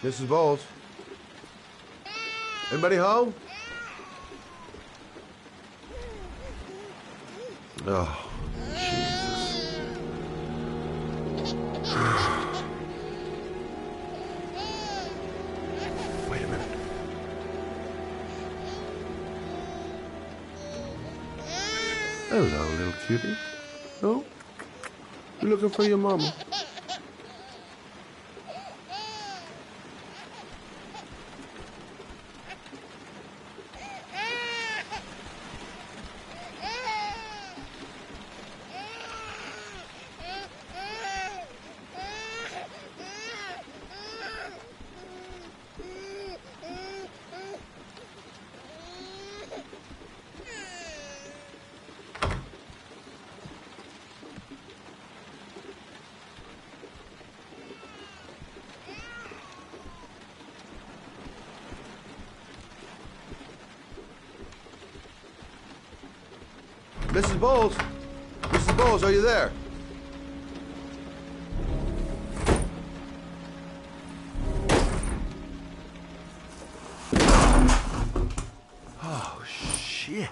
Mrs. Bowles? Anybody home? Oh, Jesus. Wait a minute. Hello, little cutie. Oh? You looking for your mama? Mrs. Bowles? Mrs. Bowles, are you there? Oh, shit.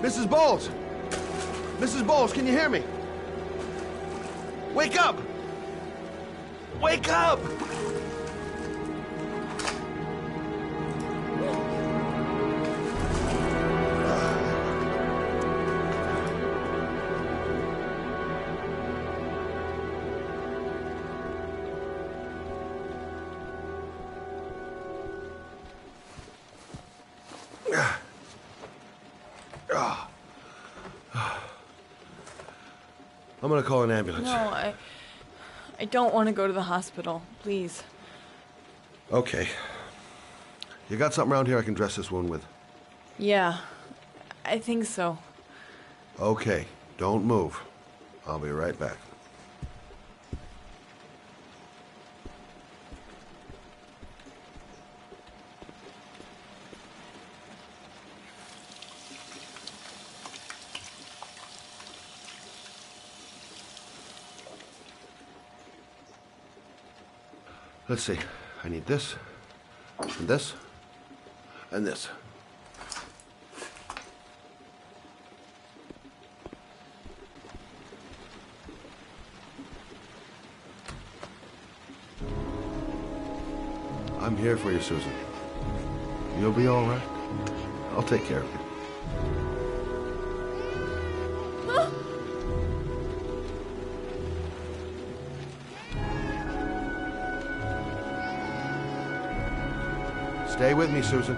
Mrs. Bowles! Mrs. Bowles, can you hear me? Wake up! Wake up! I'm gonna call an ambulance. No, I don't want to go to the hospital. Please. Okay. You got something around here I can dress this wound with? Yeah, I think so. Okay, don't move. I'll be right back. Let's see. I need this, and this, and this. I'm here for you, Susan. You'll be all right. I'll take care of you. Stay with me, Susan.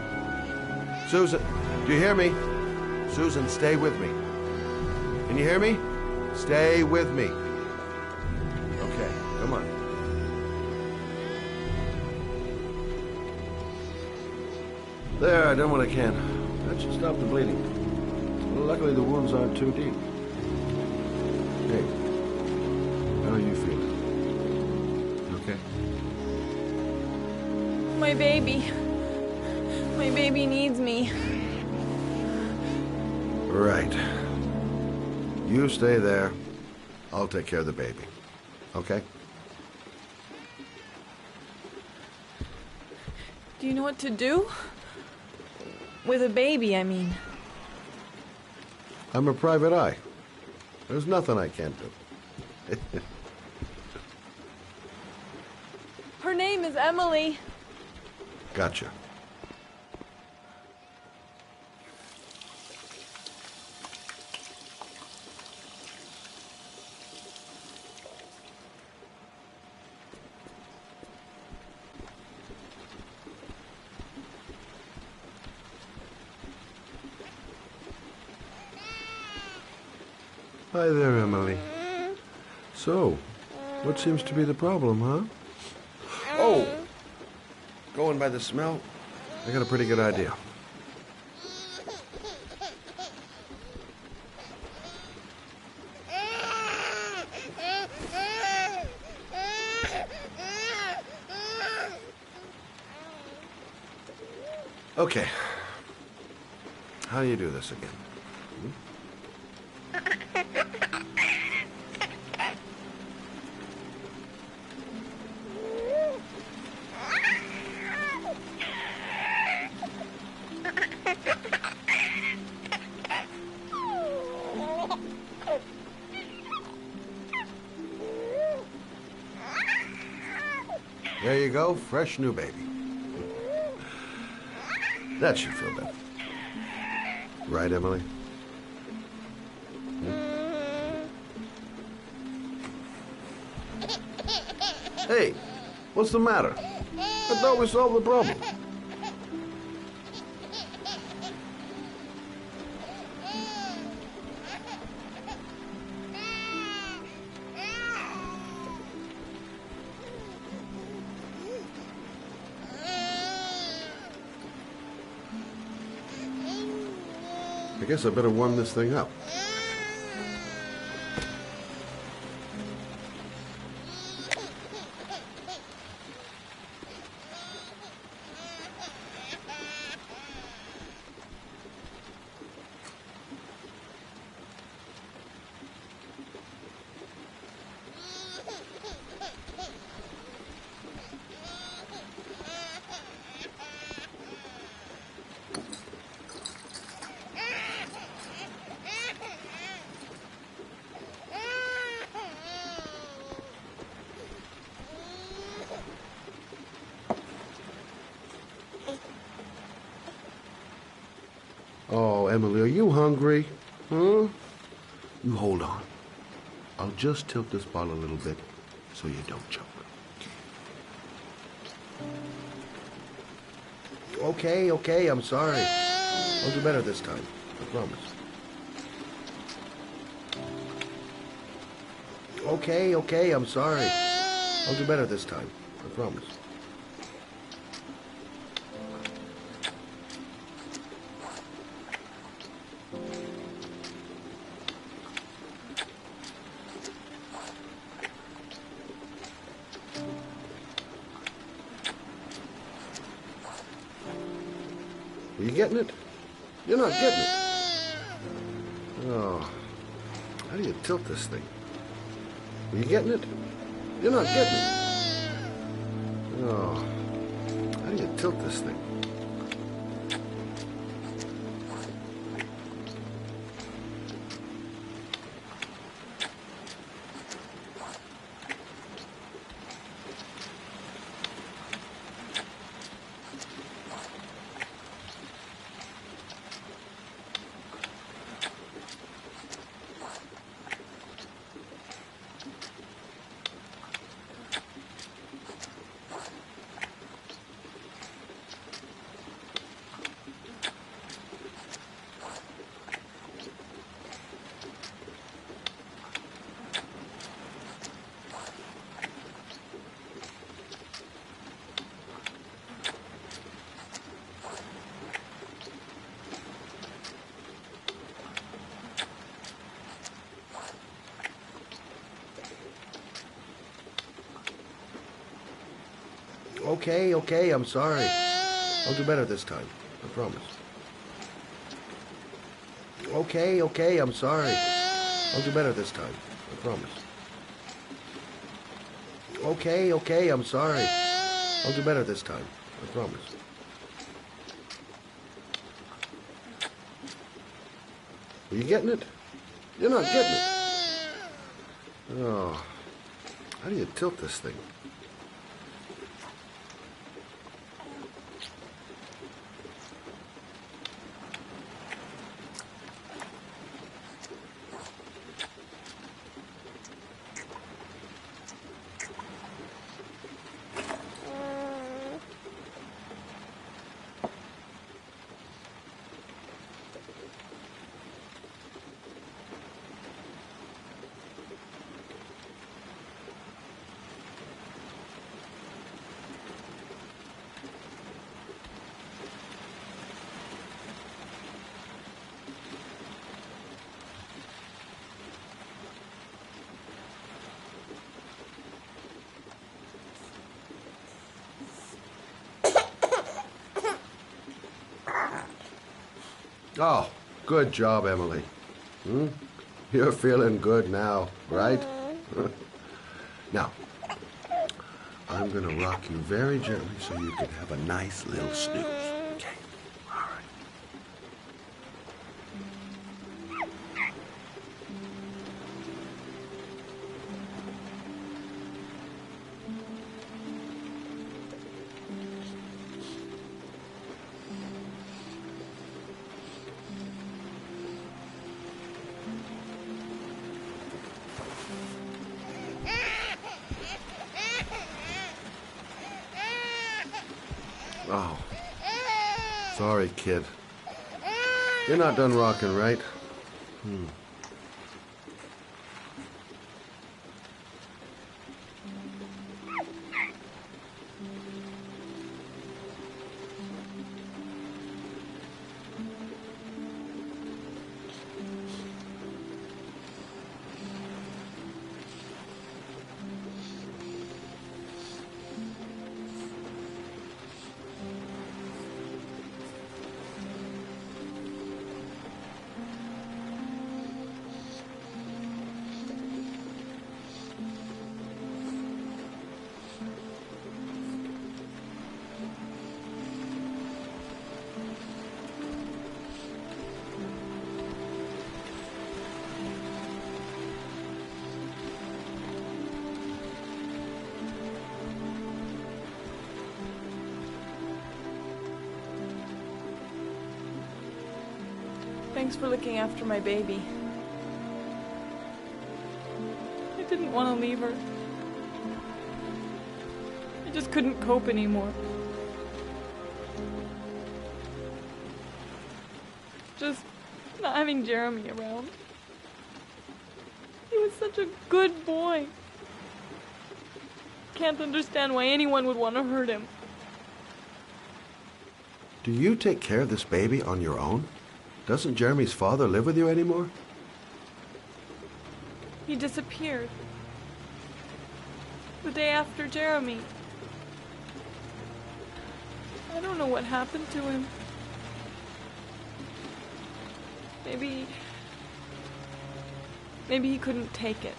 Susan, do you hear me? Susan, stay with me. Can you hear me? Stay with me. Okay, come on. There, I done what I can. That should stop the bleeding. Luckily, the wounds aren't too deep. Hey, how are you feeling? You okay? My baby. My baby needs me. Right. You stay there. I'll take care of the baby. Okay? Do you know what to do? With a baby, I mean. I'm a private eye. There's nothing I can't do. Her name is Emily. Gotcha. Hi there, Emily. So, what seems to be the problem, huh? Oh! Going by the smell, I got a pretty good idea. Okay. How do you do this again? Hmm? There you go, fresh new baby. That should feel better. Right, Emily? Hey, what's the matter? I thought we solved the problem. I guess I better warm this thing up. Oh, Emily, are you hungry? Huh? You hold on. I'll just tilt this bottle a little bit so you don't choke. Okay, I'm sorry. I'll do better this time. I promise. Okay, I'm sorry. I'll do better this time. I promise. Are you getting it? You're not getting it. Oh, how do you tilt this thing? Are you getting it? You're not getting it. Oh, how do you tilt this thing? Okay, I'm sorry. I'll do better this time. I promise. Okay, I'm sorry. I'll do better this time. I promise. Okay, I'm sorry. I'll do better this time. I promise. Are you getting it? You're not getting it. Oh, how do you tilt this thing? Oh, good job, Emily. You're feeling good now, right? Now, I'm gonna rock you very gently so you can have a nice little snooze. Okay? All right. Sorry, kid. You're not done rocking, right? Thanks for looking after my baby. I didn't want to leave her. I just couldn't cope anymore. Just not having Jeremy around. He was such a good boy. Can't understand why anyone would want to hurt him. Do you take care of this baby on your own? Doesn't Jeremy's father live with you anymore? He disappeared. The day after Jeremy. I don't know what happened to him. Maybe he couldn't take it.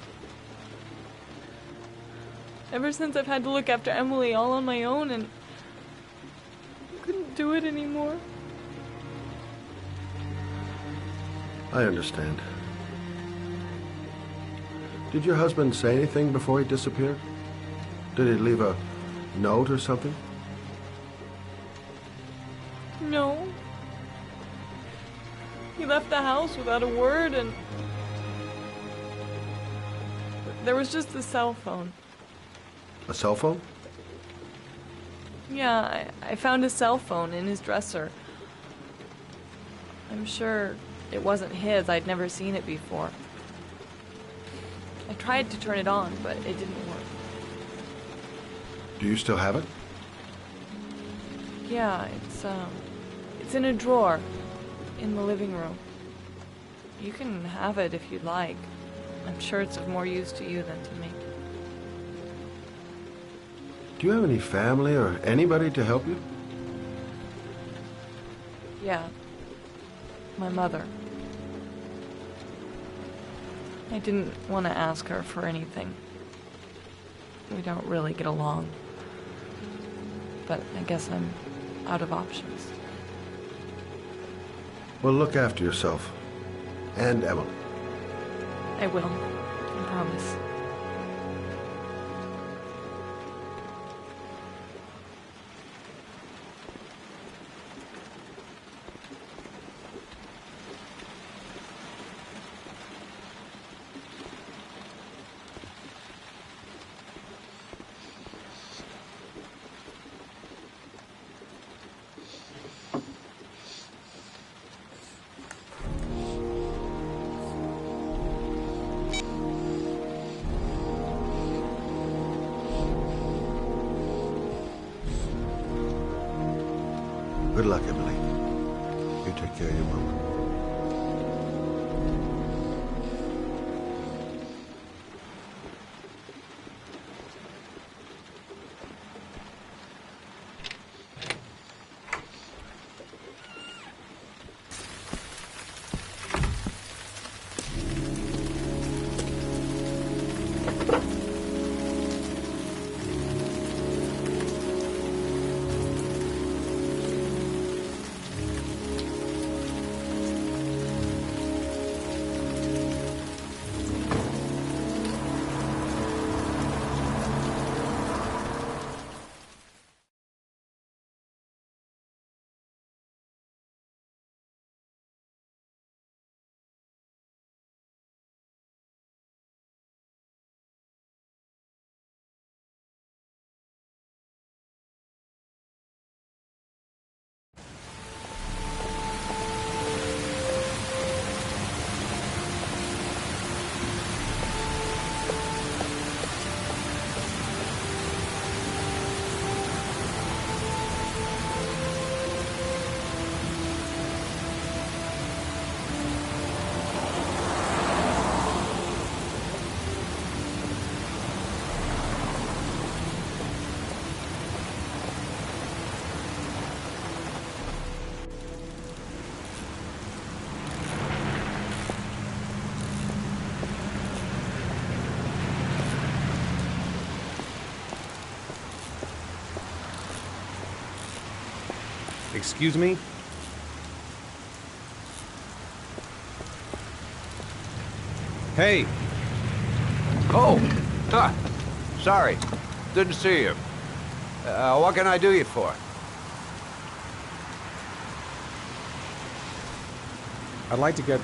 Ever since I've had to look after Emily all on my own, and I couldn't do it anymore. I understand. Did your husband say anything before he disappeared? Did he leave a note or something? No. He left the house without a word, and there was just a cell phone. A cell phone? Yeah, I found a cell phone in his dresser. I'm sure it wasn't his. I'd never seen it before. I tried to turn it on, but it didn't work. Do you still have it? Yeah, it's in a drawer in the living room. You can have it if you'd like. I'm sure it's of more use to you than to me. Do you have any family or anybody to help you? Yeah. My mother. I didn't want to ask her for anything. We don't really get along. But I guess I'm out of options. Well, look after yourself. And Emily. I will. I promise. Good luck, Emily. You take care of your mom. Excuse me? Hey! Oh! Huh. Sorry. Didn't see you. What can I do you for? I'd like to get...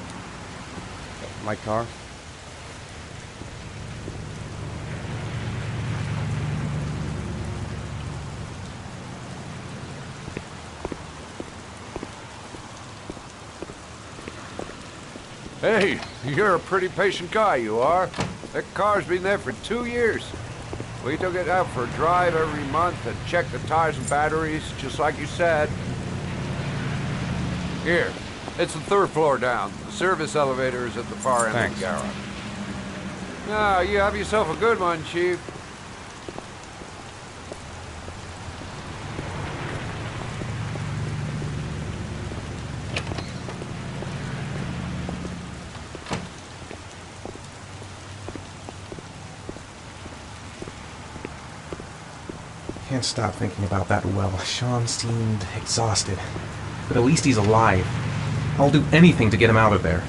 my car. Hey, you're a pretty patient guy, you are. That car's been there for 2 years. We took it out for a drive every month and checked the tires and batteries, just like you said. Here, it's the 3rd floor down. The service elevator is at the far end of the garage. Now, you have yourself a good one, Chief. Can't stop thinking about that well. Sean seemed exhausted. But at least he's alive. I'll do anything to get him out of there.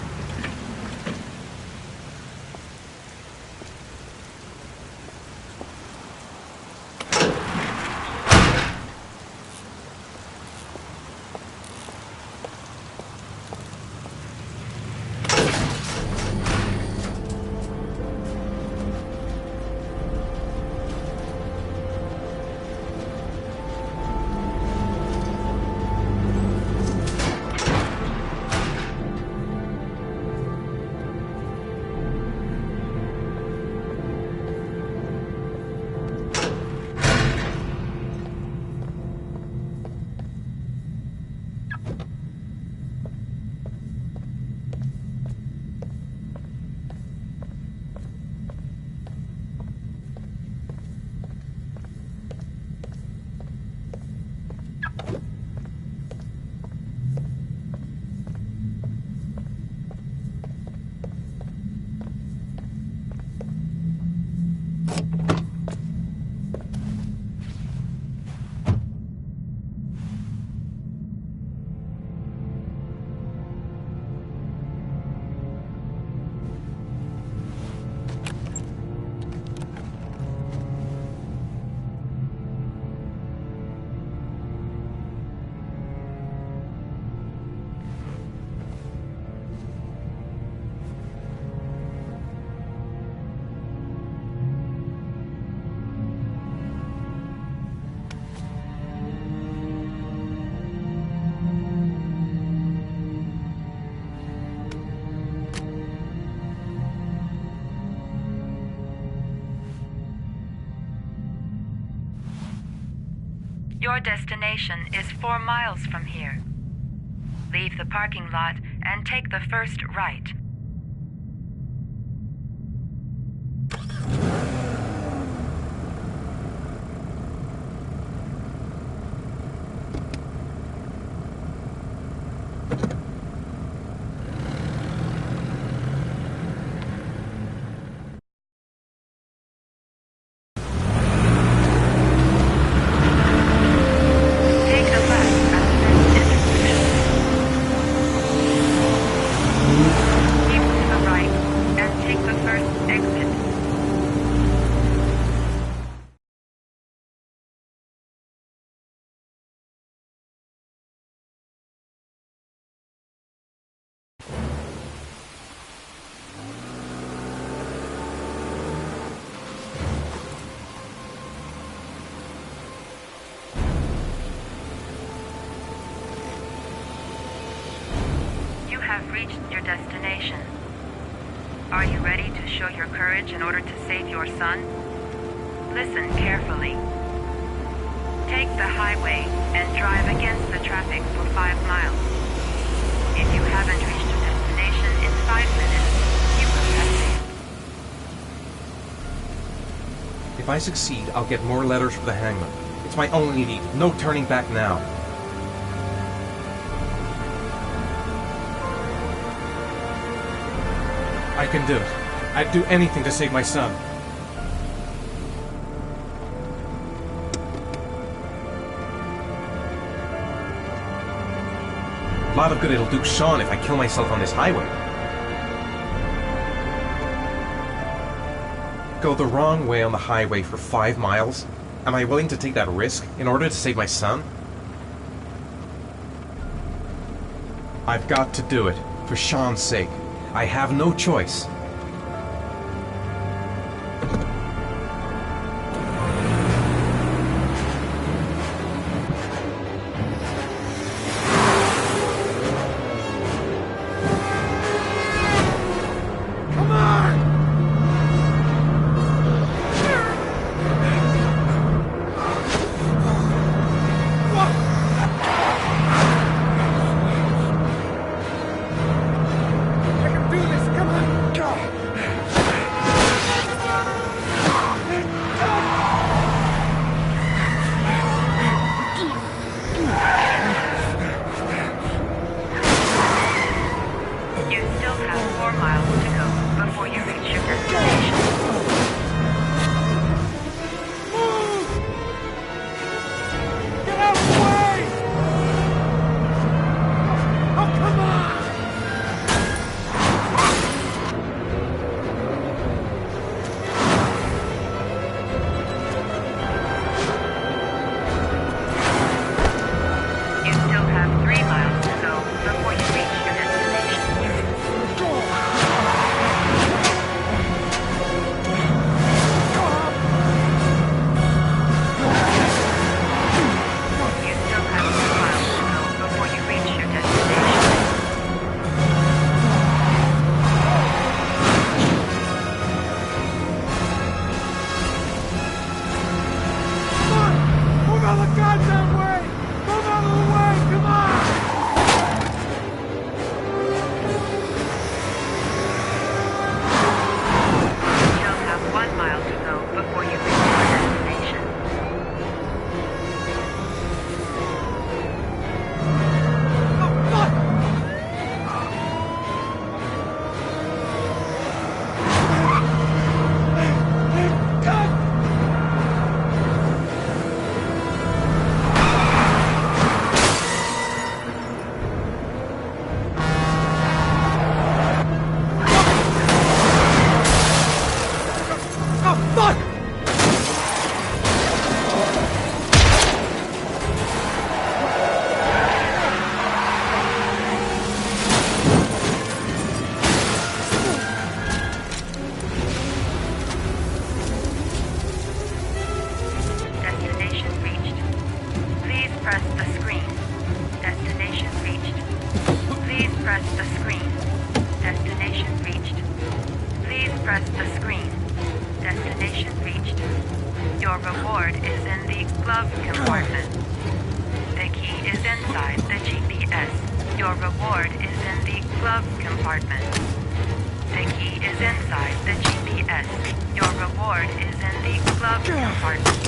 Your destination is 4 miles from here. Leave the parking lot and take the first right. Take a left at the next intersection. Keep to the right and take the first exit. You have reached your destination. Are you ready to show your courage in order to save your son? Listen carefully. Take the highway and drive against the traffic for 5 miles. If you haven't reached your destination in 5 minutes, you will have failed. If I succeed, I'll get more letters for the hangman. It's my only need. No turning back now. I can do it. I'd do anything to save my son. a lot of good it'll do Sean if I kill myself on this highway. Go the wrong way on the highway for 5 miles? Am I willing to take that risk in order to save my son? I've got to do it, for Sean's sake. I have no choice. Press the screen. Destination reached. Your reward is in the glove compartment. The key is inside the GPS. Your reward is in the glove compartment. The key is inside the GPS. Your reward is in the glove compartment.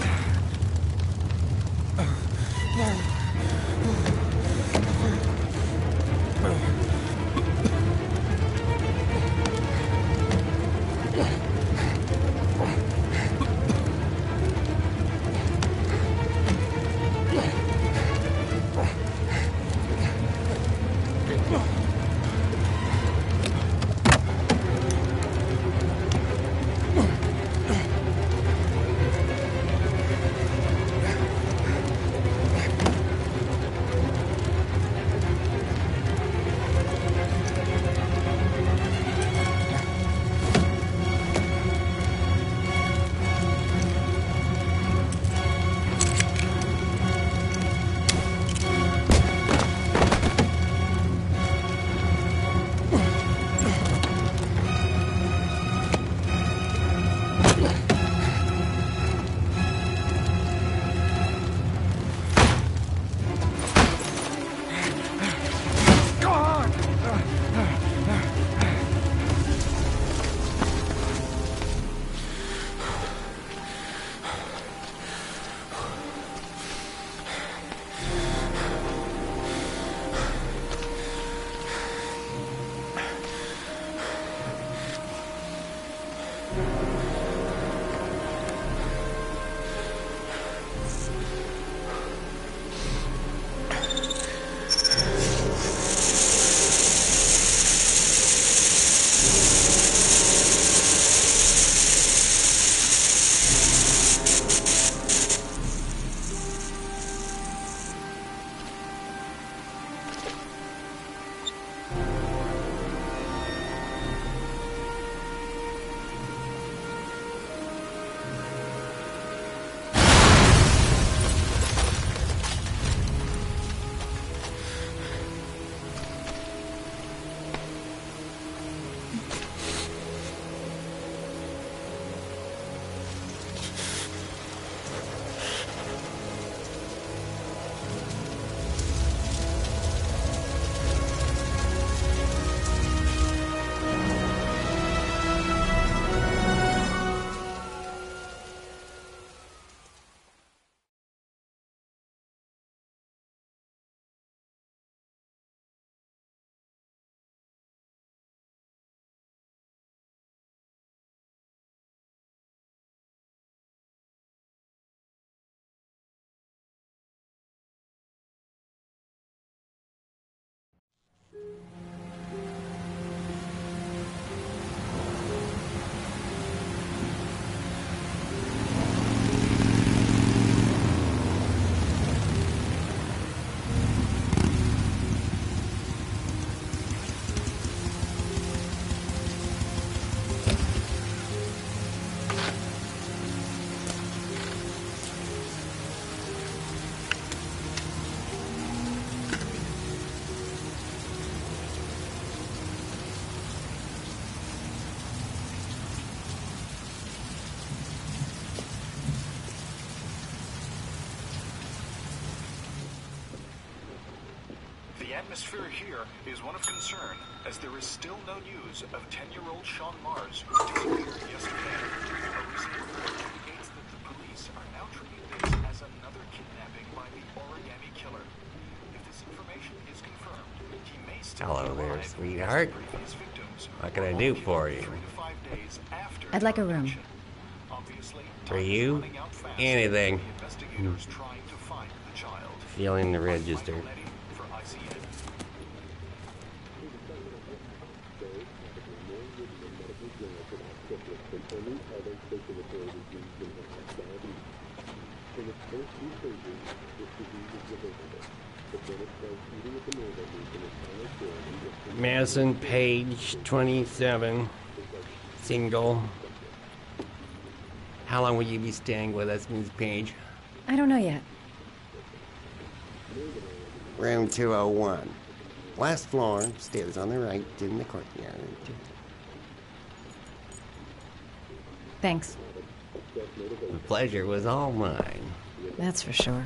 atmosphere here is one of concern, as there is still no news of 10-year-old Sean Mars, who disappeared yesterday. A recent report indicates that the police are now treating this as another kidnapping by the origami killer. If this information is confirmed, he may still Hello be there, alive, sweetheart. as the previous victims What can I were do all for killed you? 3 to 5 days after I'd like a room. abduction. Obviously, For time is you? running out fast. Anything. The investigators trying to find the child. Feeling the register. Michael Letty for ICN. Madison, page 27, single. How long will you be staying with us, Ms. Page? I don't know yet. Room 201. Last floor, stairs on the right, in the courtyard. Thanks. The pleasure was all mine. That's for sure.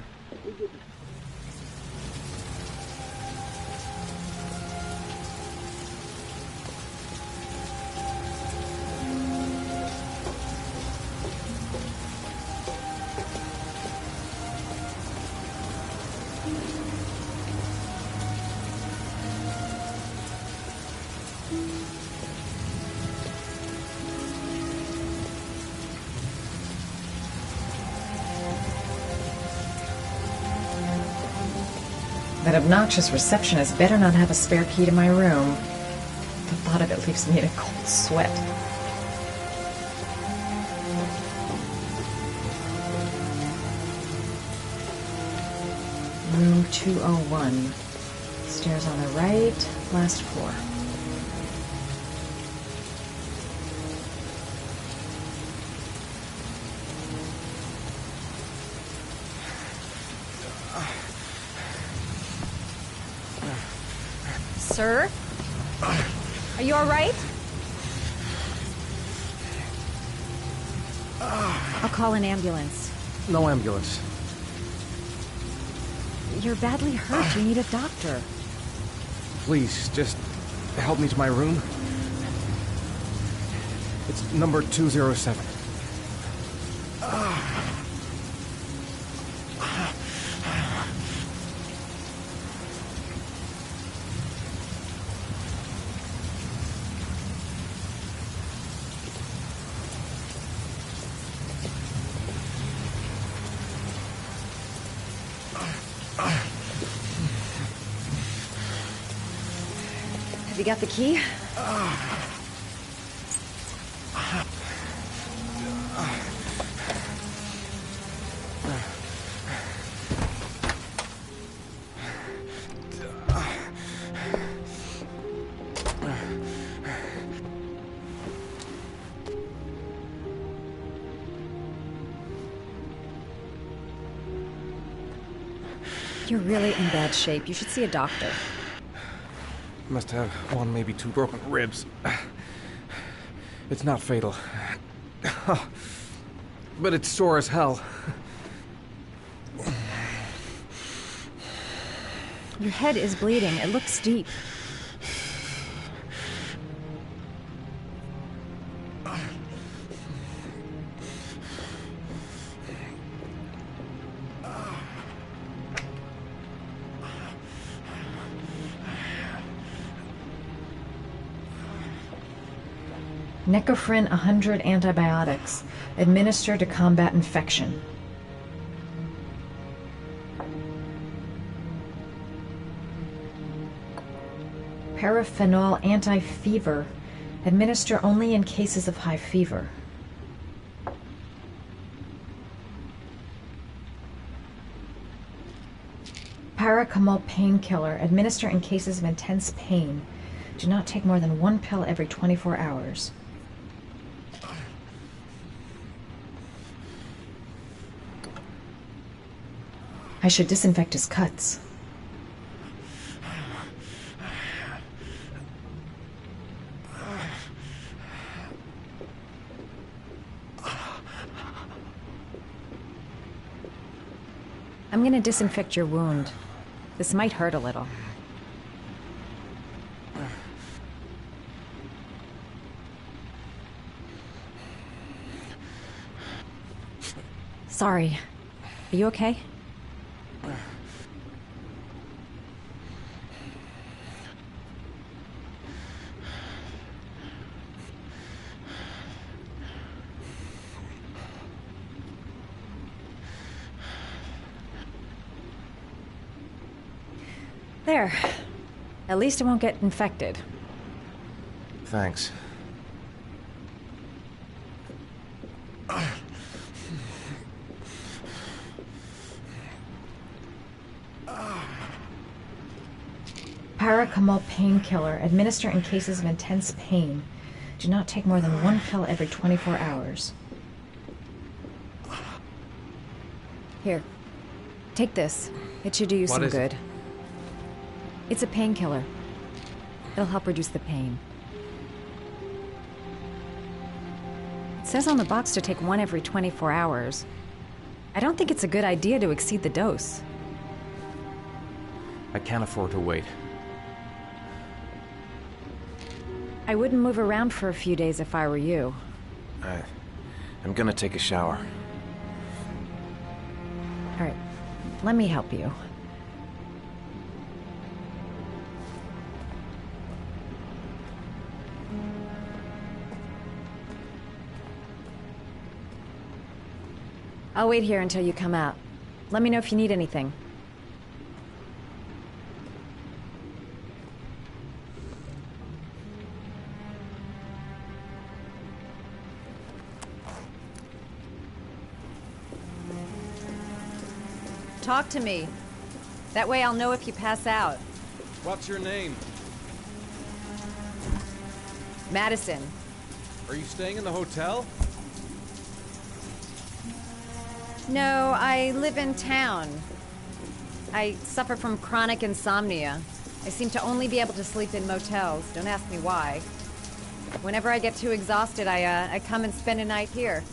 That obnoxious receptionist better not have a spare key to my room. The thought of it leaves me in a cold sweat. Room 201. Stairs on the right, last floor. Sir? Are you all right? I'll call an ambulance. No ambulance. You're badly hurt. You need a doctor. Please, just help me to my room. It's number 207. Have you got the key? You're really in bad shape. You should see a doctor. Must have one, maybe two broken ribs. It's not fatal. But it's sore as hell. Your head is bleeding. It looks deep. Necophren 100 antibiotics, administered to combat infection. Paraphenol anti-fever, administer only in cases of high fever. Paracetamol painkiller, administer in cases of intense pain. Do not take more than one pill every 24 hours. I should disinfect his cuts. I'm going to disinfect your wound. This might hurt a little. Sorry. Are you okay? There. At least it won't get infected. Thanks. Paracetamol painkiller. Administer in cases of intense pain. Do not take more than 1 pill every 24 hours. Here. Take this. It should do you some good. It's a painkiller. It'll help reduce the pain. It says on the box to take 1 every 24 hours. I don't think it's a good idea to exceed the dose. I can't afford to wait. I wouldn't move around for a few days if I were you. I'm gonna take a shower. All right, let me help you. I'll wait here until you come out. Let me know if you need anything. Talk to me. That way I'll know if you pass out. What's your name? Madison. Are you staying in the hotel? No, I live in town. I suffer from chronic insomnia. I seem to only be able to sleep in motels. Don't ask me why. Whenever I get too exhausted, I come and spend a night here.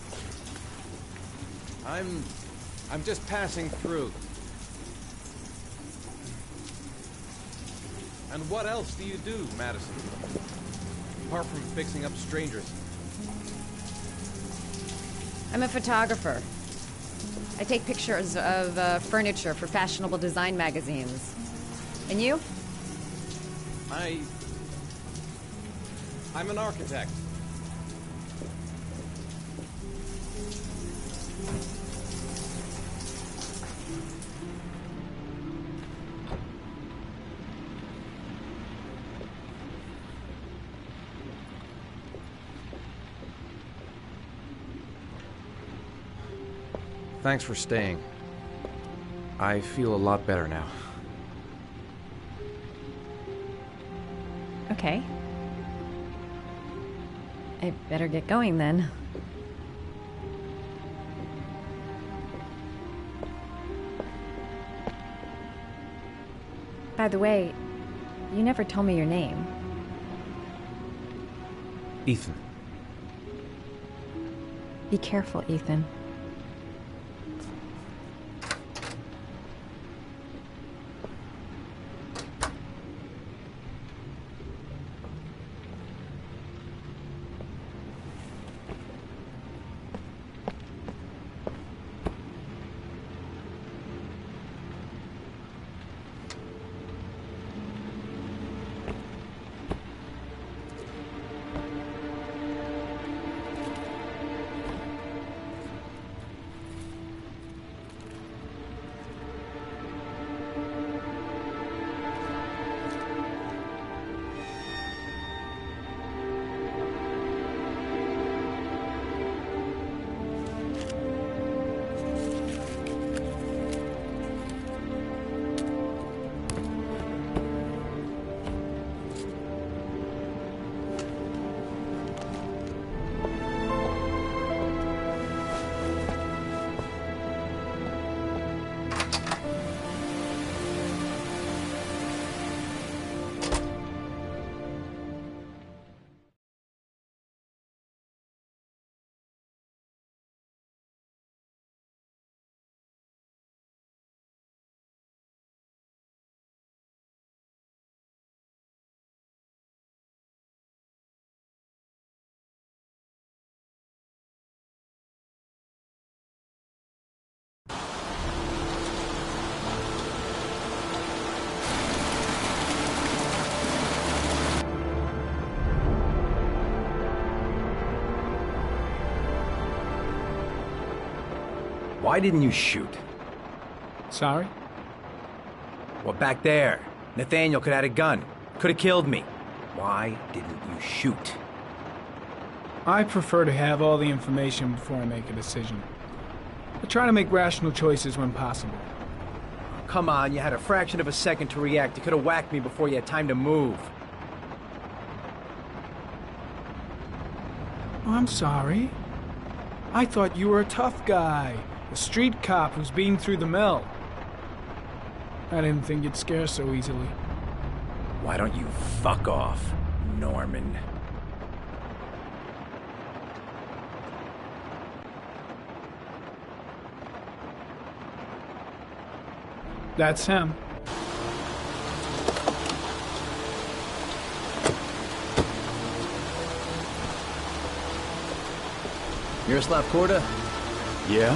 I'm just passing through. And what else do you do, Madison? Apart from fixing up strangers. I'm a photographer. I take pictures of furniture for fashionable design magazines. And you? I'm an architect. Thanks for staying. I feel a lot better now. Okay. I better get going then. By the way, you never told me your name. Ethan. Be careful, Ethan. Why didn't you shoot? Sorry? Well, back there. Nathaniel could have had a gun. Could have killed me. Why didn't you shoot? I prefer to have all the information before I make a decision. I try to make rational choices when possible. Come on, you had a fraction of a second to react. You could have whacked me before you had time to move. Oh, I'm sorry. I thought you were a tough guy. A street cop who's been through the mill. I didn't think you'd scare so easily. Why don't you fuck off, Norman? That's him. Miroslav Korda? Yeah?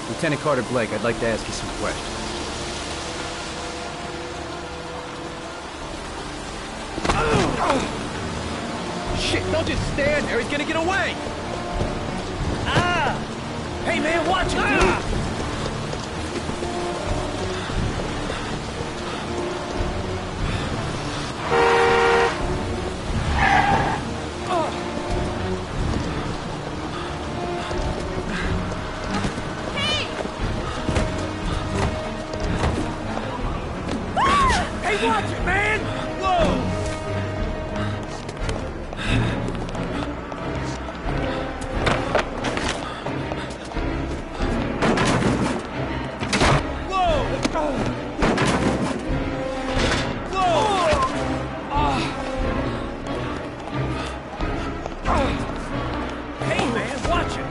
Lieutenant Carter Blake, I'd like to ask you some questions. Shit, don't just stand there, he's gonna get away! Ah! Hey man, watch it, dude! Watch it, man! Whoa! Hey, man, watch it!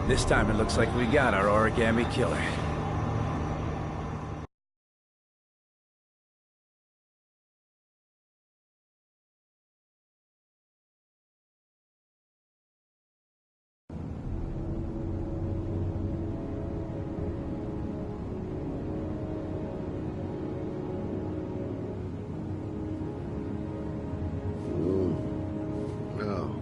This time it looks like we got our origami killer. No.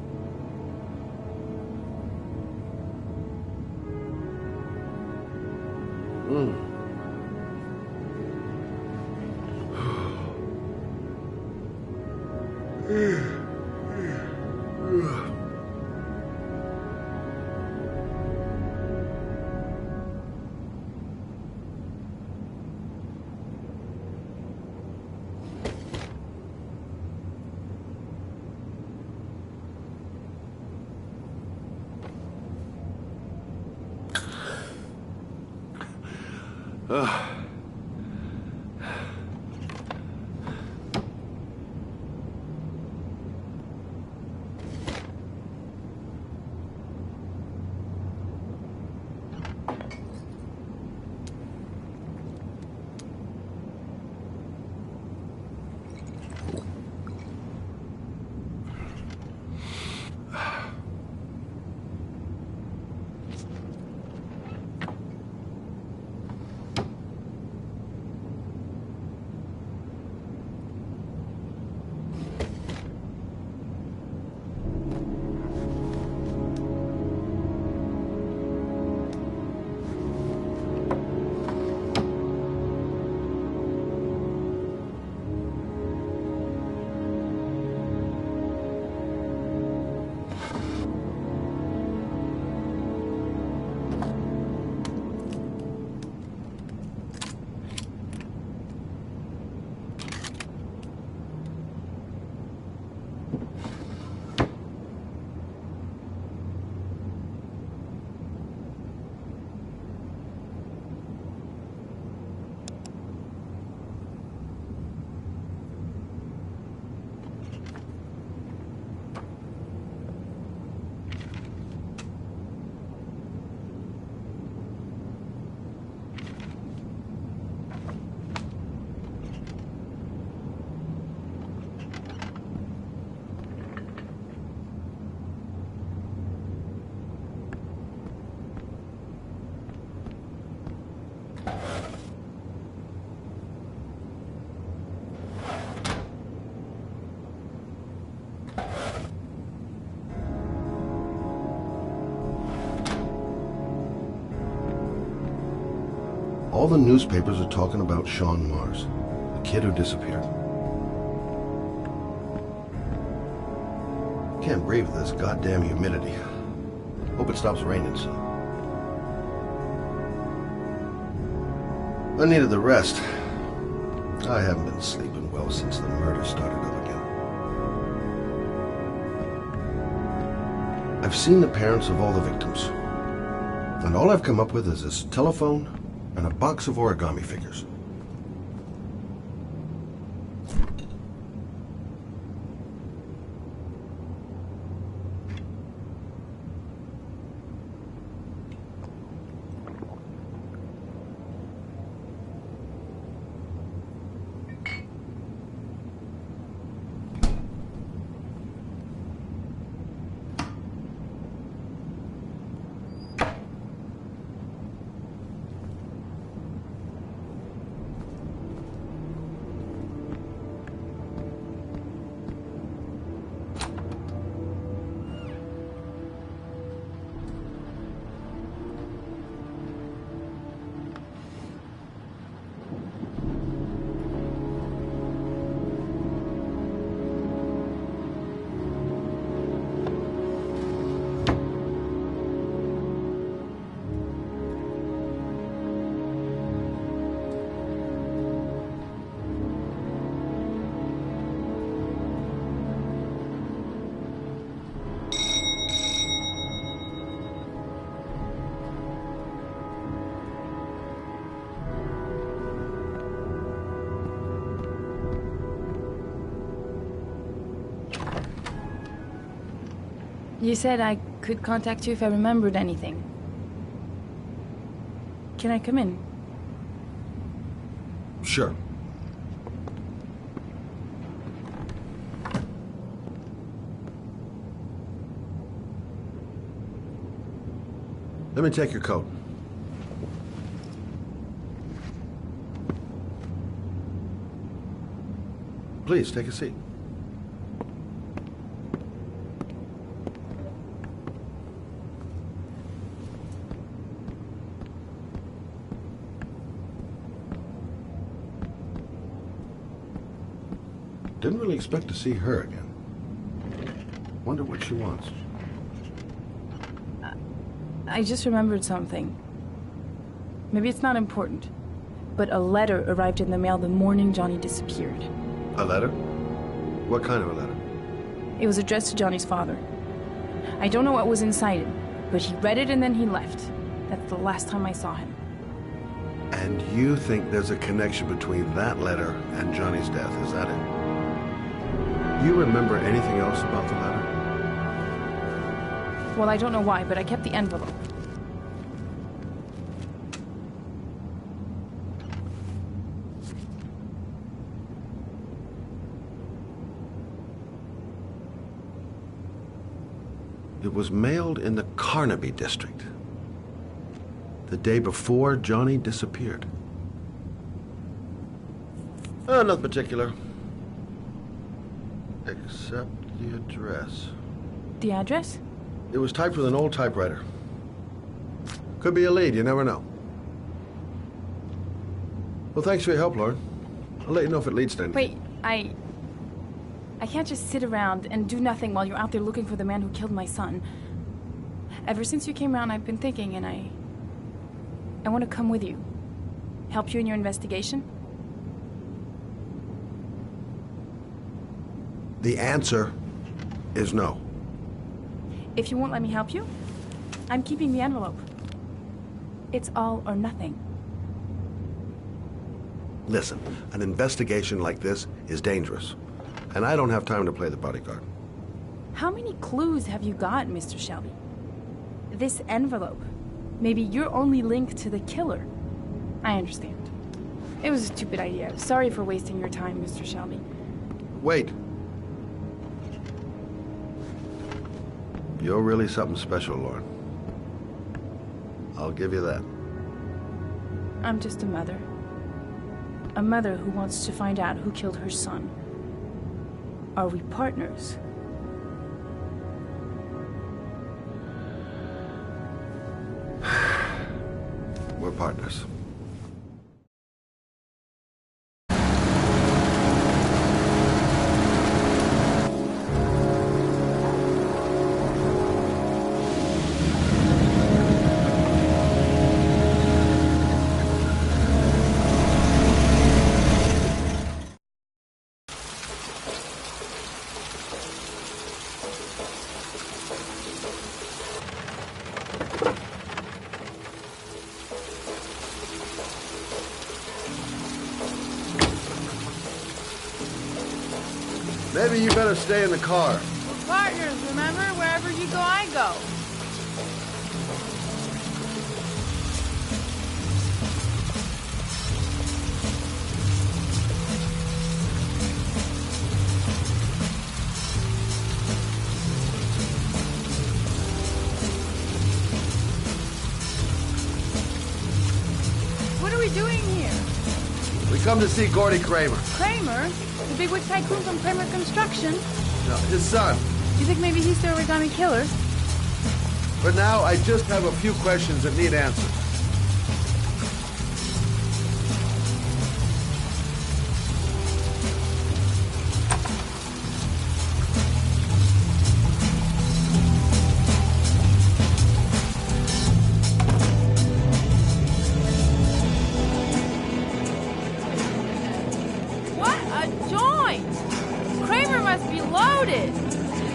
All the newspapers are talking about Sean Mars, the kid who disappeared. Can't breathe with this goddamn humidity. Hope it stops raining soon. I needed the rest. I haven't been sleeping well since the murder started up again. I've seen the parents of all the victims, and all I've come up with is this telephone and a box of origami figures. You said I could contact you if I remembered anything. Can I come in? Sure. Let me take your coat. Please, take a seat. Didn't really expect to see her again. Wonder what she wants. I just remembered something. Maybe it's not important, but a letter arrived in the mail the morning Johnny disappeared. A letter? What kind of a letter? It was addressed to Johnny's father. I don't know what was inside it, but he read it and then he left. That's the last time I saw him. And you think there's a connection between that letter and Johnny's death, is that it? You remember anything else about the letter? Well, I don't know why, but I kept the envelope. It was mailed in the Carnaby district, the day before Johnny disappeared. Nothing particular, except the address. The address? It was typed with an old typewriter. Could be a lead, you never know. Well, thanks for your help, Lauren. I'll let you know if it leads to anything. Wait, I can't just sit around and do nothing while you're out there looking for the man who killed my son. Ever since you came around, I've been thinking, and I want to come with you. Help you in your investigation? The answer is no. If you won't let me help you, I'm keeping the envelope. It's all or nothing. Listen, an investigation like this is dangerous, and I don't have time to play the bodyguard. How many clues have you got, Mr. Shelby? This envelope. Maybe your only link to the killer. I understand. It was a stupid idea. Sorry for wasting your time, Mr. Shelby. Wait. You're really something special, Lauren. I'll give you that. I'm just a mother. A mother who wants to find out who killed her son. Are we partners? We're partners. Maybe you better stay in the car. We're partners, remember? Wherever you go, I go. What are we doing here? We come to see Gordy Kramer. Kramer? The bigwig tycoon from Kramer Construction? No, his son. Do you think maybe he's the origami killer? For now, I just have a few questions that need answers.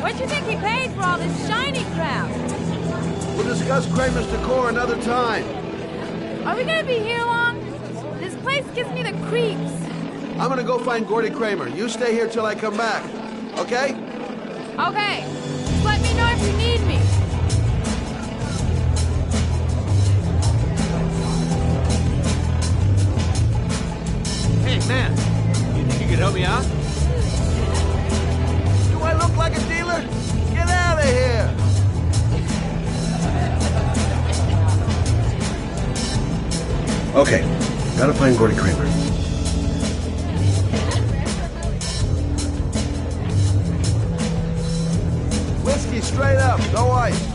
What do you think he paid for all this shiny crap? We'll discuss Kramer's decor another time. Are we gonna be here long? This place gives me the creeps. I'm gonna go find Gordy Kramer. You stay here till I come back, okay? Okay. Just let me know if you need me. Hey, man. You think you could help me out? Do I look like a dealer? Get out of here! Okay, gotta find Gordy Kramer. Whiskey straight up, no ice.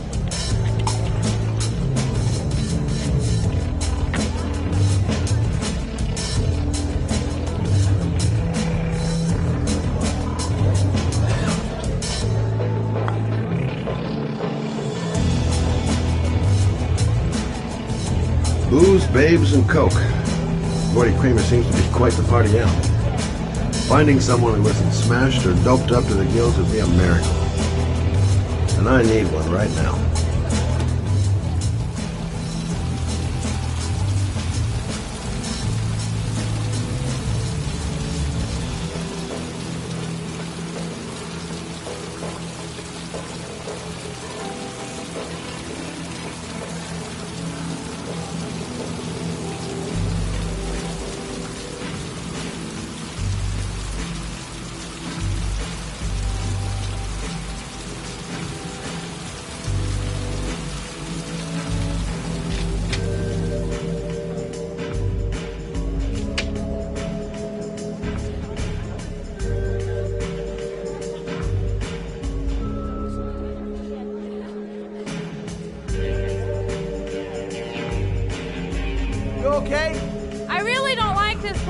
Booze, babes, and coke. Gordy Kramer seems to be quite the party animal. Finding someone who isn't smashed or doped up to the gills would be a miracle. And I need one right now.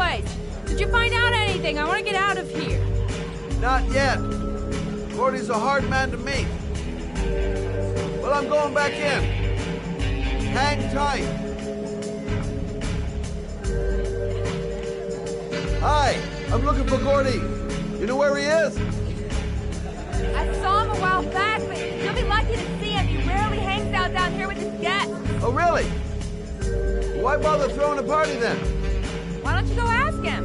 Anyways, did you find out anything? I want to get out of here. Not yet. Gordy's a hard man to meet. Well, I'm going back in. Hang tight. Hi, I'm looking for Gordy. You know where he is? I saw him a while back, but you'll be lucky to see him. He rarely hangs out down here with his guests. Oh, really? Why bother throwing a party then? Why don't you go ask him?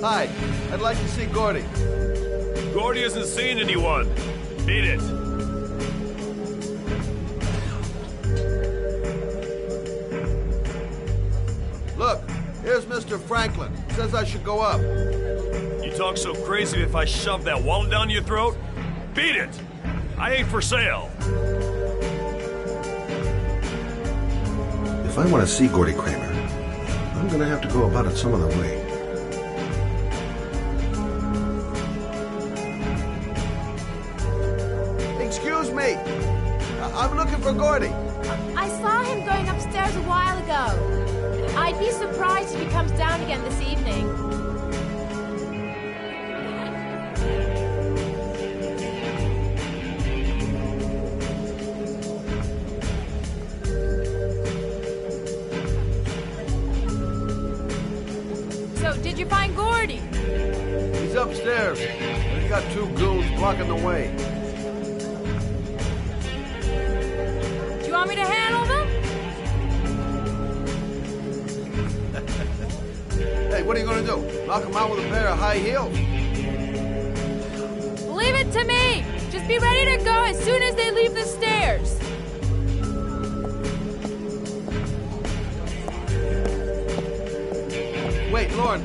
Hi, I'd like to see Gordy. Gordy isn't seeing anyone. Beat it. Look, here's Mr. Franklin. Says I should go up. You talk so crazy if I shove that wallet down your throat? Beat it! I ain't for sale. If I want to see Gordy Kramer, I'm gonna have to go about it some other way. Excuse me! I'm looking for Gordy. I saw him going upstairs a while ago. I'd be surprised if he comes down again this evening. So, did you find Gordy? He's upstairs. He's got two goons blocking the way. Do you want me to handle them? Hey, what are you gonna do? Knock him out with a pair of high heels? Leave it to me! Just be ready to go as soon as they leave the stairs. Wait, Lauren.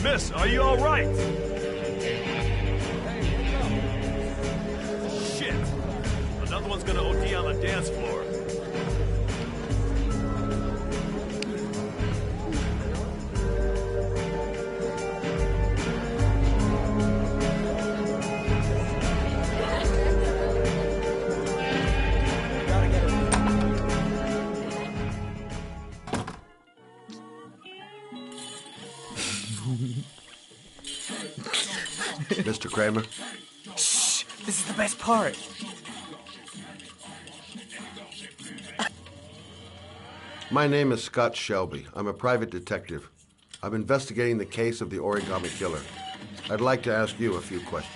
Miss, are you all right? Shit. Another one's gonna OD on the dance floor. Mr. Kramer? Shh! This is the best part. My name is Scott Shelby. I'm a private detective. I'm investigating the case of the origami killer. I'd like to ask you a few questions.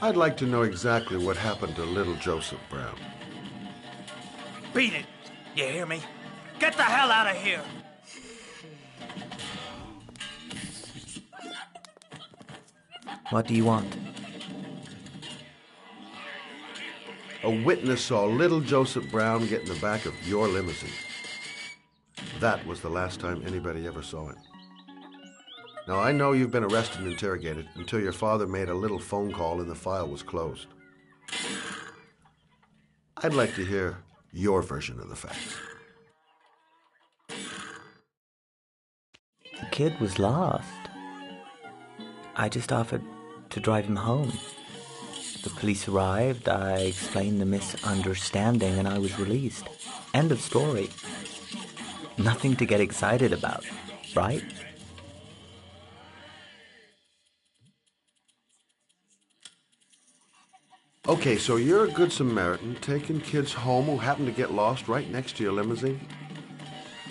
I'd like to know exactly what happened to little Joseph Brown. Beat it! You hear me? Get the hell out of here! What do you want? A witness saw little Joseph Brown get in the back of your limousine. That was the last time anybody ever saw it. Now, I know you've been arrested and interrogated until your father made a little phone call and the file was closed. I'd like to hear your version of the facts. The kid was lost. I just offered to drive him home. The police arrived, I explained the misunderstanding, and I was released. End of story. Nothing to get excited about, right? Okay, so you're a good Samaritan, taking kids home who happen to get lost right next to your limousine?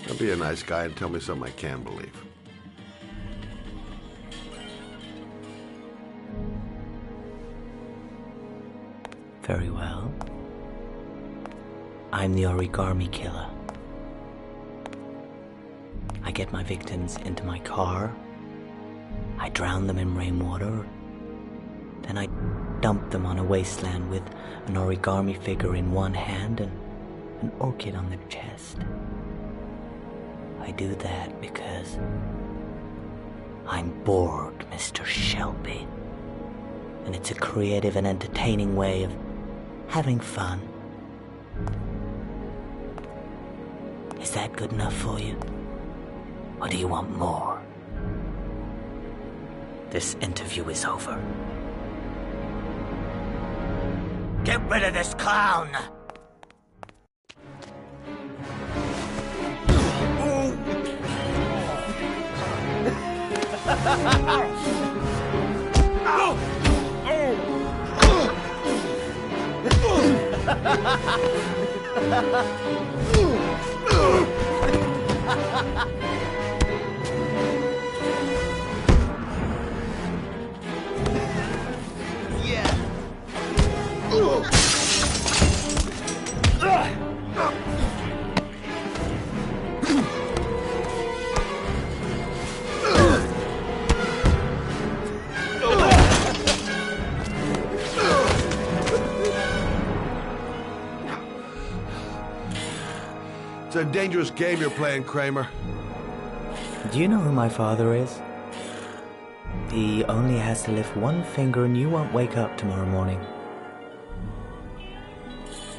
Now be a nice guy and tell me something I can believe. Very well. I'm the origami killer. I get my victims into my car. I drown them in rainwater. Then I dump them on a wasteland with an origami figure in one hand and an orchid on their chest. I do that because I'm bored, Mr. Shelby. And it's a creative and entertaining way of having fun. Is that good enough for you? Or do you want more? This interview is over. Get rid of this clown! It's a dangerous game you're playing, Kramer. Do you know who my father is? He only has to lift one finger and you won't wake up tomorrow morning.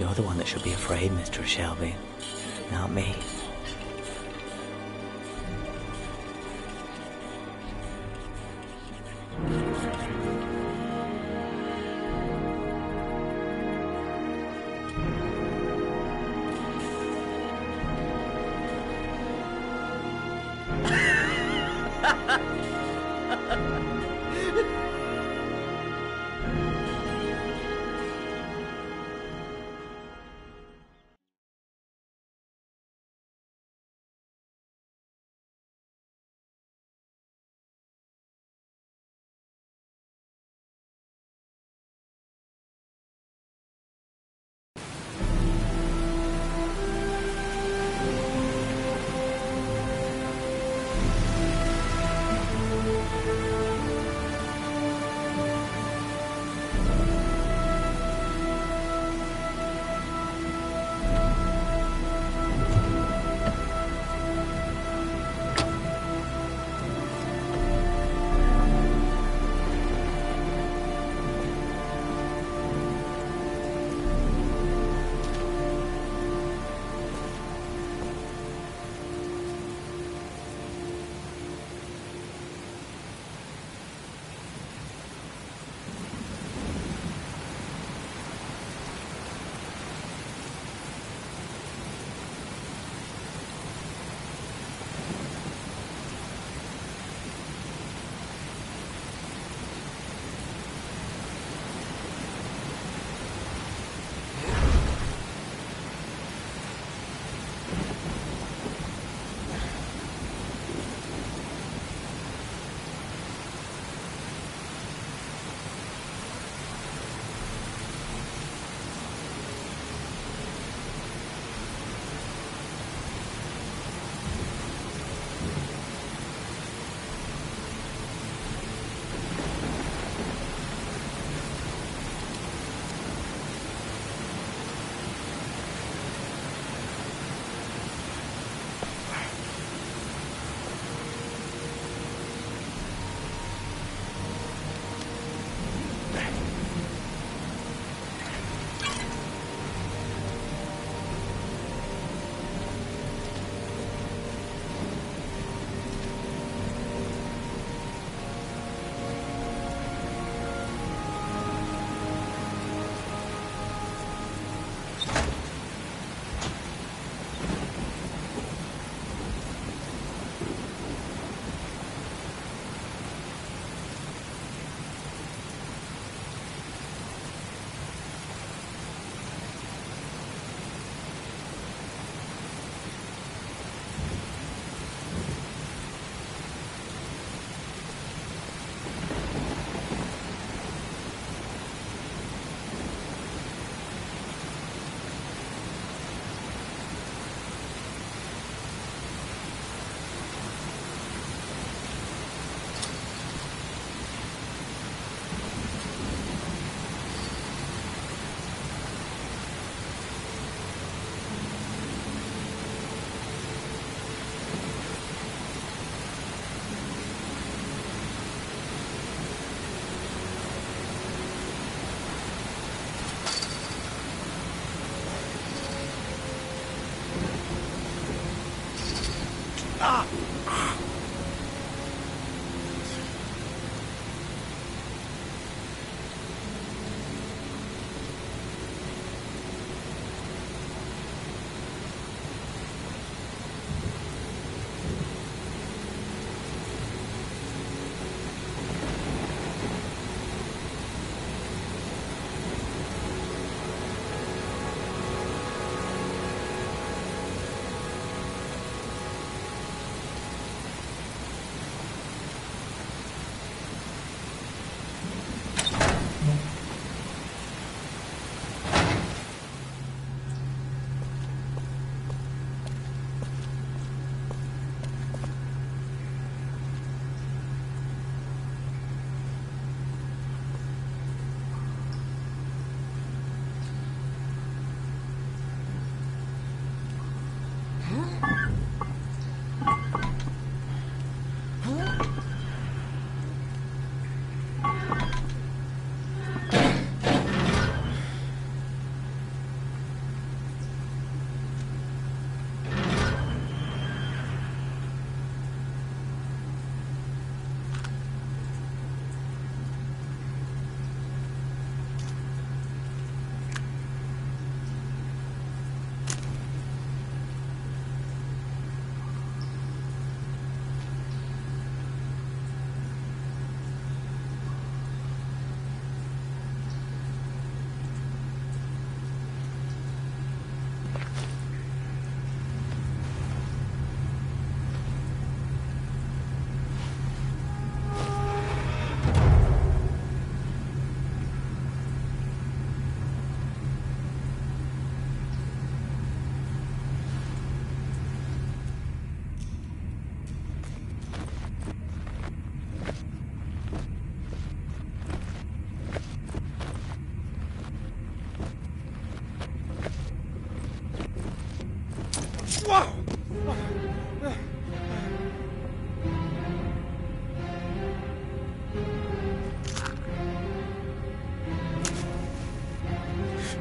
You're the one that should be afraid, Mr. Shelby, not me.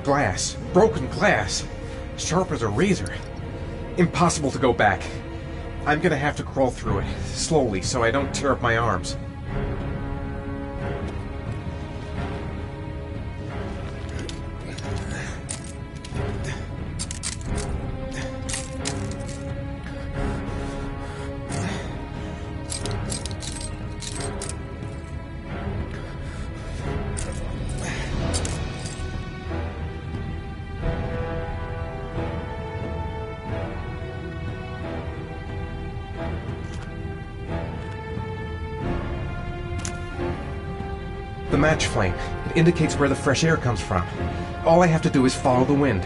Glass. Broken glass. Sharp as a razor. Impossible to go back. I'm gonna have to crawl through it, slowly, so I don't tear up my arms. The match flame. It indicates where the fresh air comes from. All I have to do is follow the wind.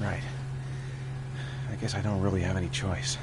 Right. I guess I don't really have any choice.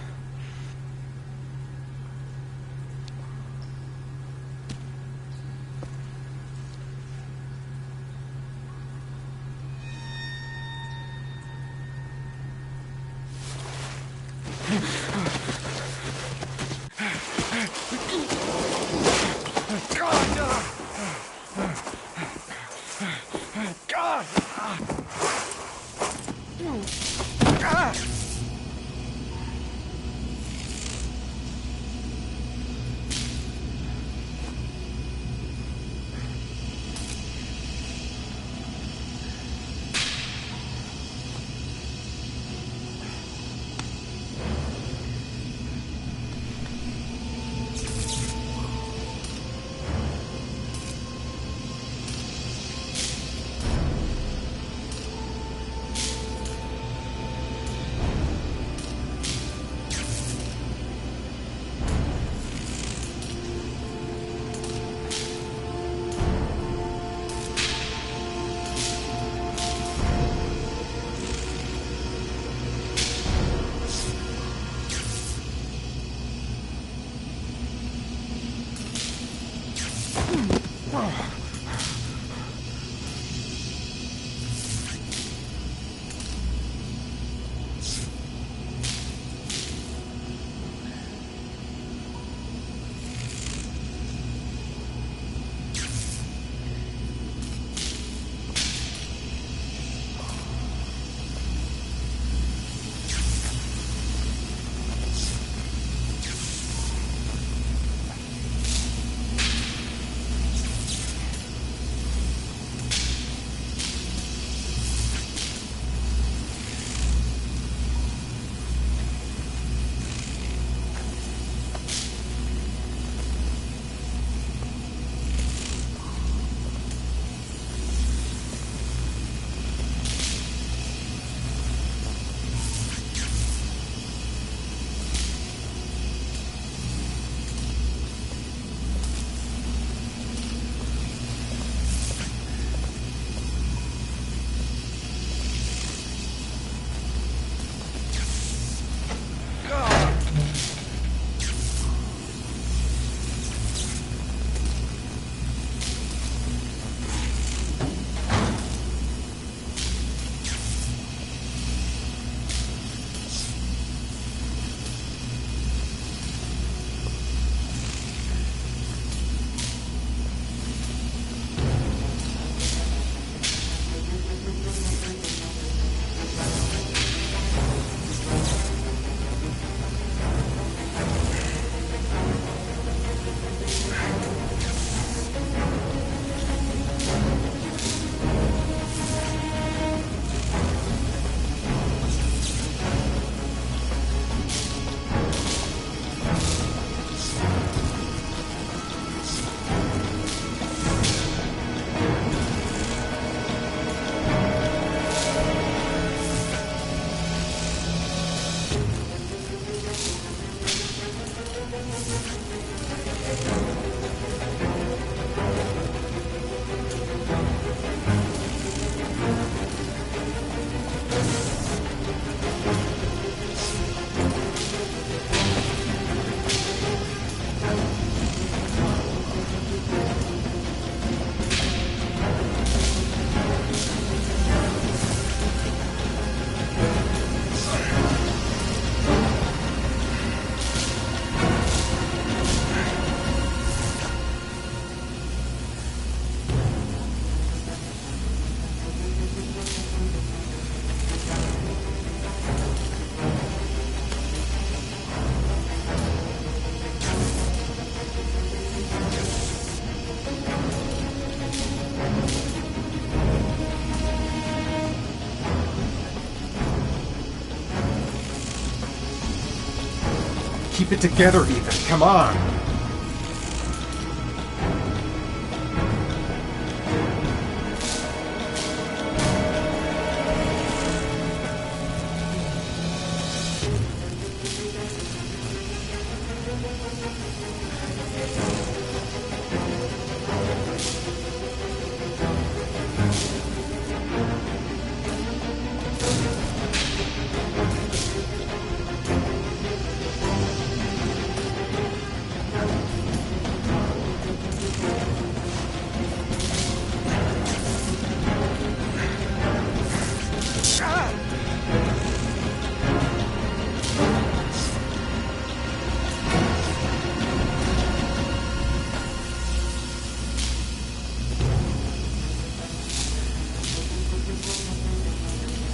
Keep it together, Ethan. Come on.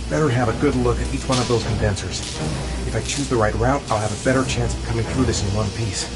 Better have a good look at each one of those condensers. If I choose the right route, I'll have a better chance of coming through this in one piece.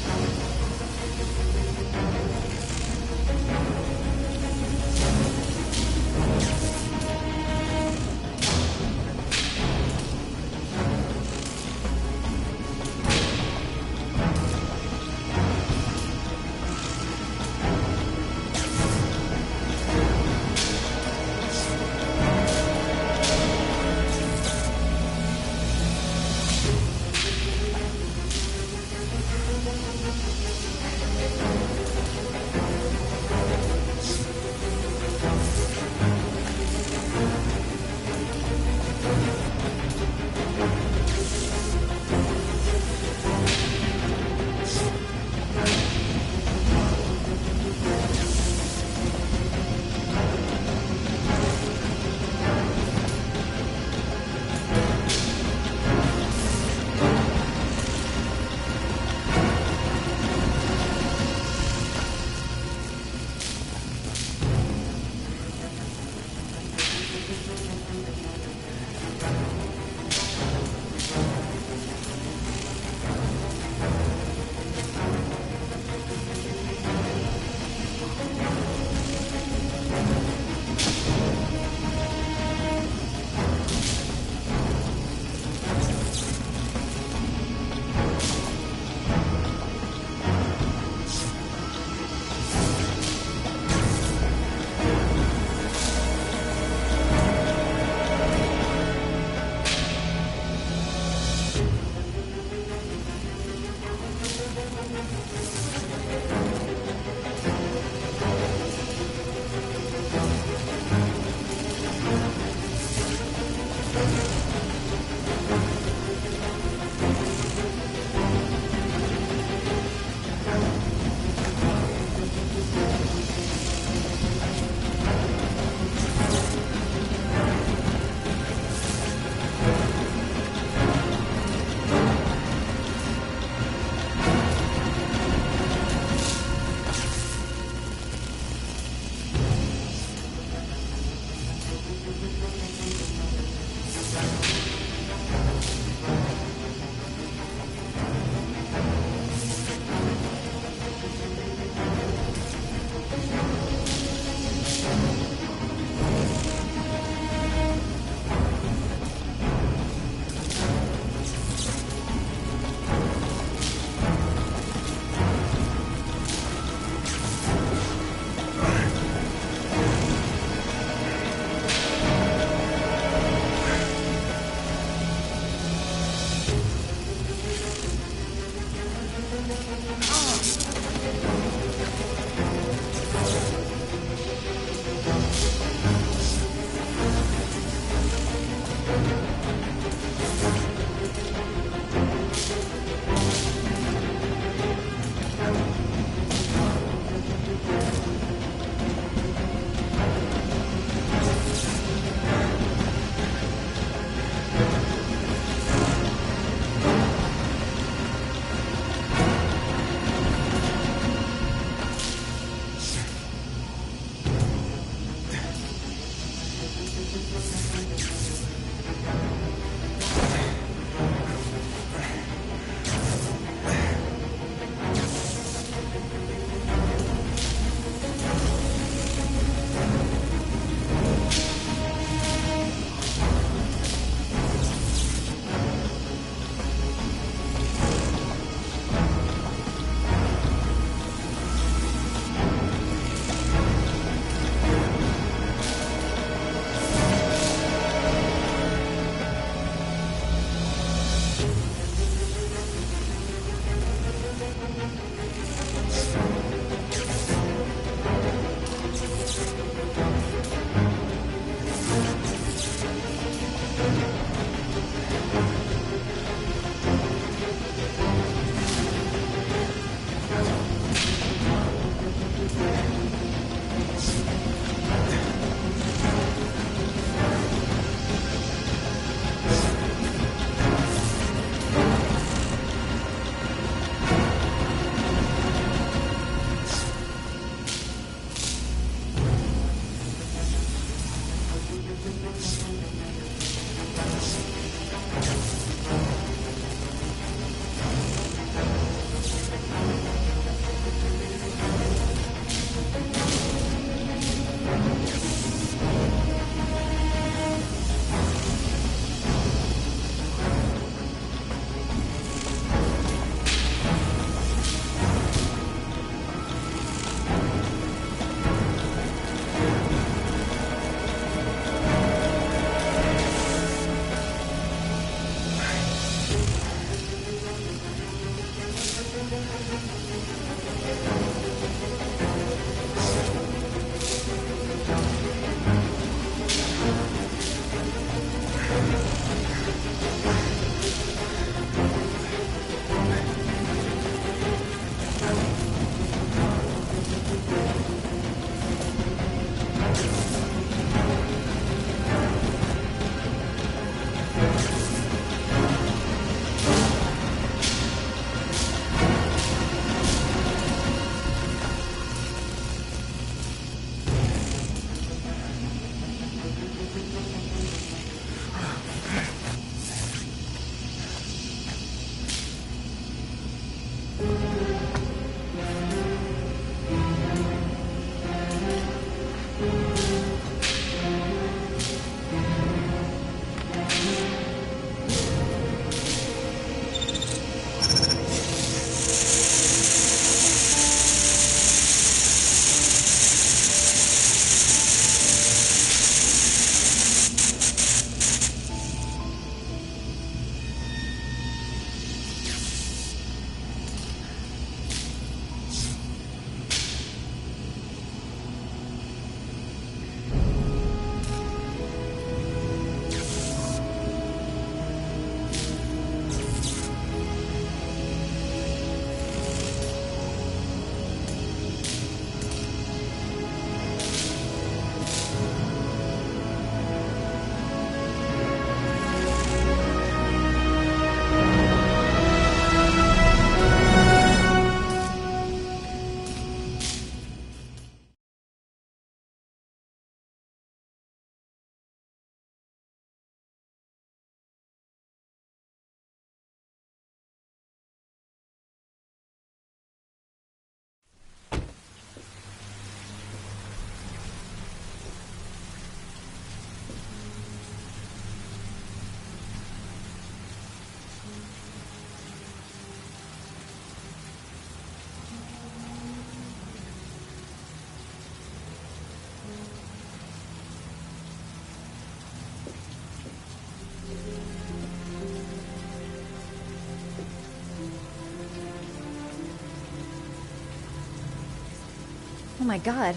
Oh my god.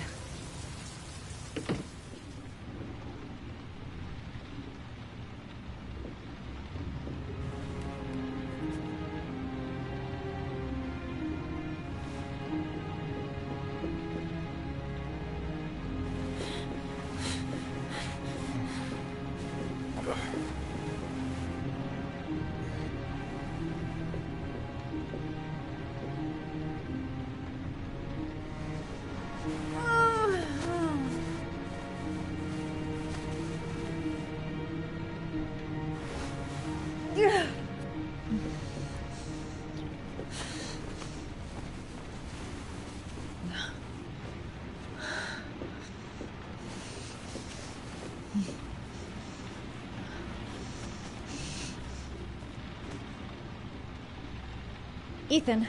Ethan.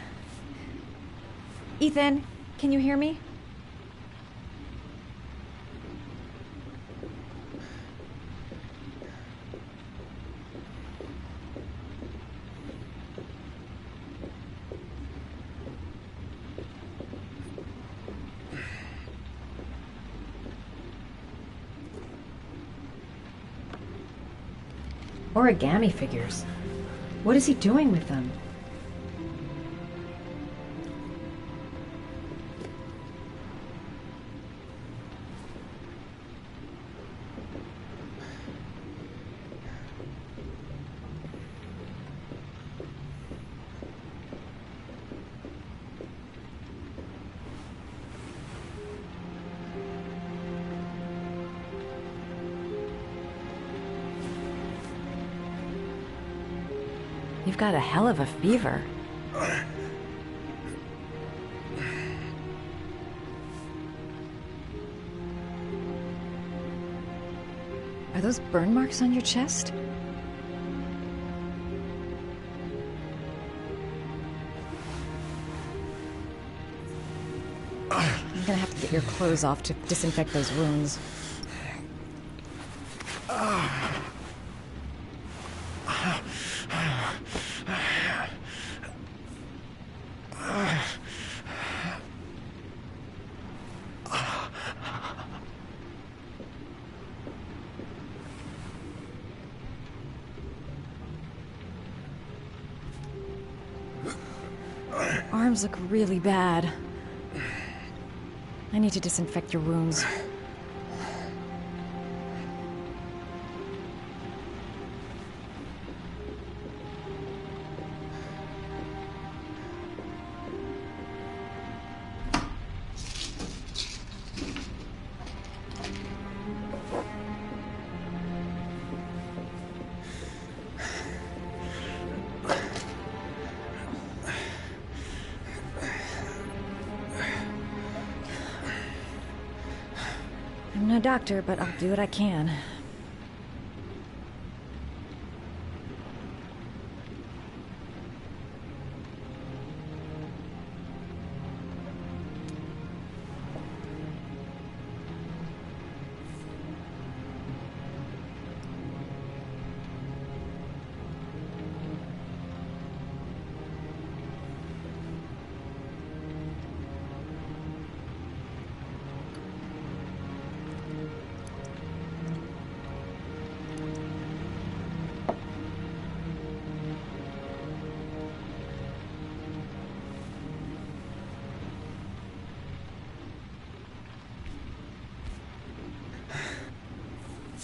Ethan, can you hear me? Origami figures. What is he doing with them? You've got a hell of a fever. Are those burn marks on your chest? I'm gonna have to get your clothes off to disinfect those wounds. Arms look really bad. I need to disinfect your wounds. I'm no doctor, but I'll do what I can.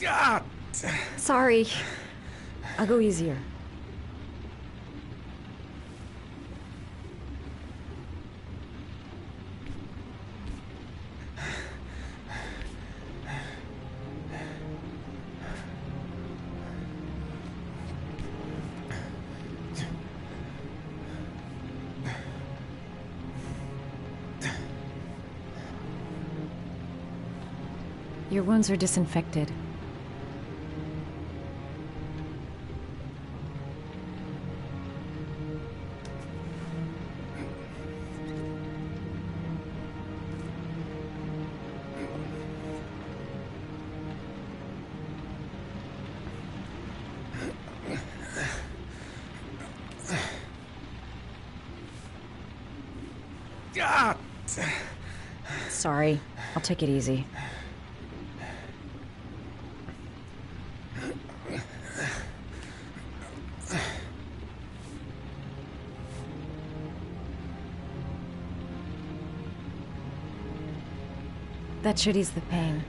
Ah! Sorry. I'll go easier. Your wounds are disinfected. Ah! Sorry. I'll take it easy. That should ease the pain.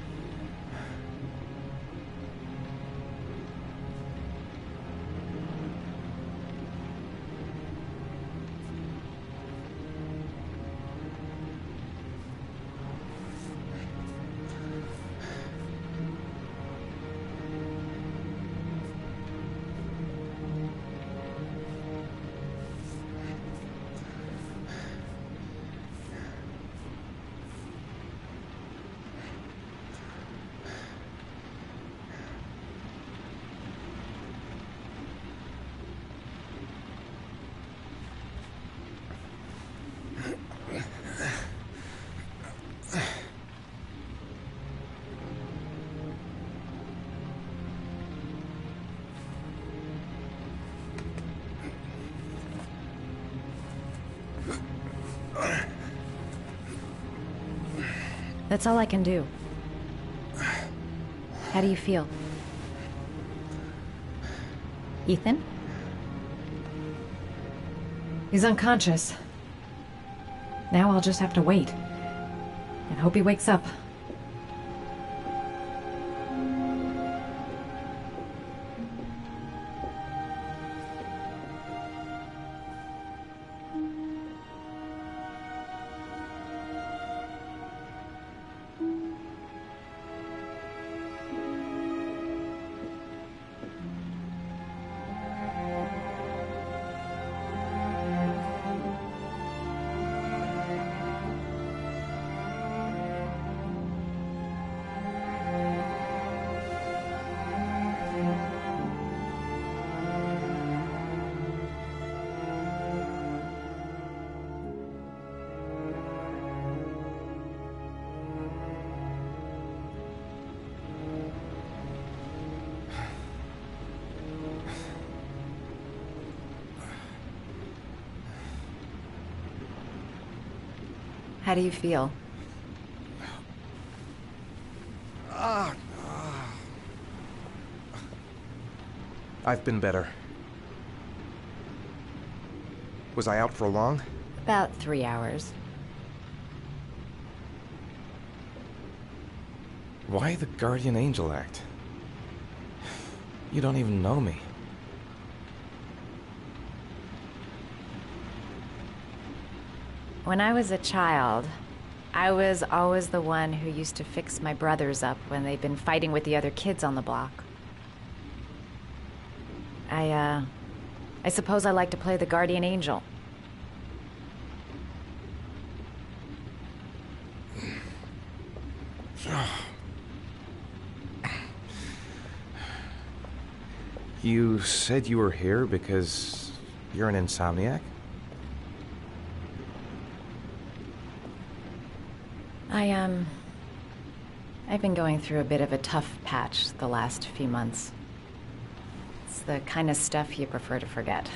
That's all I can do. How do you feel? Ethan? He's unconscious. Now I'll just have to wait. And hope he wakes up. How do you feel? I've been better. Was I out for long? About 3 hours. Why the guardian angel act? You don't even know me. When I was a child, I was always the one who used to fix my brothers up when they'd been fighting with the other kids on the block. I suppose I like to play the guardian angel. You said you were here because you're an insomniac? I've been going through a bit of a tough patch the last few months. It's the kind of stuff you prefer to forget.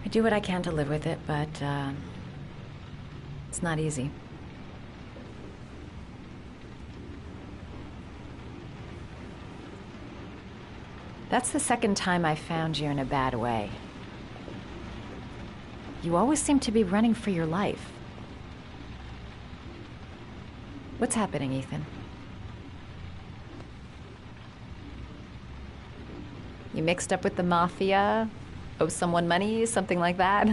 I do what I can to live with it, but, it's not easy. That's the second time I found you in a bad way. You always seem to be running for your life. What's happening, Ethan? You mixed up with the mafia? Owe someone money? Something like that?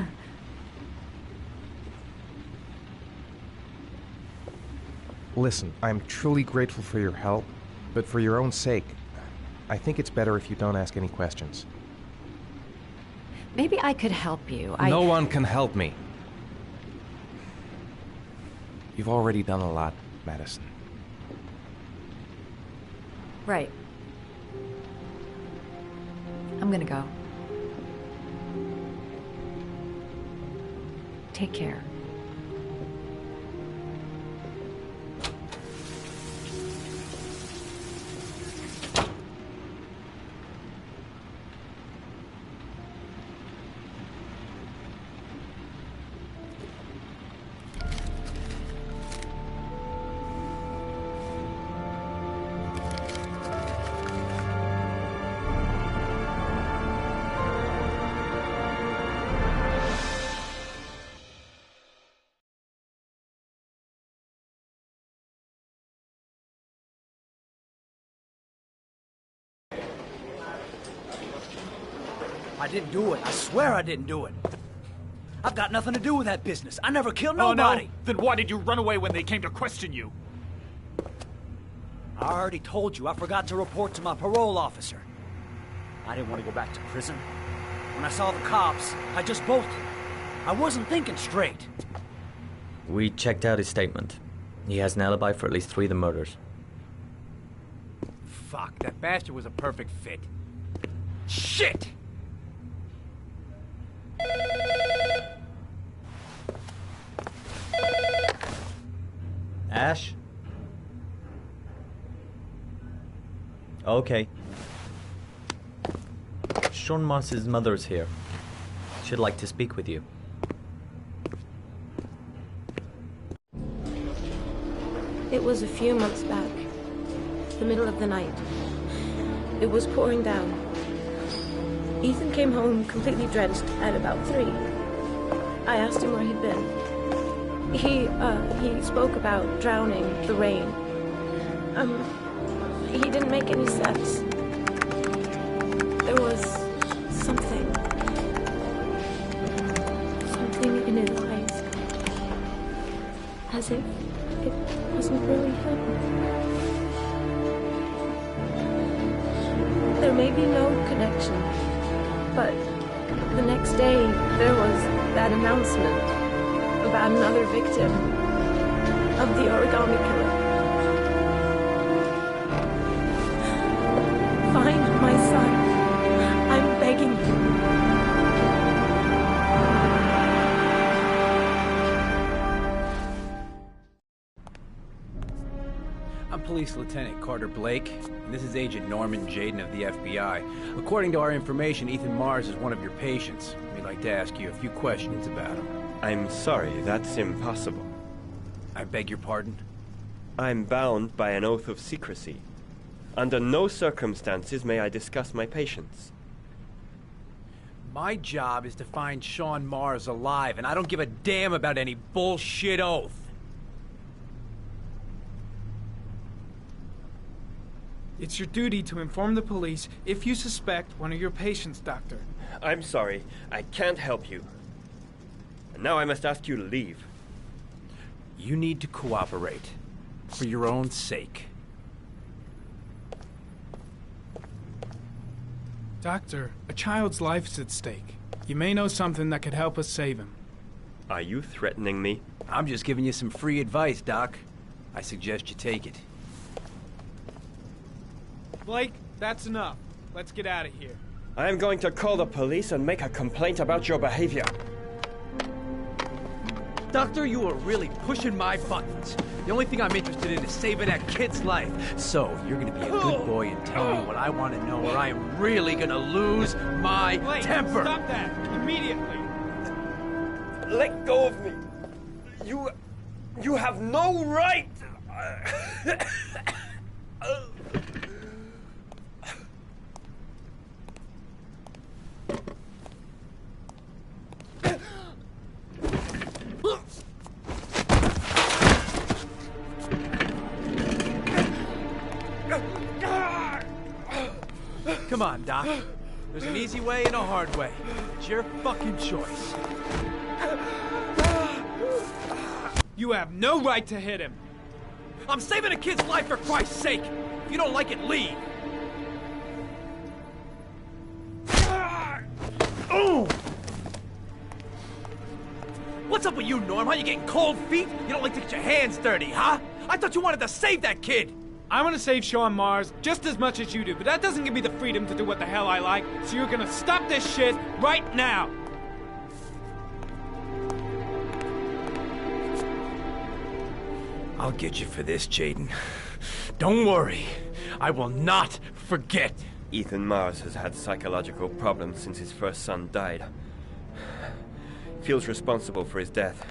Listen, I'm truly grateful for your help, but for your own sake, I think it's better if you don't ask any questions. Maybe I could help you. No one can help me. You've already done a lot, Madison. Right. I'm gonna go. Take care. I didn't do it. I swear I didn't do it. I've got nothing to do with that business. I never killed nobody. Oh, no? Then why did you run away when they came to question you? I already told you I forgot to report to my parole officer. I didn't want to go back to prison. When I saw the cops, I just bolted. I wasn't thinking straight. We checked out his statement. He has an alibi for at least 3 of the murders. Fuck, that bastard was a perfect fit. Shit! Ash? Okay. Sean Moss's mother's here. She'd like to speak with you. It was a few months back. The middle of the night. It was pouring down. Ethan came home completely drenched at about 3. I asked him where he'd been. He spoke about drowning, the rain. He didn't make any sense. There was something in his eyes. As if it wasn't really him. There may be no connection, but the next day there was that announcement about another victim of the origami killer. Find my son. I'm begging you. I'm Police Lieutenant Carter Blake, and this is Agent Norman Jaden of the FBI. According to our information, Ethan Mars is one of your patients. We'd like to ask you a few questions about him. I'm sorry, that's impossible. I beg your pardon? I'm bound by an oath of secrecy. Under no circumstances may I discuss my patients. My job is to find Sean Mars alive, and I don't give a damn about any bullshit oath. It's your duty to inform the police if you suspect one of your patients, Doctor. I'm sorry, I can't help you. And now I must ask you to leave. You need to cooperate. For your own sake. Doctor, a child's life's at stake. You may know something that could help us save him. Are you threatening me? I'm just giving you some free advice, Doc. I suggest you take it. Blake, that's enough. Let's get out of here. I am going to call the police and make a complaint about your behavior. Doctor, you are really pushing my buttons. The only thing I'm interested in is saving that kid's life. So, you're gonna be a good boy and tell me what I want to know, or I am really gonna lose my temper. Stop that! Immediately! Let go of me! You have no right! Come on, Doc. There's an easy way and a hard way. It's your fucking choice. You have no right to hit him. I'm saving a kid's life for Christ's sake. If you don't like it, leave. Oh! What's up with you, Norm? Huh? You getting cold feet? You don't like to get your hands dirty, huh? I thought you wanted to save that kid. I want to save Sean Mars just as much as you do, but that doesn't give me the freedom to do what the hell I like, so you're gonna stop this shit right now! I'll get you for this, Jaden. Don't worry. I will not forget. Ethan Mars has had psychological problems since his first son died. He feels responsible for his death.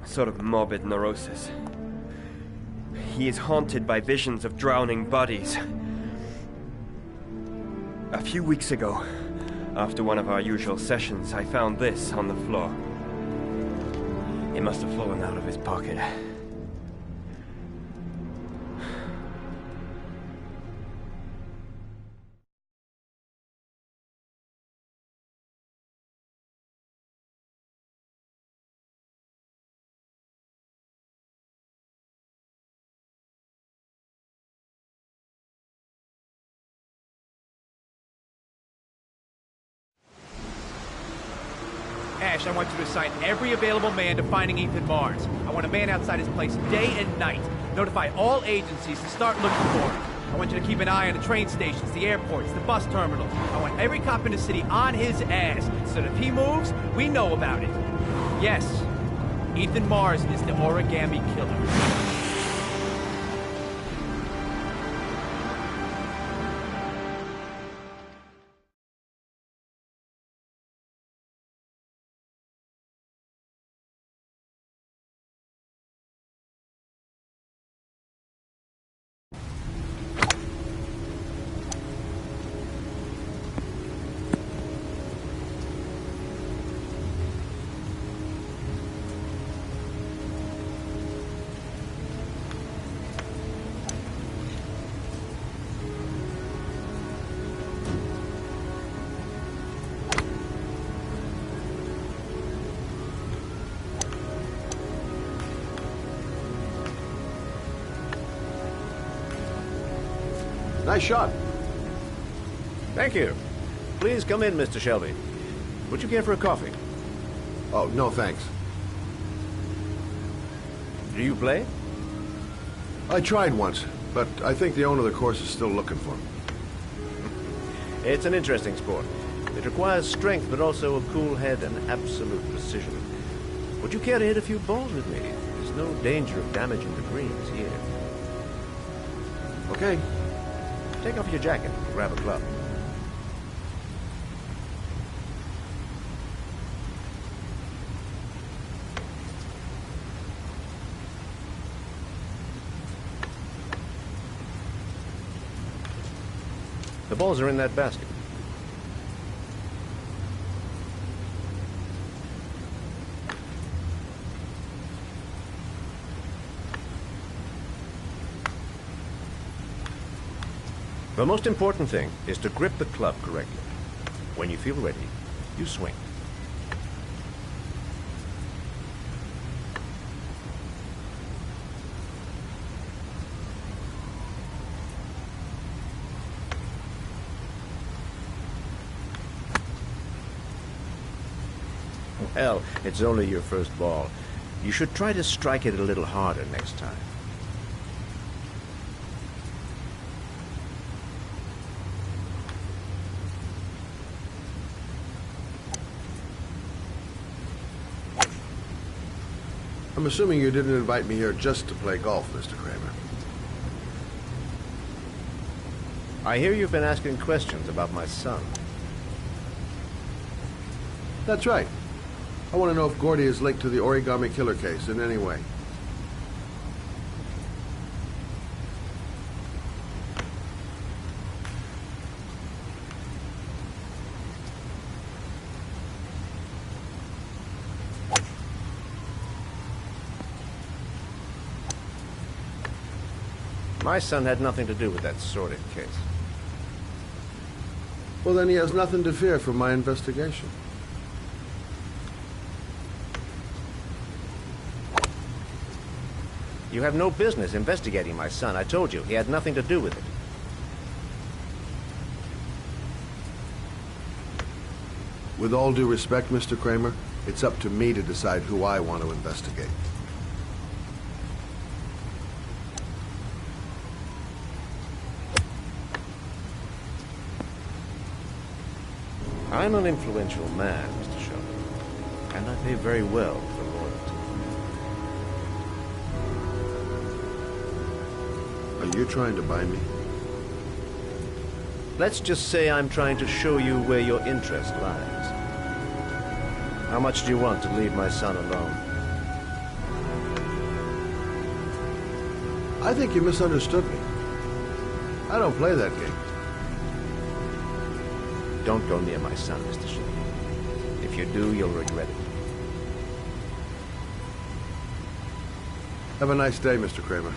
A sort of morbid neurosis. He is haunted by visions of drowning bodies. A few weeks ago, after one of our usual sessions, I found this on the floor. It must have fallen out of his pocket. Ash, I want you to assign every available man to finding Ethan Mars. I want a man outside his place day and night. Notify all agencies to start looking for him. I want you to keep an eye on the train stations, the airports, the bus terminals. I want every cop in the city on his ass, so that if he moves, we know about it. Yes, Ethan Mars is the origami killer. Nice shot. Thank you. Please come in, Mr. Shelby. Would you care for a coffee? Oh, no thanks. Do you play? I tried once, but I think the owner of the course is still looking for me. It's an interesting sport. It requires strength, but also a cool head and absolute precision. Would you care to hit a few balls with me? There's no danger of damaging the greens here. Okay. Take off your jacket and grab a club. The balls are in that basket. The most important thing is to grip the club correctly. When you feel ready, you swing. Well, it's only your first ball. You should try to strike it a little harder next time. I'm assuming you didn't invite me here just to play golf, Mr. Kramer. I hear you've been asking questions about my son. That's right. I want to know if Gordy is linked to the Origami Killer case in any way. My son had nothing to do with that sordid case. Well, then he has nothing to fear from my investigation. You have no business investigating my son. I told you, he had nothing to do with it. With all due respect, Mr. Kramer, it's up to me to decide who I want to investigate. I'm an influential man, Mr. Sheldon, and I pay very well for loyalty. Are you trying to buy me? Let's just say I'm trying to show you where your interest lies. How much do you want to leave my son alone? I think you misunderstood me. I don't play that game. Don't go near my son, Mr. Sheldon. If you do, you'll regret it. Have a nice day, Mr. Kramer.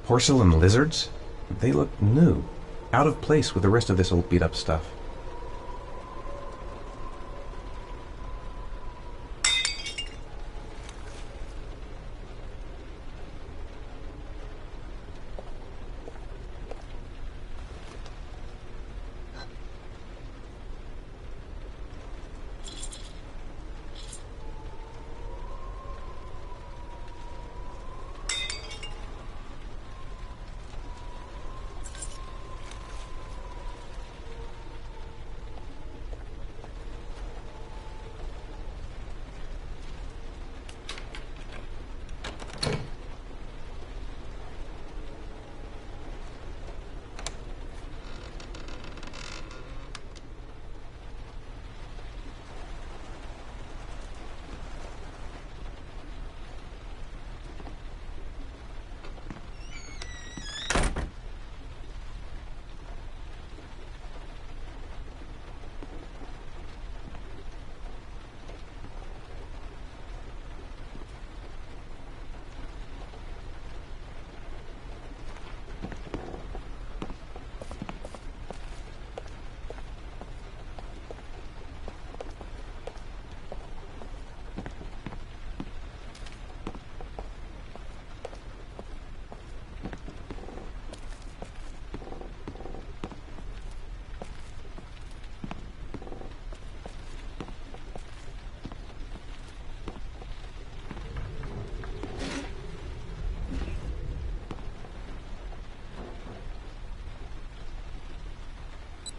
Porcelain lizards? They look new. Out of place with the rest of this old beat-up stuff.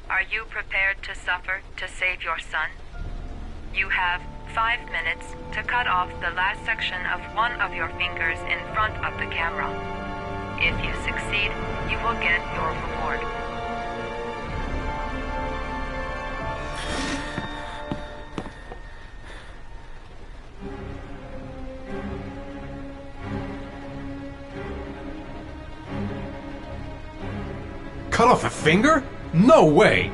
Are you prepared to suffer to save your son? You have 5 minutes to cut off the last section of one of your fingers in front of the camera. If you succeed, you will get your reward. Cut off a finger? No way!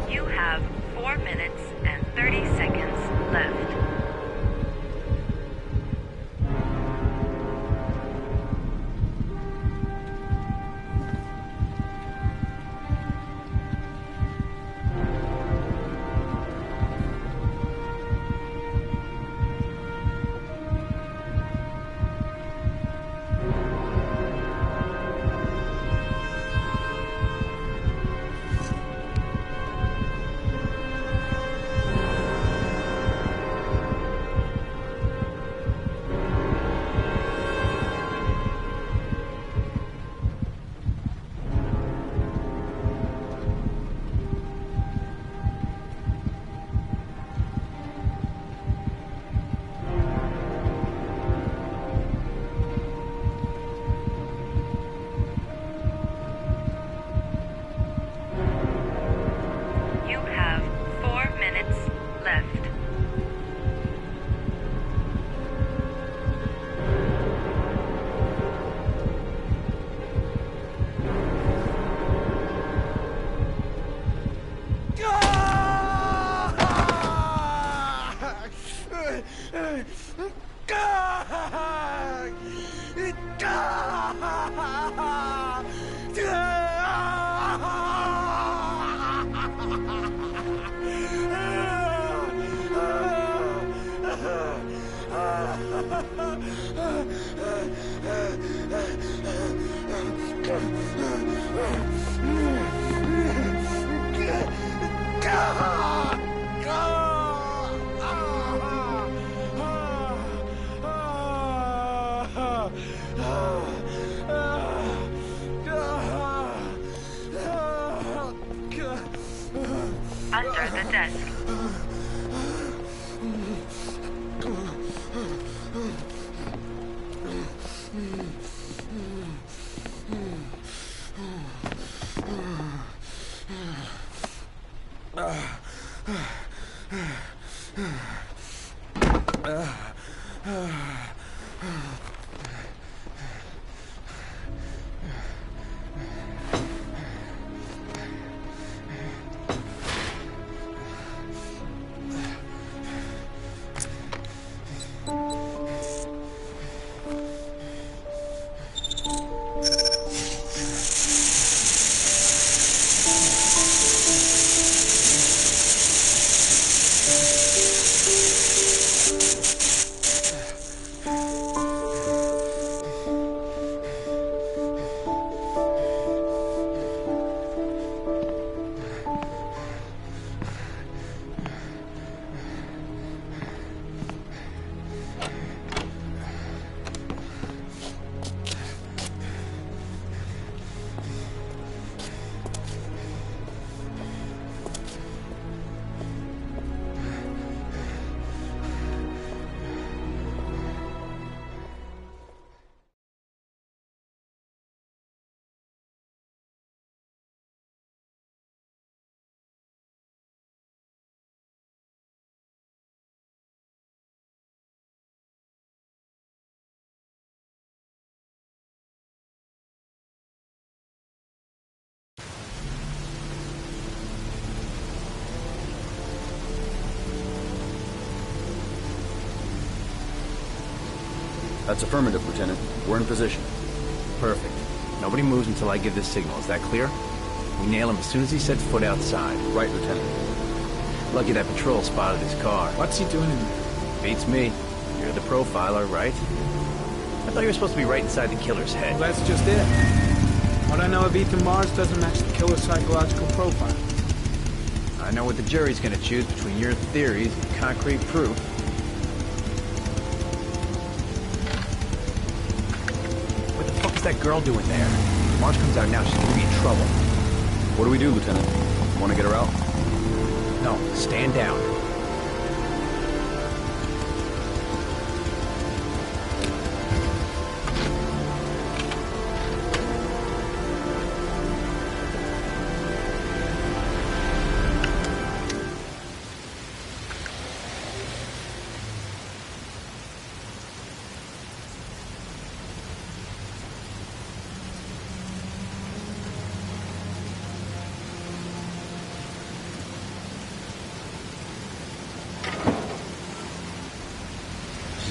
You have 4 minutes and 30 seconds left. You have 4 minutes left. front desk. That's affirmative, Lieutenant. We're in position. Perfect. Nobody moves until I give this signal. Is that clear? We nail him as soon as he sets foot outside. Right, Lieutenant. Lucky that patrol spotted his car. What's he doing in there? Beats me. You're the profiler, right? I thought you were supposed to be right inside the killer's head. Well, that's just it. What I know of Ethan Mars doesn't match the killer's psychological profile. I know what the jury's gonna choose between your theories and concrete proof. What's that girl doing there? If Marge comes out now, she's gonna be in trouble. What do we do, Lieutenant? Want to get her out? No, stand down.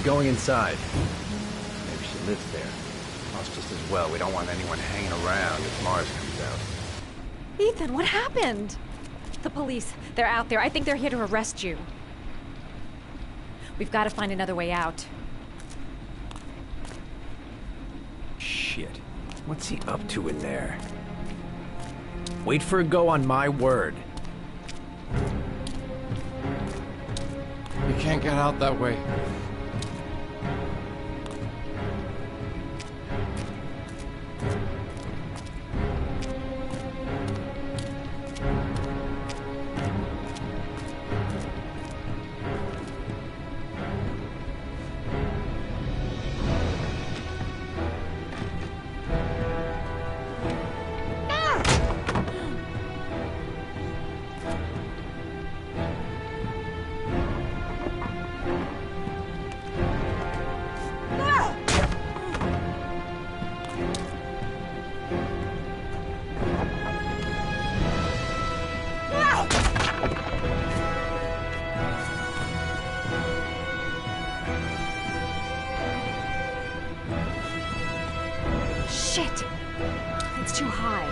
Going inside. Maybe she lives there. That's just as well. We don't want anyone hanging around if Mars comes out. Ethan, what happened? The police. They're out there. I think they're here to arrest you. We've got to find another way out. Shit. What's he up to in there? Wait for a go on my word. You can't get out that way. Shit! It's too high.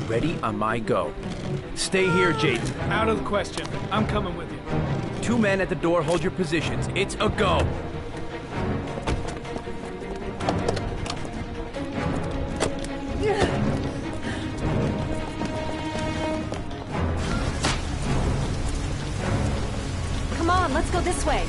Ready on my go. Stay here, Jaden. Out of the question. I'm coming with you. 2 men at the door, hold your positions. It's a go. this way.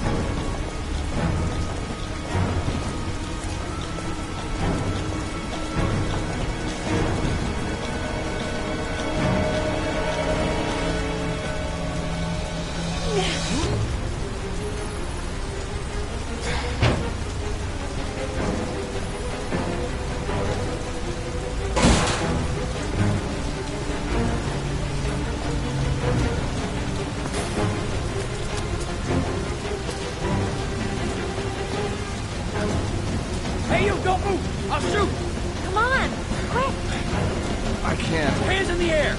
Hey, you, don't move! I'll shoot! Come on, quick! I can't. Hands in the air!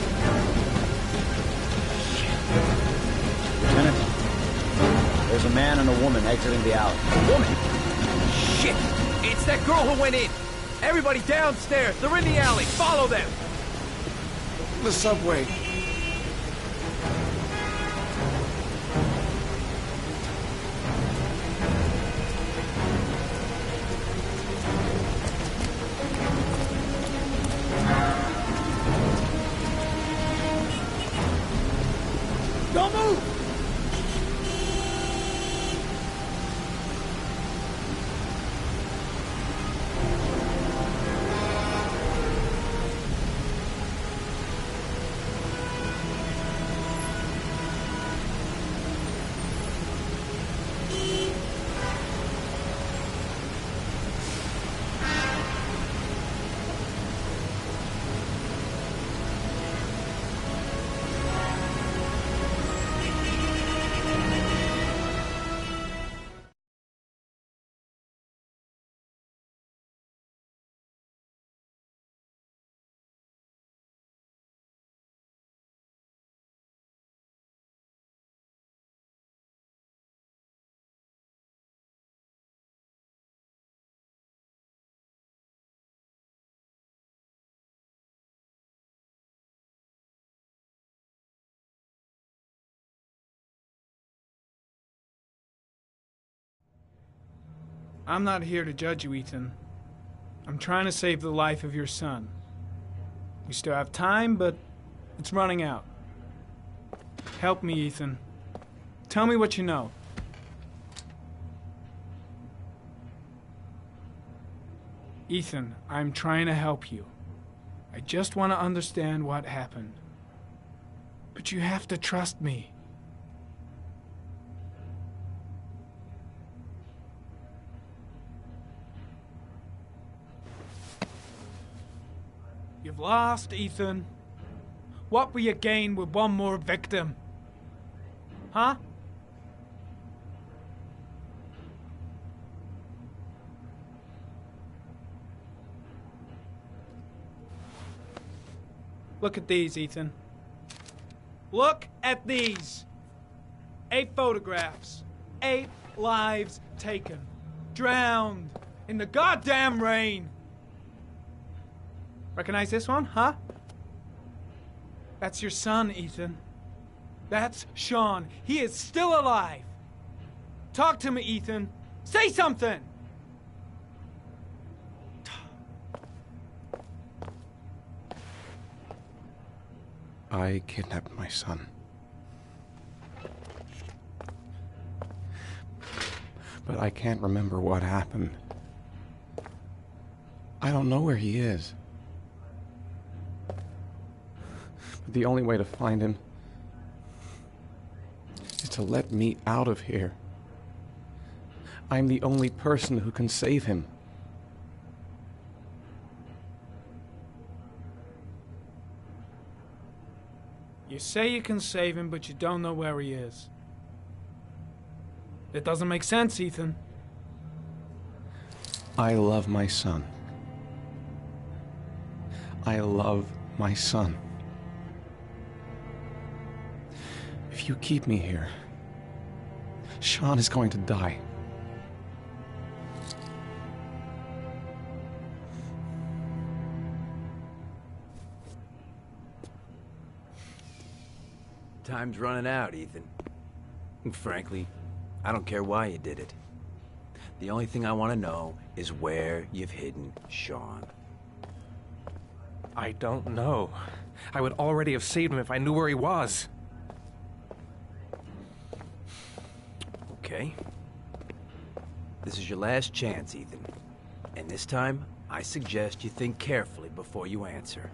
Lieutenant, there's a man and a woman exiting the alley. Woman? Shit! It's that girl who went in! Everybody downstairs! They're in the alley! Follow them! The subway. Don't move! I'm not here to judge you, Ethan. I'm trying to save the life of your son. We still have time, but it's running out. Help me, Ethan. Tell me what you know. Ethan, I'm trying to help you. I just want to understand what happened. But you have to trust me. You've lost, Ethan. What will you gain with one more victim? Huh? Look at these, Ethan. Look at these. 8 photographs. 8 lives taken. Drowned in the goddamn rain. Recognize this one, huh? That's your son, Ethan. That's Sean. He is still alive. Talk to me, Ethan. Say something! I kidnapped my son. But I can't remember what happened. I don't know where he is. But the only way to find him is to let me out of here. I'm the only person who can save him. You say you can save him, but you don't know where he is. It doesn't make sense, Ethan. I love my son. I love my son. If you keep me here, Sean is going to die. Time's running out, Ethan. And frankly, I don't care why you did it. The only thing I want to know is where you've hidden Sean. I don't know. I would already have saved him if I knew where he was. Okay. This is your last chance, Ethan. And this time, I suggest you think carefully before you answer.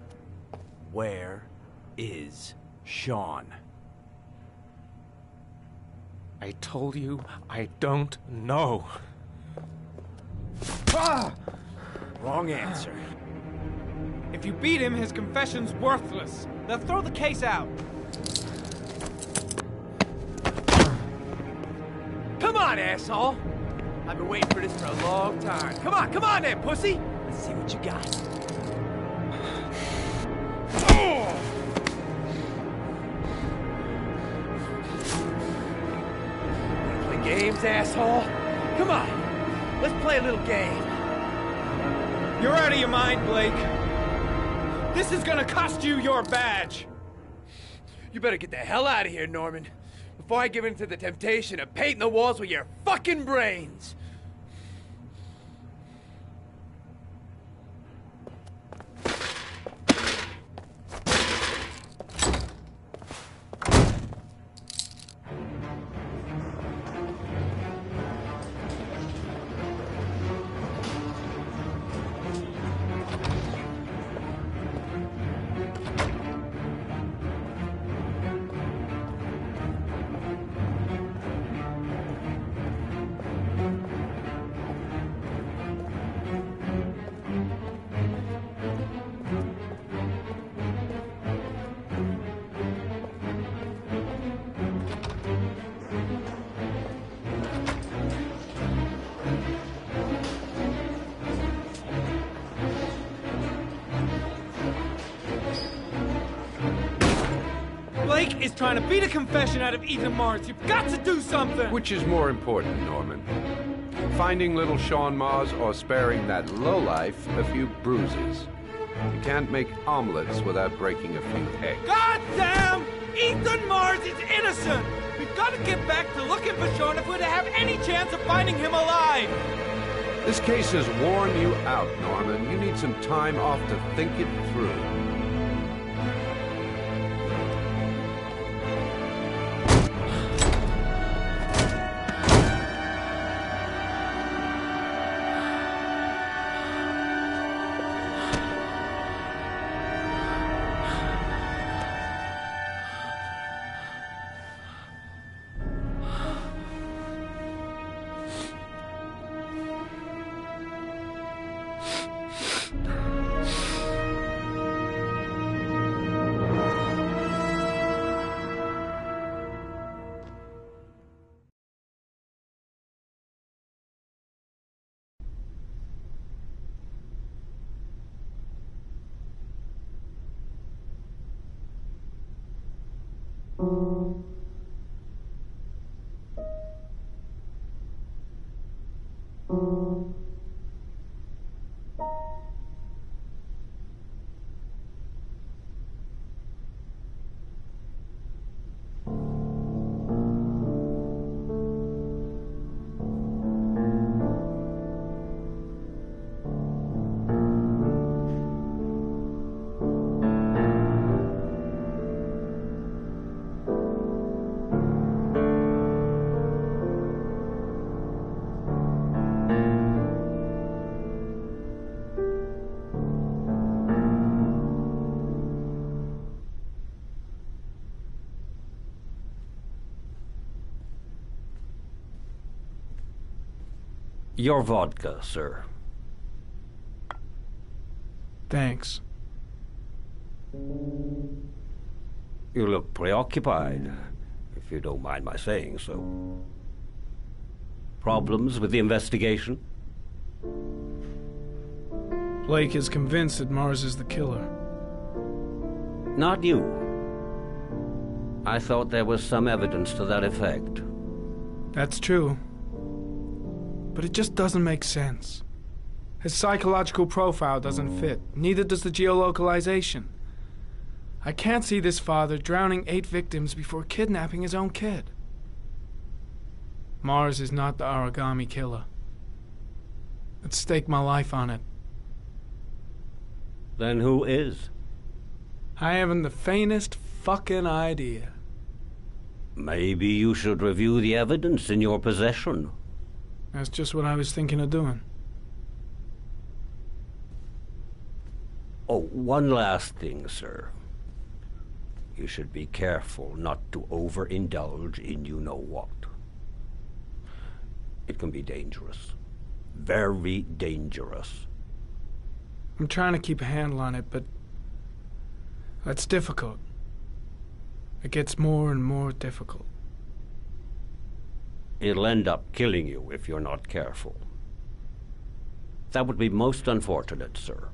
Where is Sean? I told you I don't know. Ah! Wrong answer. If you beat him, his confession's worthless. They'll throw the case out. Come on, asshole! I've been waiting for this for a long time. Come on then, pussy! Let's see what you got. Wanna play games, asshole? Come on, let's play a little game. You're out of your mind, Blake. This is gonna cost you your badge. You better get the hell out of here, Norman, before I give in to the temptation of painting the walls with your fucking brains. Blake is trying to beat a confession out of Ethan Mars. You've got to do something! Which is more important, Norman? Finding little Sean Mars or sparing that lowlife a few bruises? You can't make omelets without breaking a few eggs. God damn! Ethan Mars is innocent! We've got to get back to looking for Sean if we're to have any chance of finding him alive! This case has worn you out, Norman. You need some time off to think it through. Your vodka, sir. Thanks. You look preoccupied, if you don't mind my saying so. Problems with the investigation? Blake is convinced that Mars is the killer. Not you. I thought there was some evidence to that effect. That's true. But it just doesn't make sense. His psychological profile doesn't fit. Neither does the geolocalization. I can't see this father drowning 8 victims before kidnapping his own kid. Mars is not the origami killer. I'd stake my life on it. Then who is? I haven't the faintest fucking idea. Maybe you should review the evidence in your possession. That's just what I was thinking of doing. Oh, one last thing, sir. You should be careful not to overindulge in you-know-what. It can be dangerous. Very dangerous. I'm trying to keep a handle on it, but that's difficult. It gets more and more difficult. It'll end up killing you if you're not careful. That would be most unfortunate, sir.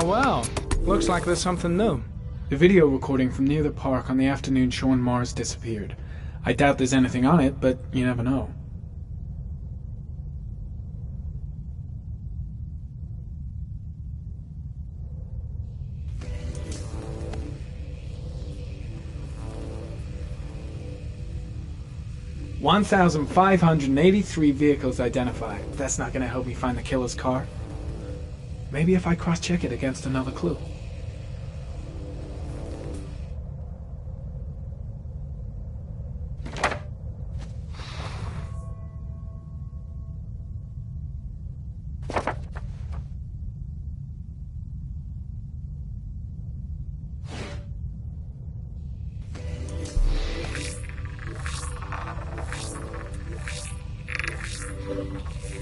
Well, looks like there's something new. The video recording from near the park on the afternoon Sean Mars disappeared. I doubt there's anything on it, but you never know. $1,583 vehicles identified. That's not going to help me find the killer's car. Maybe if I cross-check it against another clue.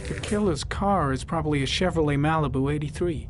The killer's car is probably a Chevrolet Malibu 83.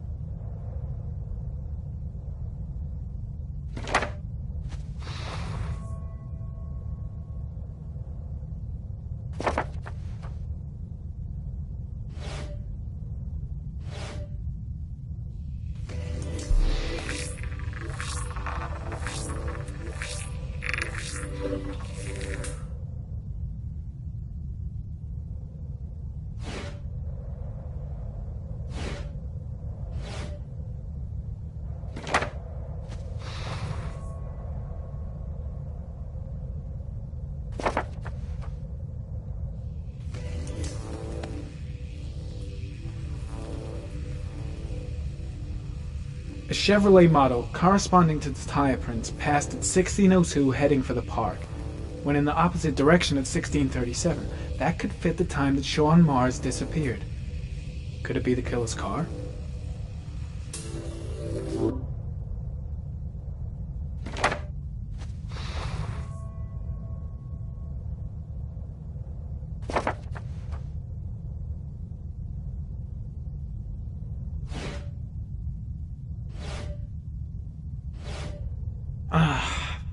A Chevrolet model corresponding to the tire prints passed at 1602 heading for the park, when in the opposite direction at 1637. That could fit the time that Sean Mars disappeared. Could it be the killer's car?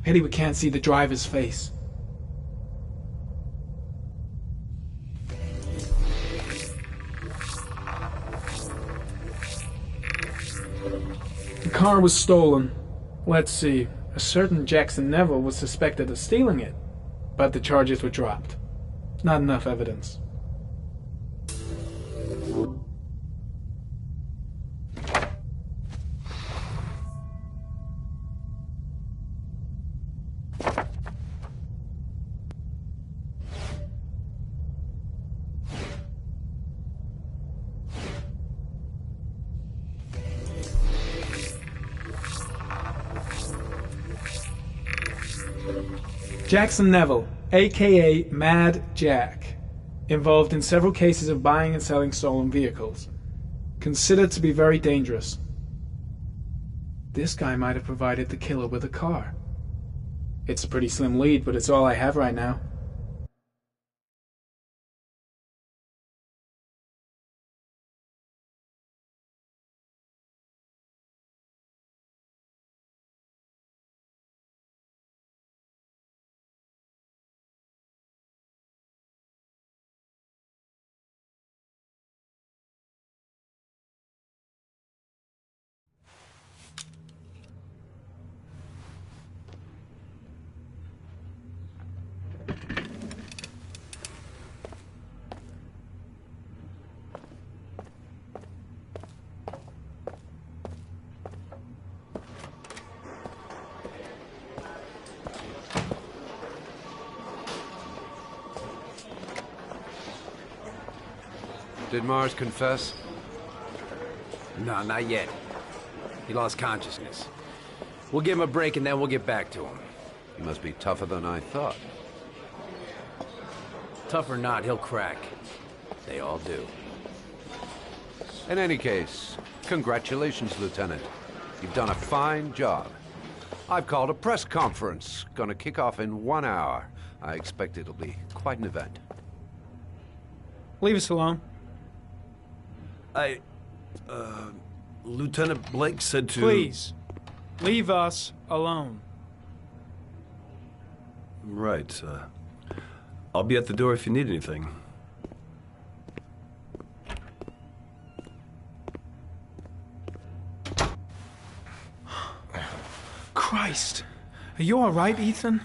Pity we can't see the driver's face. The car was stolen. Let's see. A certain Jackson Neville was suspected of stealing it, but the charges were dropped. Not enough evidence. Jackson Neville, aka Mad Jack, involved in several cases of buying and selling stolen vehicles. Considered to be very dangerous. This guy might have provided the killer with a car. It's a pretty slim lead, but it's all I have right now. Did Mars confess? No, not yet. He lost consciousness. We'll give him a break and then we'll get back to him. He must be tougher than I thought. Tough or not, he'll crack. They all do. In any case, congratulations, Lieutenant. You've done a fine job. I've called a press conference. Gonna kick off in 1 hour. I expect it'll be quite an event. Leave us alone. Lieutenant Blake said to... Please, leave us alone. Right, I'll be at the door if you need anything. Christ. Are you all right, Ethan?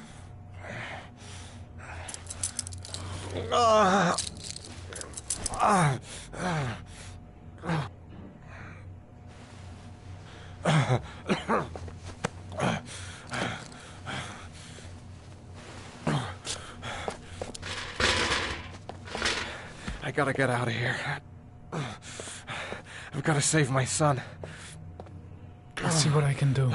I gotta get out of here. I've gotta save my son. I'll see what I can do.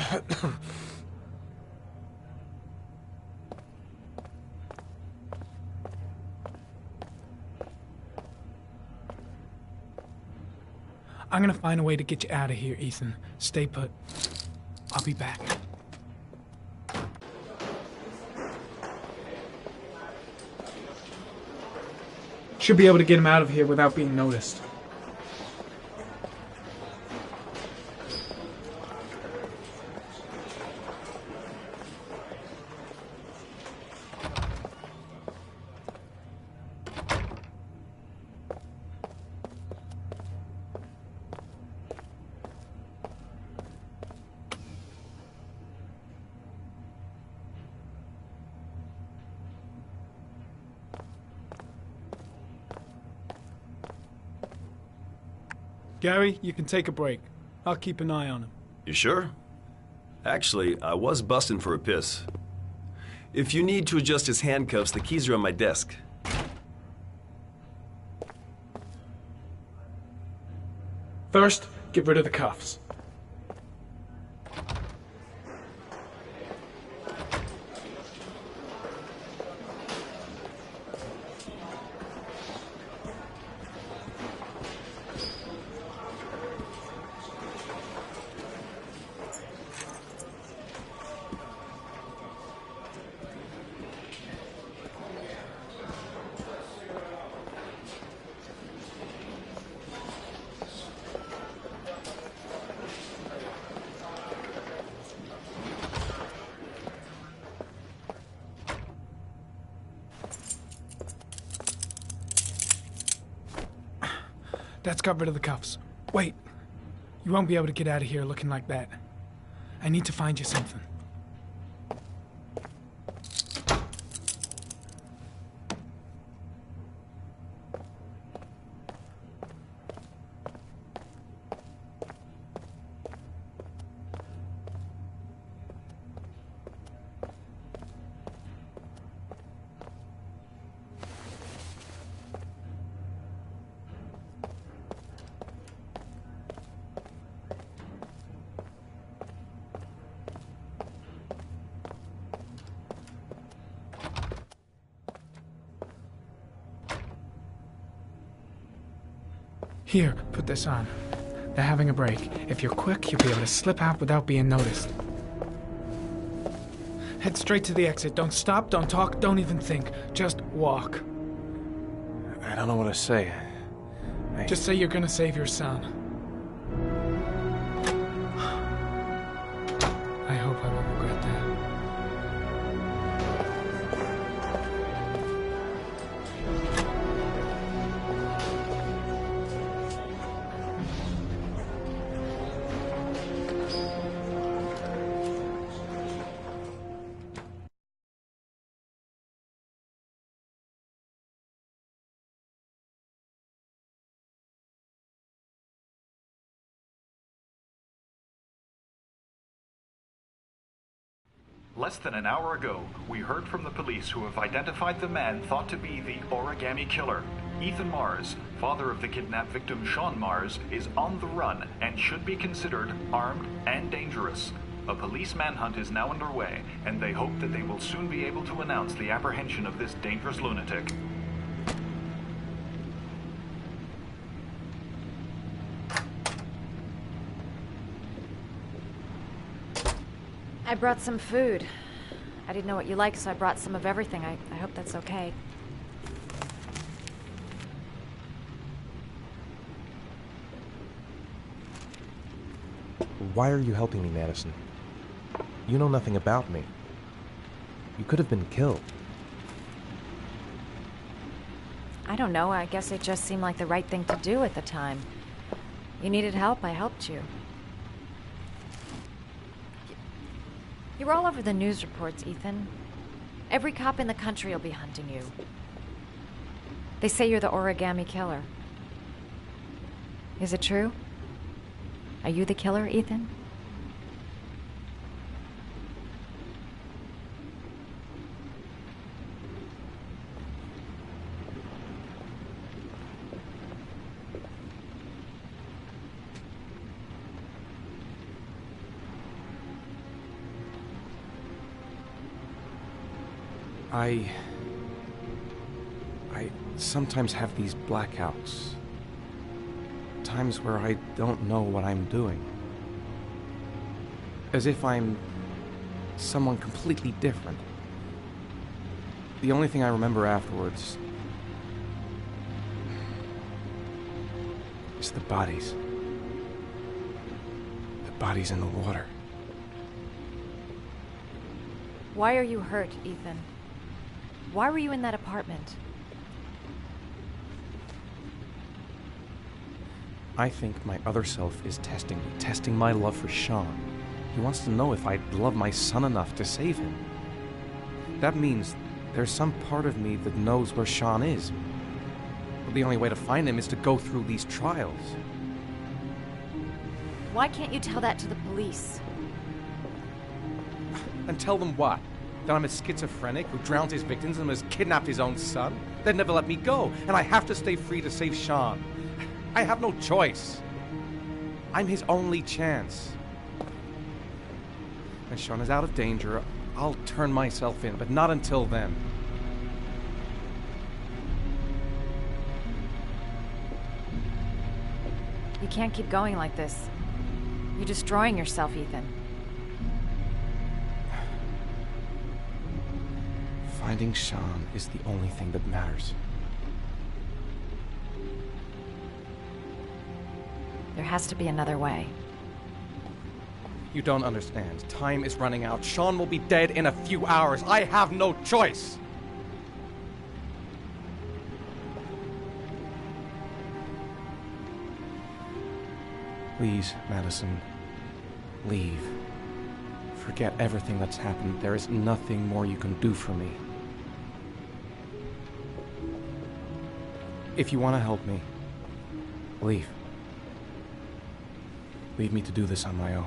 I'm gonna find a way to get you out of here, Ethan. Stay put. I'll be back. Should be able to get him out of here without being noticed. Gary, you can take a break. I'll keep an eye on him. You sure? Actually, I was busting for a piss. If you need to adjust his handcuffs, the keys are on my desk. First, get rid of the cuffs. That's got rid of the cuffs. Wait. You won't be able to get out of here looking like that. I need to find you something. Here, put this on. They're having a break. If you're quick, you'll be able to slip out without being noticed. Head straight to the exit. Don't stop, don't talk, don't even think. Just walk. I don't know what to say. Just say you're gonna save your son. I hope I won't regret that. Less than an hour ago, we heard from the police who have identified the man thought to be the origami killer. Ethan Mars, father of the kidnapped victim Sean Mars, is on the run and should be considered armed and dangerous. A police manhunt is now underway, and they hope that they will soon be able to announce the apprehension of this dangerous lunatic. I brought some food. I didn't know what you like, so I brought some of everything. I hope that's okay. Why are you helping me, Madison? You know nothing about me. You could have been killed. I don't know. I guess it just seemed like the right thing to do at the time. You needed help, I helped you. You were all over the news reports, Ethan. Every cop in the country will be hunting you. They say you're the origami killer. Is it true? Are you the killer, Ethan? I sometimes have these blackouts. Times where I don't know what I'm doing. As if I'm someone completely different. The only thing I remember afterwards is the bodies. The bodies in the water. Why are you hurt, Ethan? Why were you in that apartment? I think my other self is testing me, testing my love for Sean. He wants to know if I love my son enough to save him. That means there's some part of me that knows where Sean is. But the only way to find him is to go through these trials. Why can't you tell that to the police? And tell them what? That I'm a schizophrenic who drowns his victims and has kidnapped his own son? They'd never let me go, and I have to stay free to save Sean. I have no choice. I'm his only chance. When Sean is out of danger, I'll turn myself in, but not until then. You can't keep going like this. You're destroying yourself, Ethan. Finding Sean is the only thing that matters. There has to be another way. You don't understand. Time is running out. Sean will be dead in a few hours. I have no choice. Please, Madison, leave. Forget everything that's happened. There is nothing more you can do for me. If you want to help me, leave. Leave me to do this on my own.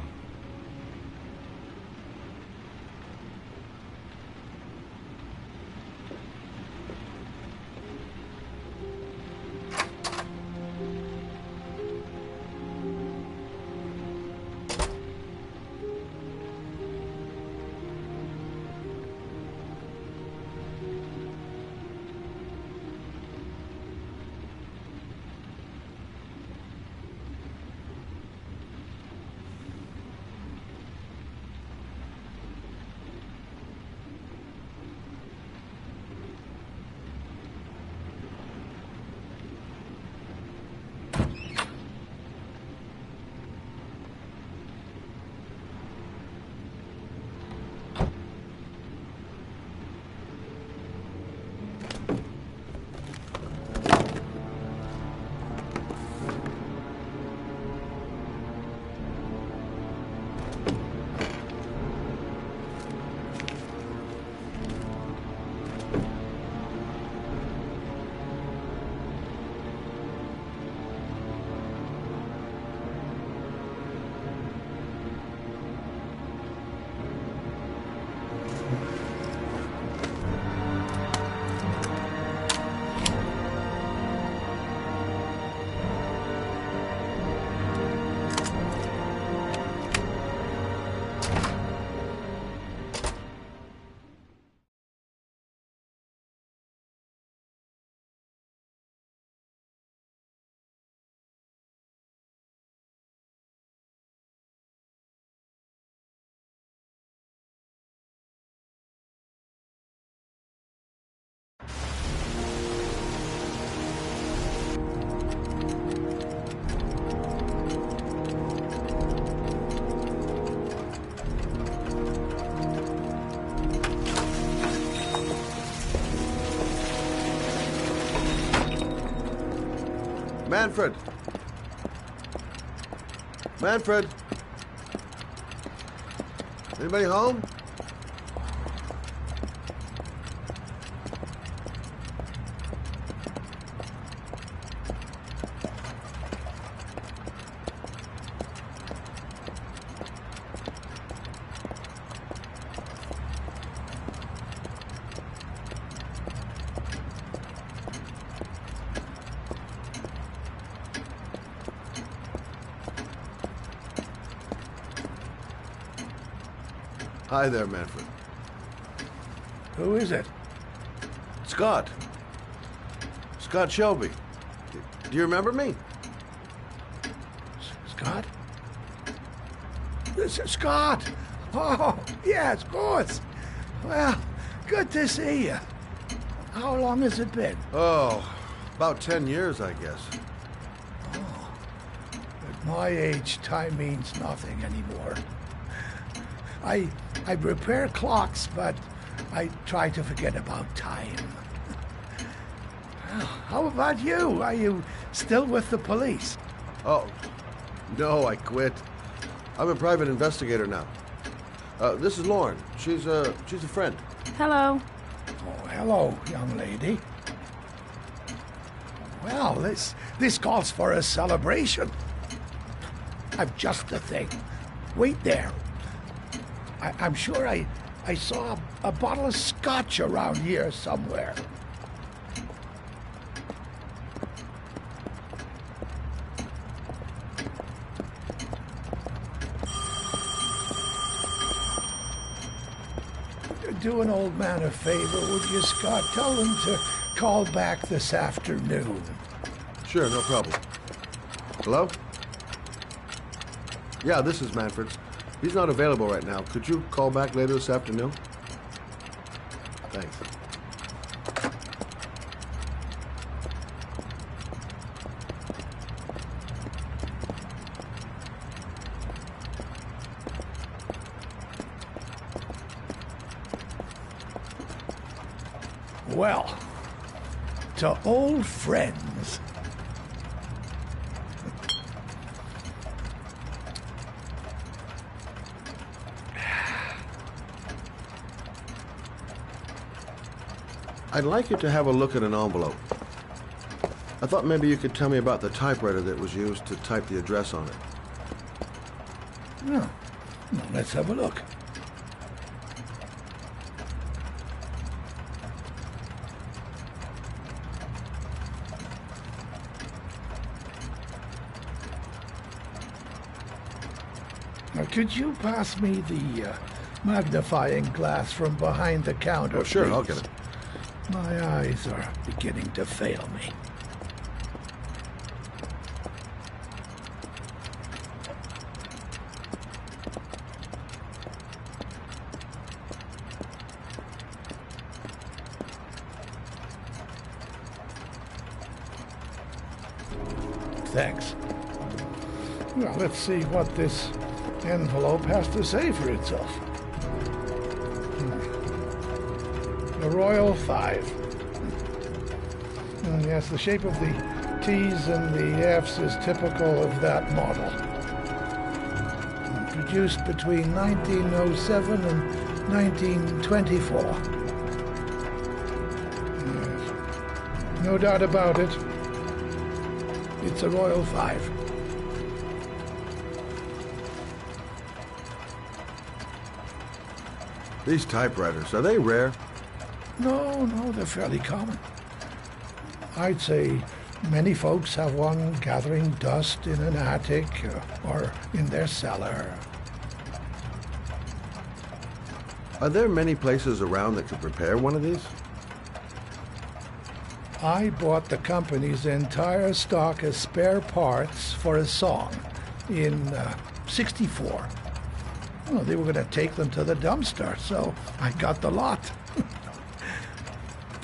Manfred! Manfred! Anybody home? Hi there, Manfred. Who is it? Scott. Scott Shelby. Do you remember me? Scott? Scott! Oh, yes, of course. Well, good to see you. How long has it been? Oh, about 10 years, I guess. At my age, time means nothing anymore. I repair clocks, but I try to forget about time. How about you? Are you still with the police? Oh, no, I quit. I'm a private investigator now. This is Lauren. She's a friend. Hello. Oh, hello, young lady. Well, this calls for a celebration. I've just the thing. Wait there. I'm sure I saw a bottle of scotch around here somewhere. Do an old man a favor, would you, Scott? Tell him to call back this afternoon. Sure, no problem. Hello? Yeah, this is Manfred's. He's not available right now. Could you call back later this afternoon? Thanks. Well, to old friends. I'd like you to have a look at an envelope. I thought maybe you could tell me about the typewriter that was used to type the address on it. Oh, well, let's have a look. Now, could you pass me the magnifying glass from behind the counter? Oh, sure, please? I'll get it. My eyes are beginning to fail me. Thanks. Well, let's see what this envelope has to say for itself. The Royal 5. Yes, the shape of the T's and the F's is typical of that model. Produced between 1907 and 1924. Yes. No doubt about it. It's a Royal 5. These typewriters, are they rare? No, they're fairly common. I'd say many folks have one gathering dust in an attic or in their cellar. Are there many places around that could repair one of these? I bought the company's entire stock of spare parts for a song in '64. Well, they were going to take them to the dumpster, so I got the lot.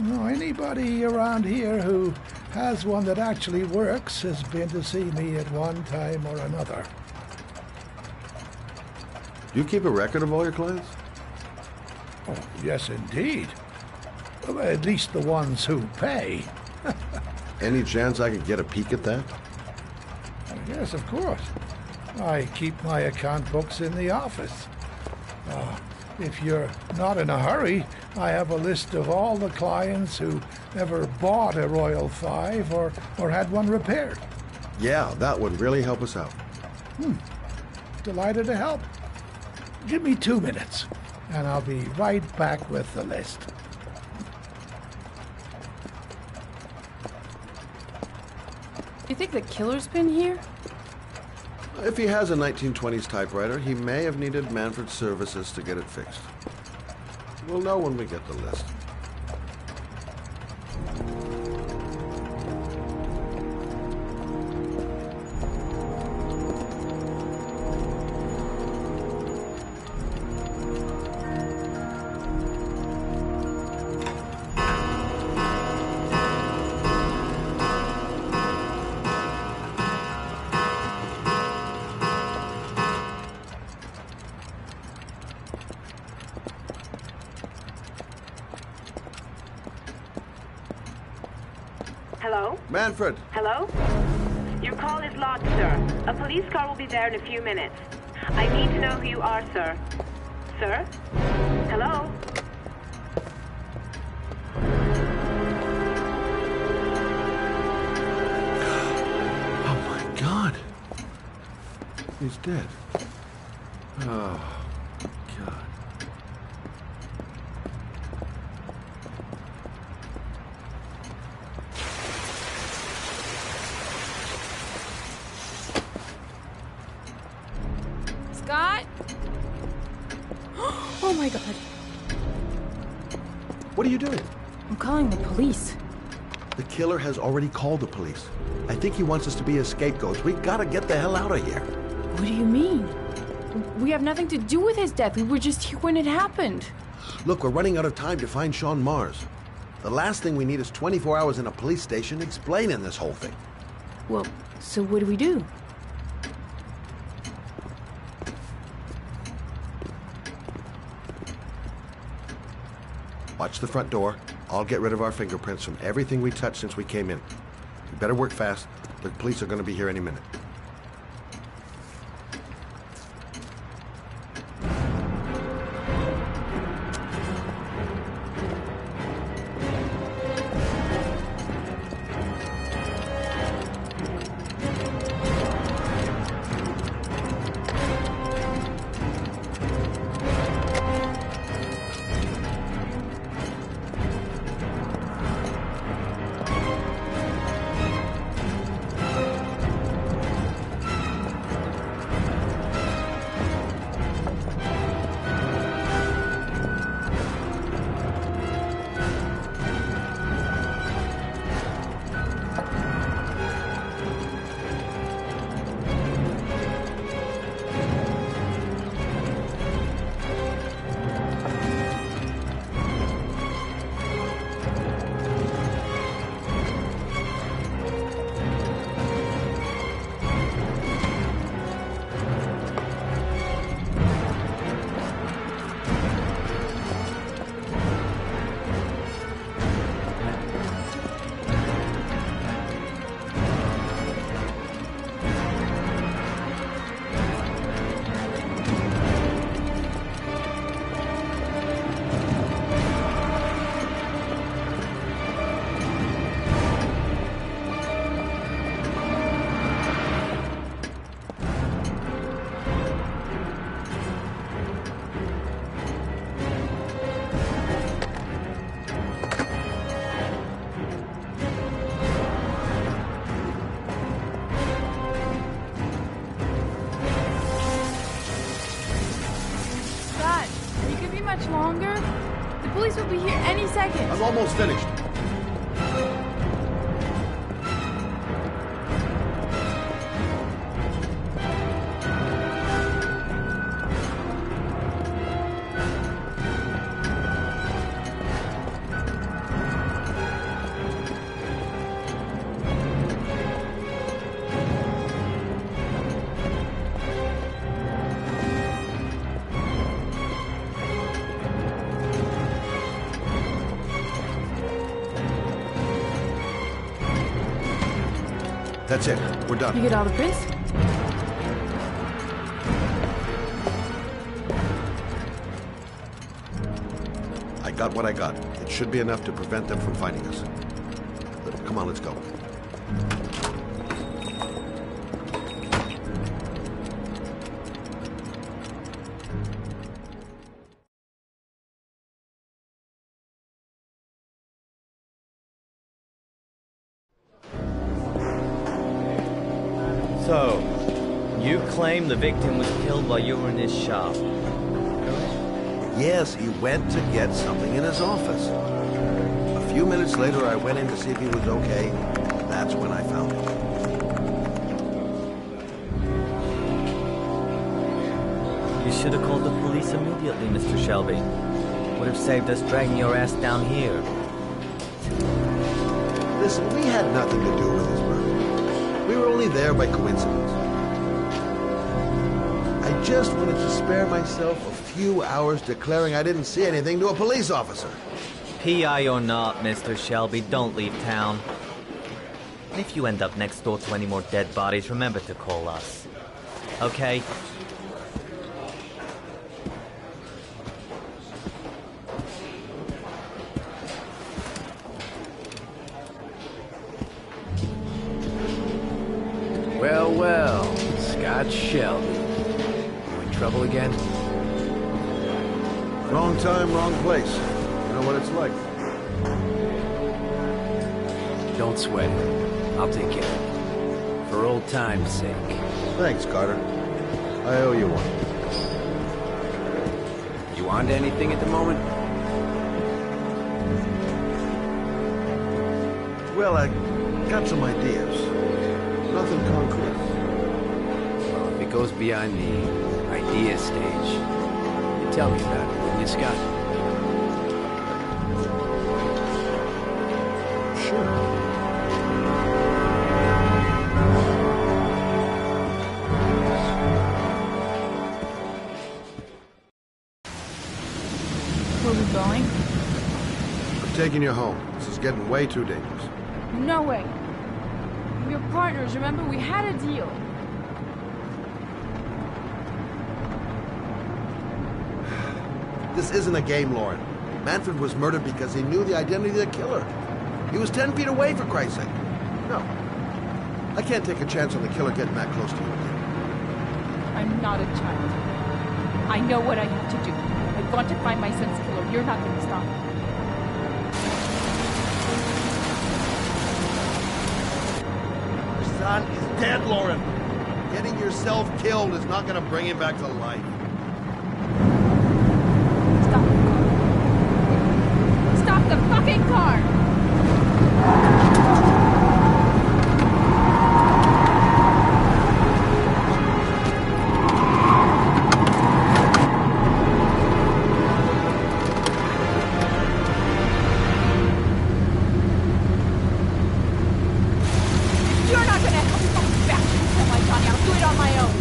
No, anybody around here who has one that actually works has been to see me at one time or another. Do you keep a record of all your clients? Oh, yes, indeed. Well, at least the ones who pay. Any chance I could get a peek at that? Yes, of course. I keep my account books in the office. If you're not in a hurry, I have a list of all the clients who ever bought a Royal 5 or had one repaired. Yeah, that would really help us out. Delighted to help. Give me 2 minutes, and I'll be right back with the list. You think the killer's been here? If he has a 1920s typewriter, he may have needed Manfred's services to get it fixed. We'll know when we get the list. Hello? Manfred! Hello? Your call is logged, sir. A police car will be there in a few minutes. I need to know who you are, sir. Sir? Hello? Oh my God! He's dead. Oh, God. Scott? Oh my God. What are you doing? I'm calling the police. The killer has already called the police. I think he wants us to be his scapegoats. We gotta get the hell out of here. What do you mean? We have nothing to do with his death. We were just here when it happened. Look, we're running out of time to find Sean Mars. The last thing we need is 24 hours in a police station explaining this whole thing. Well, so what do we do? Watch the front door. I'll get rid of our fingerprints from everything we touched since we came in. We better work fast. The police are going to be here any minute. Much longer? The police will be here any second. I'm almost finished. That's it. We're done. You get all the prints? I got what I got. It should be enough to prevent them from finding us. Come on, let's go. So, you claim the victim was killed while you were in his shop. Yes, he went to get something in his office. A few minutes later, I went in to see if he was okay. That's when I found him. You should have called the police immediately, Mr. Shelby. Would have saved us dragging your ass down here. Listen, we had nothing to do with his murder. We were only there by coincidence. I just wanted to spare myself a few hours declaring I didn't see anything to a police officer. PI or not, Mr. Shelby, don't leave town. And if you end up next door to any more dead bodies, remember to call us. Okay? Well, well, Scott Shelby. You in trouble again? Wrong time, wrong place. You know what it's like. Don't sweat it. I'll take care of it. For old time's sake. Thanks, Carter. I owe you one. You on to anything at the moment? Well, I got some ideas. Nothing concrete. Well, if it goes beyond the idea stage, you tell me about it, will you, Scott? Sure. Where are we going? I'm taking you home. This is getting way too dangerous. No way. We're partners, remember? We had a deal. This isn't a game, Lauren. Manfred was murdered because he knew the identity of the killer. He was 10 feet away, for Christ's sake. No. I can't take a chance on the killer getting that close to you again. I'm not a child. I know what I have to do. I've got to find my son's killer. You're not going to stop me. Your son is dead, Lauren. Getting yourself killed is not going to bring him back to life. Stop the fucking car! You're not gonna help me come back and kill my Johnny. I'll do it on my own.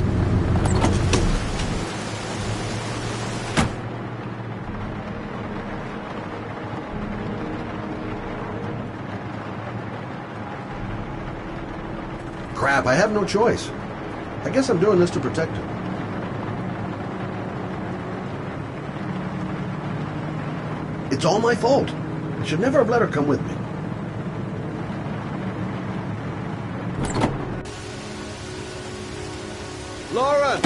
Crap, I have no choice. I guess I'm doing this to protect him. It's all my fault. I should never have let her come with me. Lauren!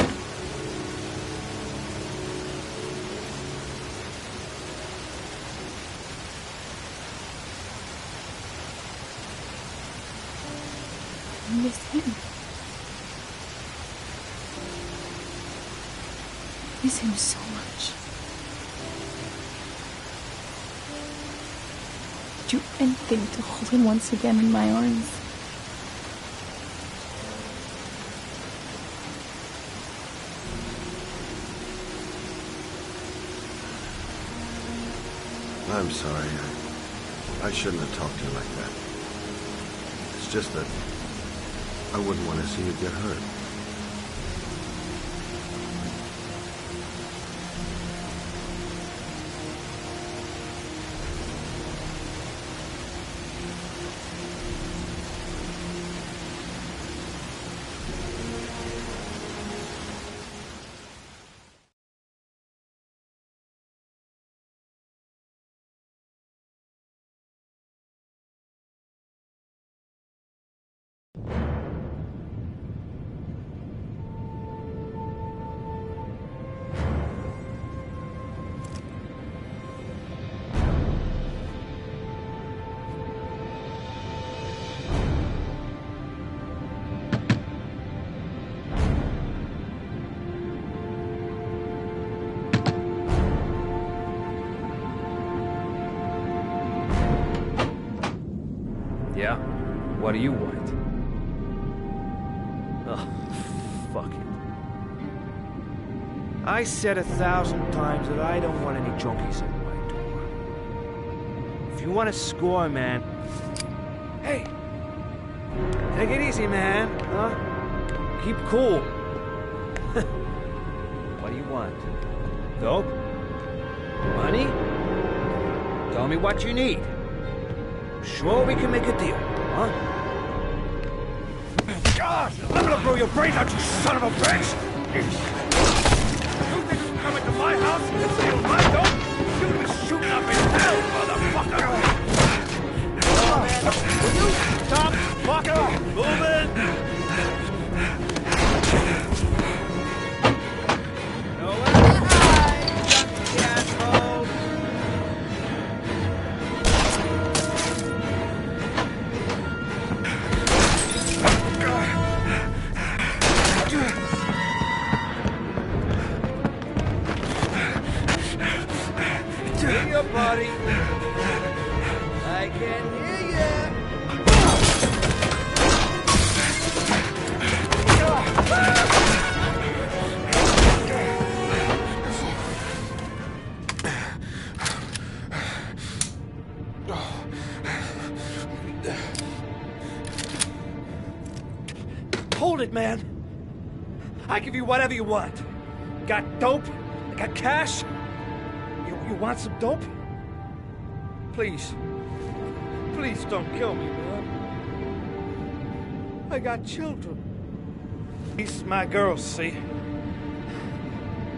I miss him. I miss him so much. I'd do anything to hold him once again in my arms. I'm sorry. I shouldn't have talked to you like that. It's just that I wouldn't want to see you get hurt. Yeah? What do you want? Oh, fuck it. I said 1,000 times that I don't want any junkies at my door. If you want to score, man... Hey! Take it easy, man. Huh? Keep cool. What do you want? Dope? Money? Tell me what you need. Sure we can make a deal, huh? God! I'm gonna blow your brains out, you son of a bitch! You think you can come into my house and steal my dope? You're gonna be shooting up in hell, motherfucker! Will you stop fucking moving? Nowhere to hide, junkie asshole! Hear your body. I can hear you. Hold it, man. I give you whatever you want. Got dope? I got cash? You want some dope? Please. Please don't kill me, man. I got children. These my girls, see?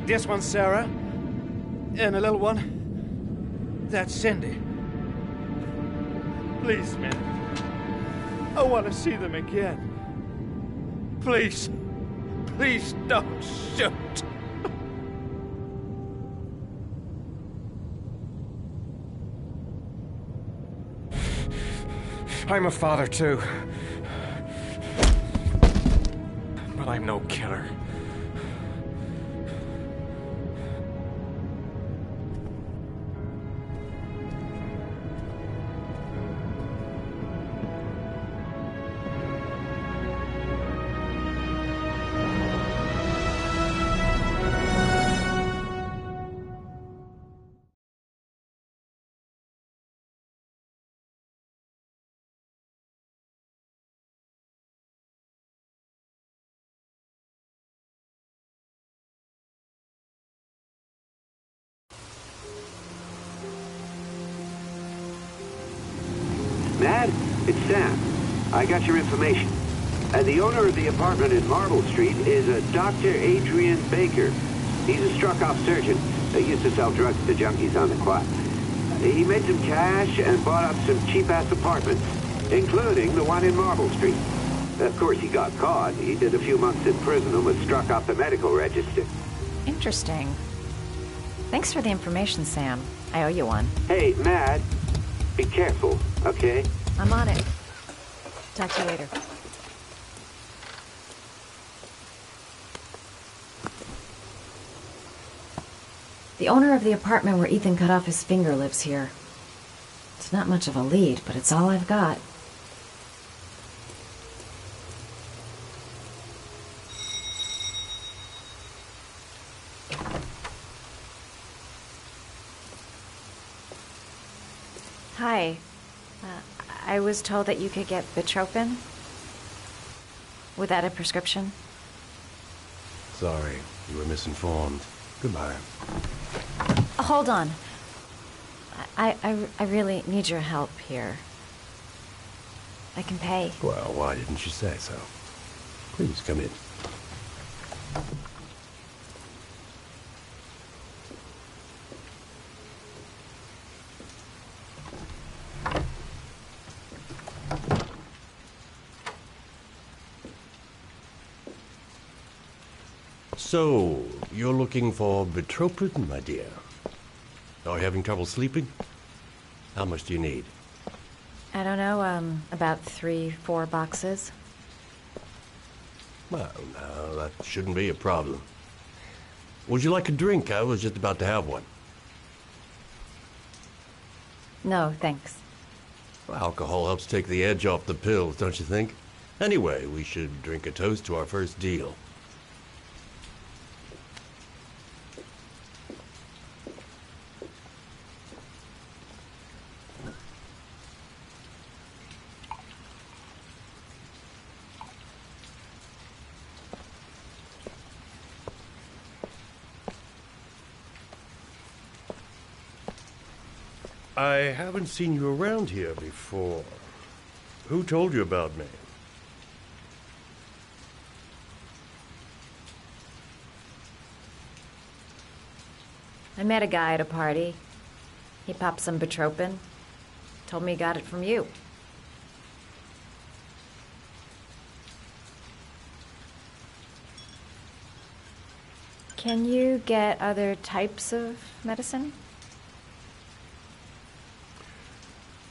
This one's Sarah. And the little one, that's Cindy. Please, man. I want to see them again. Please. Please don't shoot. I'm a father, too. But I'm no killer. Matt, it's Sam. I got your information. The owner of the apartment in Marble Street is a Dr. Adrian Baker. He's a struck-off surgeon. He used to sell drugs to junkies on the quad. He made some cash and bought up some cheap-ass apartments, including the one in Marble Street. Of course, he got caught. He did a few months in prison and was struck off the medical register. Interesting. Thanks for the information, Sam. I owe you one. Hey, Matt, be careful, okay? I'm on it. Talk to you later. The owner of the apartment where Ethan cut off his finger lives here. It's not much of a lead, but it's all I've got. Hi. I was told that you could get Bitropin. Without a prescription. Sorry, you were misinformed. Goodbye. Hold on. I really need your help here. I can pay. Well, why didn't you say so? Please come in. So, you're looking for Bitropin, my dear? Are you having trouble sleeping? How much do you need? I don't know, about 3-4 boxes. Well, no, that shouldn't be a problem. Would you like a drink? I was just about to have one. No, thanks. Alcohol helps take the edge off the pills, don't you think? Anyway, we should drink a toast to our first deal. I haven't seen you around here before. Who told you about me? I met a guy at a party. He popped some Betropin. Told me he got it from you. Can you get other types of medicine?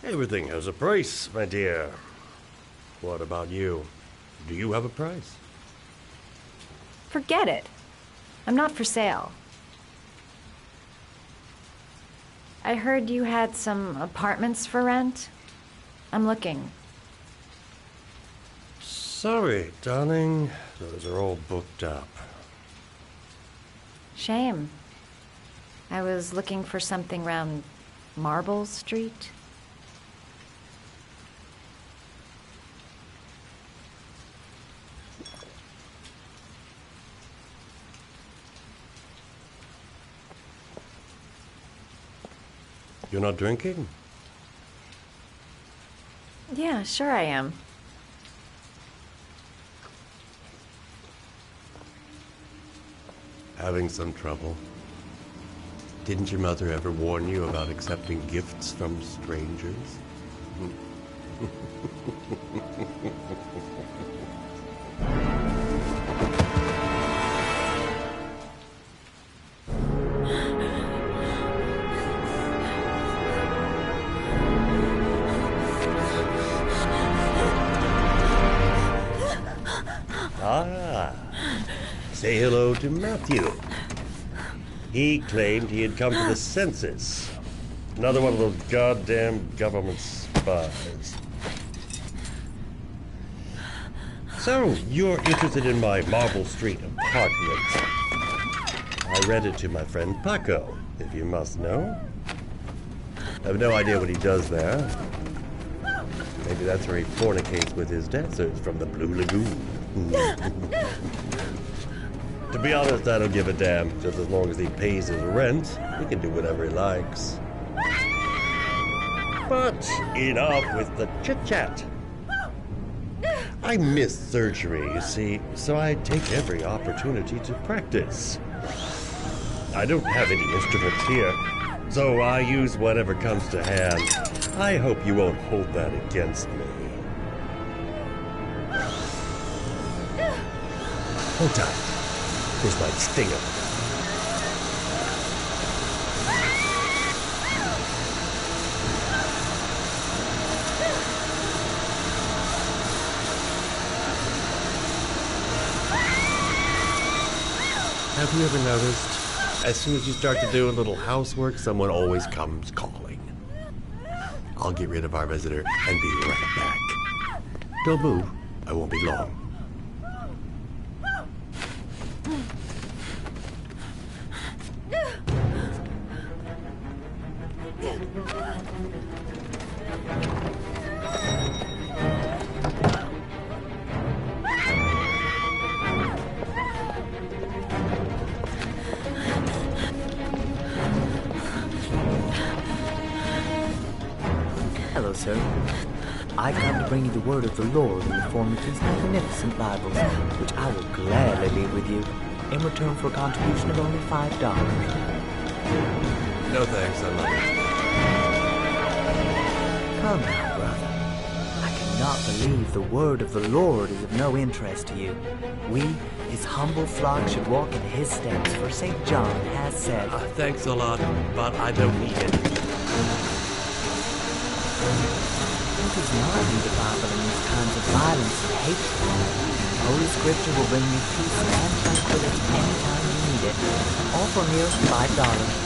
Everything has a price, my dear. What about you? Do you have a price? Forget it. I'm not for sale. I heard you had some apartments for rent. I'm looking. Sorry, darling. Those are all booked up. Shame. I was looking for something around Marble Street. You're not drinking? Yeah, sure I am. Having some trouble? Didn't your mother ever warn you about accepting gifts from strangers? Say hello to Matthew. He claimed he had come to the census. Another one of those goddamn government spies. So, you're interested in my Marble Street apartment. I read it to my friend Paco, if you must know. I have no idea what he does there. Maybe that's where he fornicates with his dancers from the Blue Lagoon. To be honest, I don't give a damn. Just as long as he pays his rent, he can do whatever he likes. But enough with the chit-chat. I miss surgery, you see, so I take every opportunity to practice. I don't have any instruments here, so I use whatever comes to hand. I hope you won't hold that against me. Hold tight. This might sting him. Have you ever noticed, as soon as you start to do a little housework, someone always comes calling? I'll get rid of our visitor and be right back. Don't move. I won't be long. Hello, sir. I come to bring you the word of the Lord in the form of these magnificent Bibles, which I will gladly leave with you in return for a contribution of only $5. No thanks, I love it. Come now, brother. I cannot believe the word of the Lord is of no interest to you. We, his humble flock, should walk in his steps, for St. John has said... Thanks a lot, but I don't need it. Who does not read the Bible in these times of violence and hatred? Holy Scripture will bring you peace and tranquility anytime you need it. All for mere $5.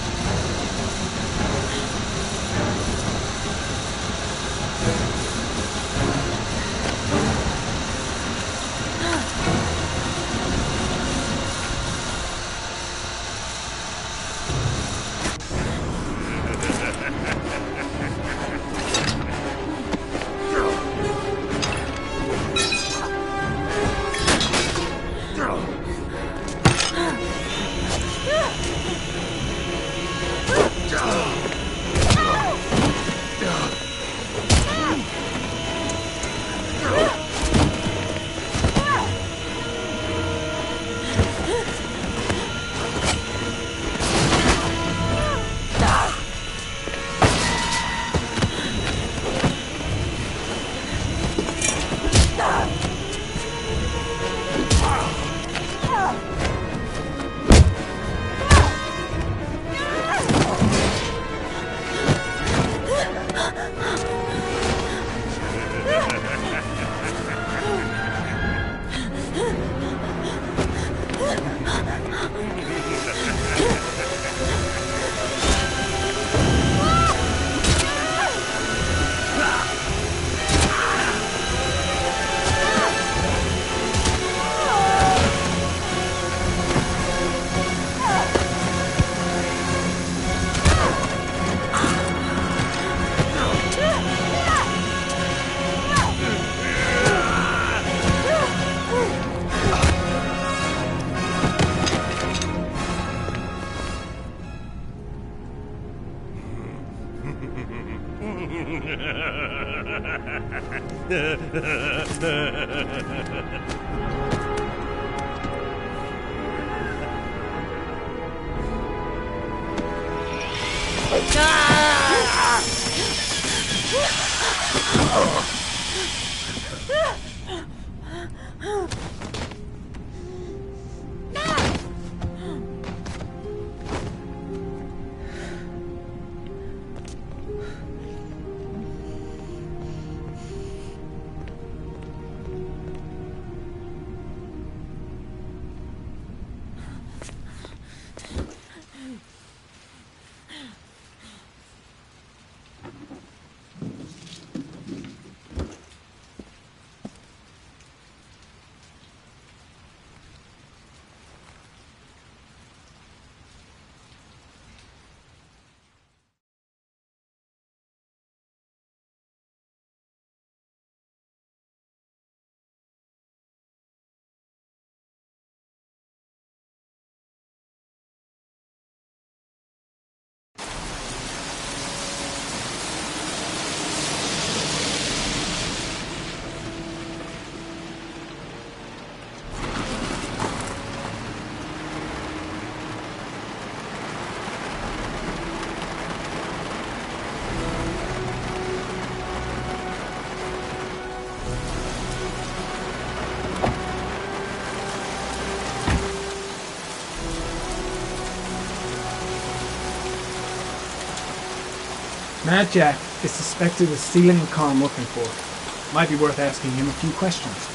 Mad Jack is suspected of stealing the car I'm looking for. Might be worth asking him a few questions.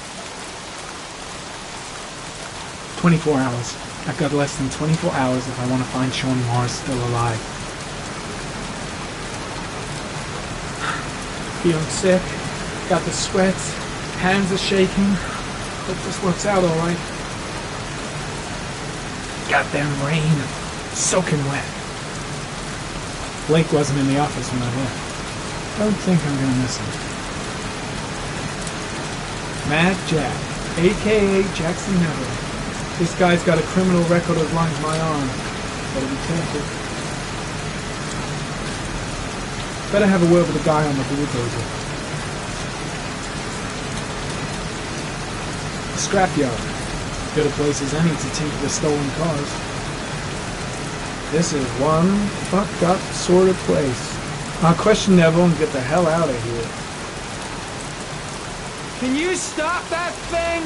24 hours. I've got less than 24 hours if I want to find Sean Mars still alive. Feeling sick, got the sweats, hands are shaking. Hope this works out alright. Goddamn rain, soaking wet. Blake wasn't in the office when I left. Don't think I'm gonna miss him. Mad Jack, a.k.a. Jackson Neville. This guy's got a criminal record as long as my arm. Better be careful. Better have a word with the guy on the bulldozer. Scrapyard. Good a place as any to tinker with stolen cars. This is one fucked up sort of place. I'll question Neville and get the hell out of here. Can you stop that thing?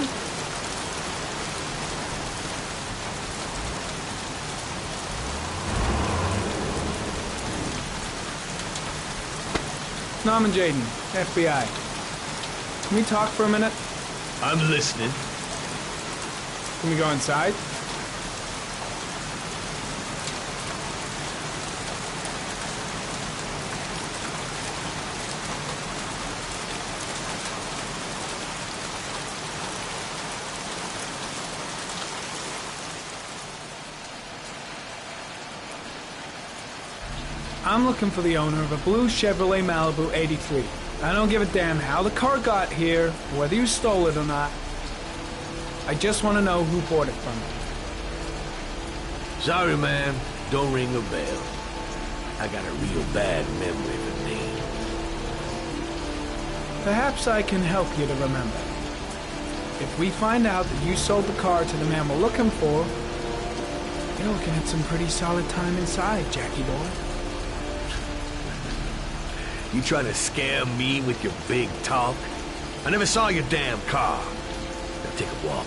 Norman Jaden, FBI. Can we talk for a minute? I'm listening. Can we go inside? I'm looking for the owner of a blue Chevrolet Malibu 83. I don't give a damn how the car got here, whether you stole it or not. I just want to know who bought it from you. Sorry, man. Don't ring a bell. I got a real bad memory for names. Perhaps I can help you to remember. If we find out that you sold the car to the man we're looking for, you're looking at some pretty solid time inside, Jackie boy. You trying to scam me with your big talk? I never saw your damn car. Now take a walk.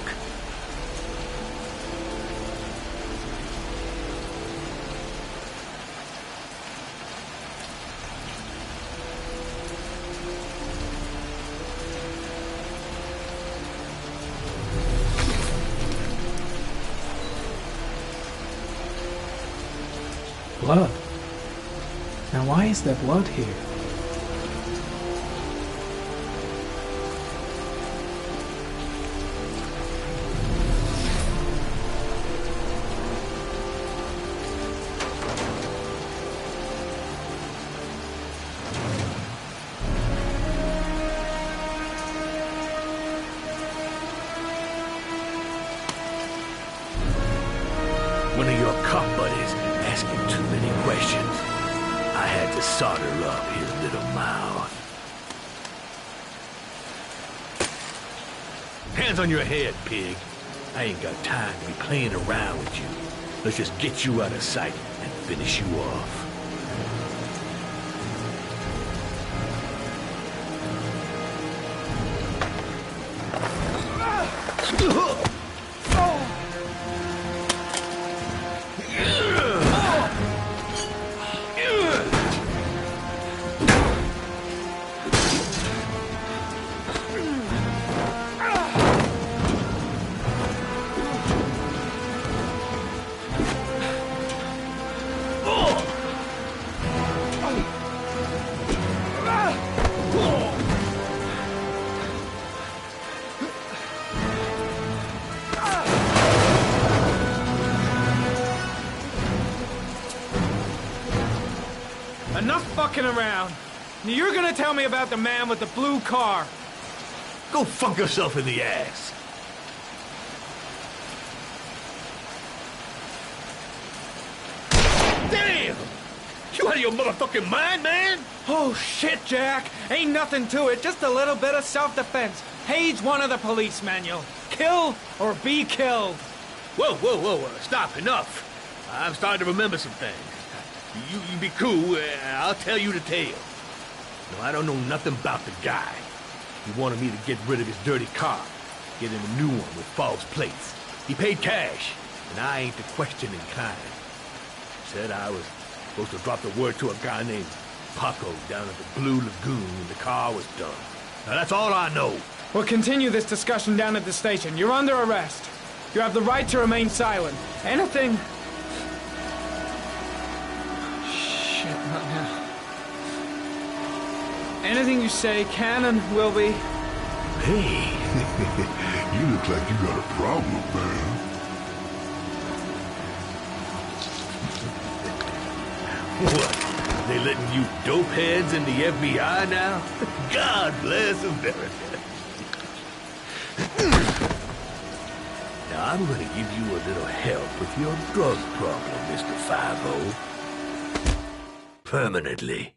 Blood. Now why is there blood here? One of your cop buddies asking too many questions. I had to to solder up his little mouth. Hands on your head, pig. I ain't got time to be playing around with you. Let's just get you out of sight and finish you off. Enough fucking around. You're gonna tell me about the man with the blue car. Go fuck yourself in the ass. Damn! You out of your motherfucking mind, man? Oh, shit, Jack. Ain't nothing to it. Just a little bit of self-defense. Page 1 of the police manual. Kill or be killed. Whoa, whoa, whoa, stop, enough. I'm starting to remember some things. You be cool, I'll tell you the tale. No, I don't know nothing about the guy. He wanted me to get rid of his dirty car, get him a new one with false plates. He paid cash, and I ain't the questioning kind. Said I was supposed to drop the word to a guy named Paco down at the Blue Lagoon when the car was done. Now that's all I know. We'll continue this discussion down at the station. You're under arrest. You have the right to remain silent. Anything... Shit, not now. Anything you say can and will be... Hey, you look like you got a problem, man. What? They letting you dope heads in the FBI now? God bless America. Now I'm gonna give you a little help with your drug problem, Mr. 5-0. Permanently.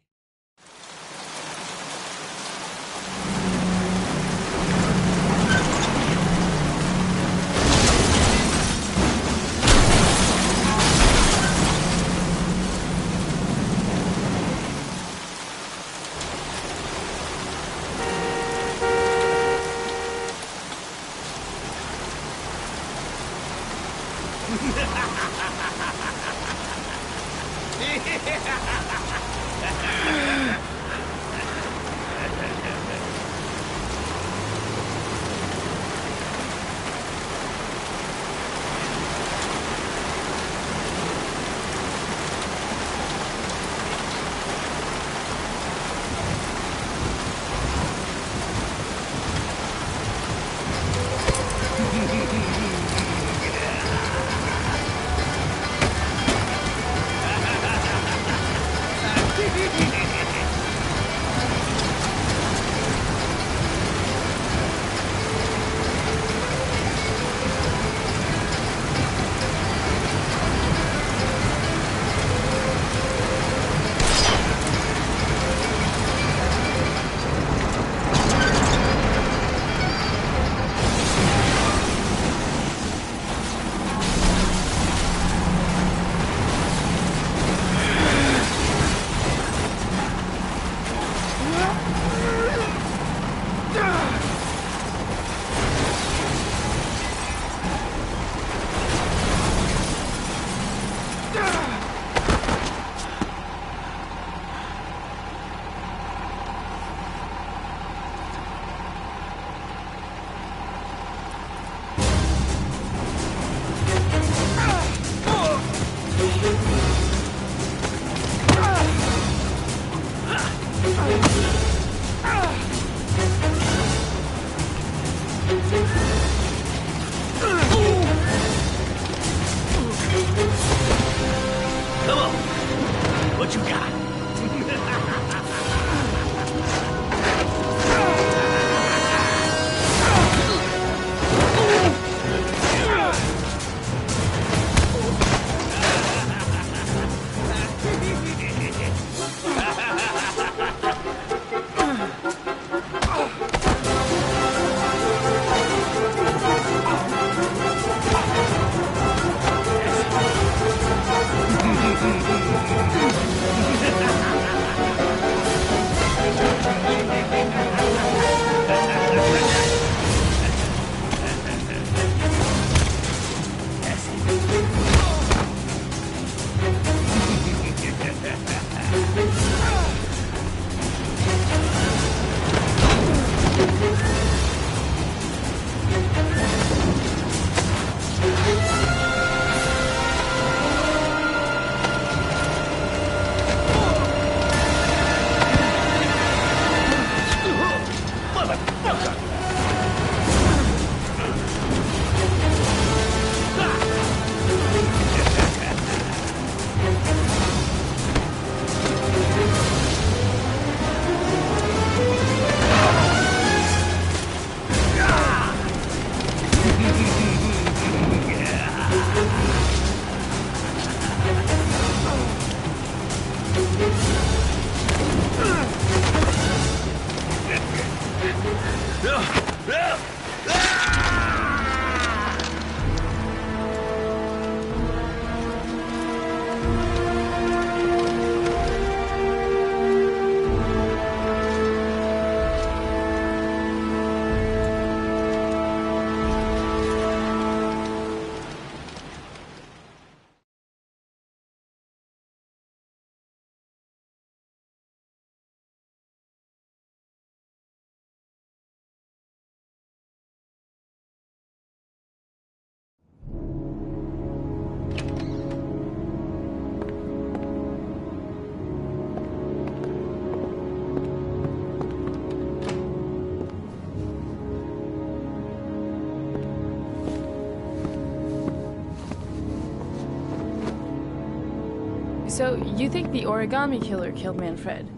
So, you think the origami killer killed Manfred?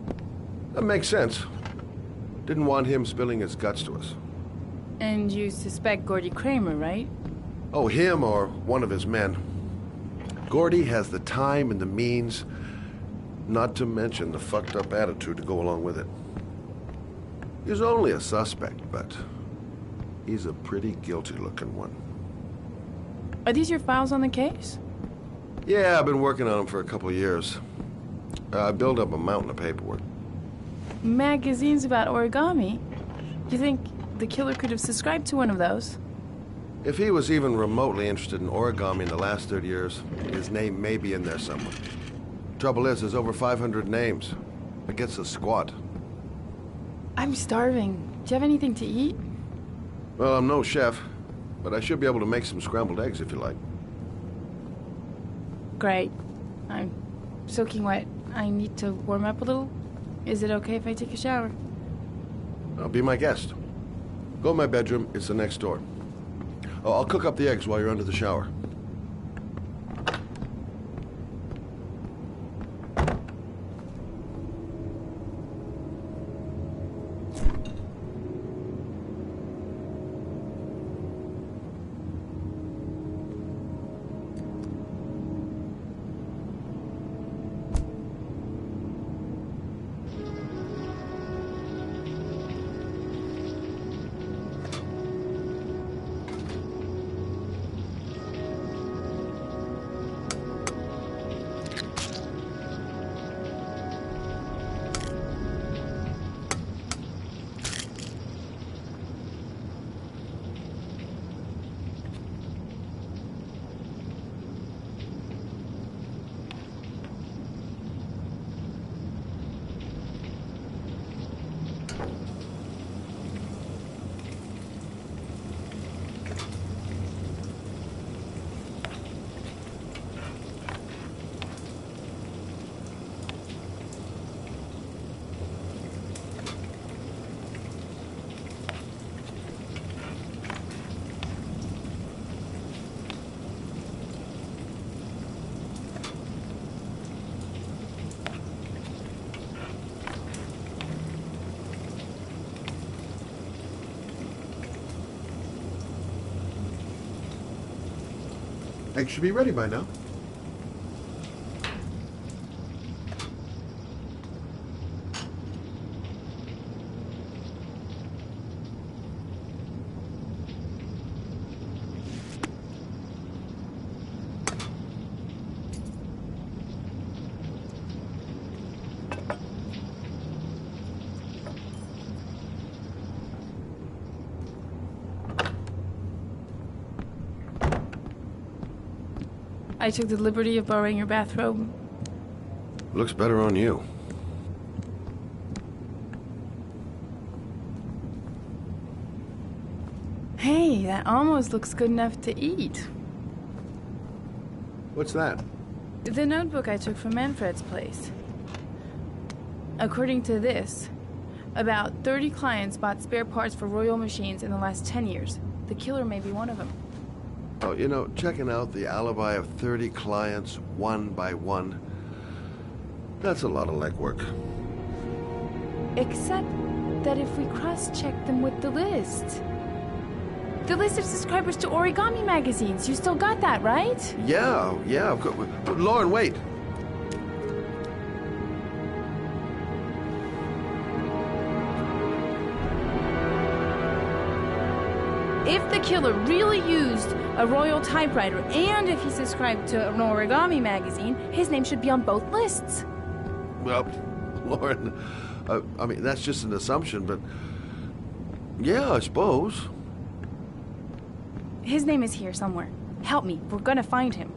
That makes sense. Didn't want him spilling his guts to us. And you suspect Gordy Kramer, right? Oh, him or one of his men. Gordy has the time and the means, not to mention the fucked up attitude to go along with it. He's only a suspect, but he's a pretty guilty-looking one. Are these your files on the case? Yeah, I've been working on him for a couple of years. I built up a mountain of paperwork. Magazines about origami? You think the killer could have subscribed to one of those? If he was even remotely interested in origami in the last 30 years, his name may be in there somewhere. Trouble is, there's over 500 names. It gets us squat. I'm starving. Do you have anything to eat? Well, I'm no chef, but I should be able to make some scrambled eggs if you like. Great. I'm soaking wet. I need to warm up a little. Is it okay if I take a shower? Be my guest. Go in my bedroom. It's the next door. Oh, I'll cook up the eggs while you're under the shower. Eggs should be ready by now. I took the liberty of borrowing your bathrobe. Looks better on you. Hey, that almost looks good enough to eat. What's that? The notebook I took from Manfred's place. According to this, about 30 clients bought spare parts for Royal machines in the last 10 years. The killer may be one of them. Oh, you know, checking out the alibi of 30 clients one by one, that's a lot of legwork. Except that if we cross-check them with the list of subscribers to origami magazines, you still got that, right? Yeah, of course. Lauren, wait. If the killer really used a royal typewriter and if he subscribed to an origami magazine, his name should be on both lists. Well, Lauren, I mean, that's just an assumption, but yeah, I suppose. His name is here somewhere. Help me. We're gonna find him.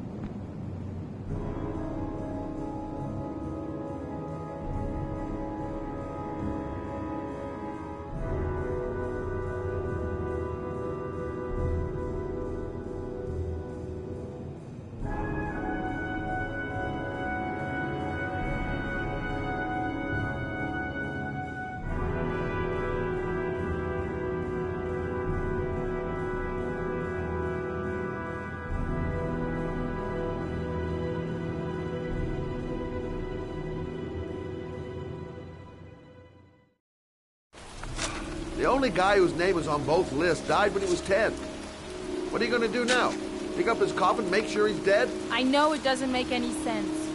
The only guy whose name was on both lists died when he was 10. What are you going to do now? Pick up his coffin, make sure he's dead? I know it doesn't make any sense.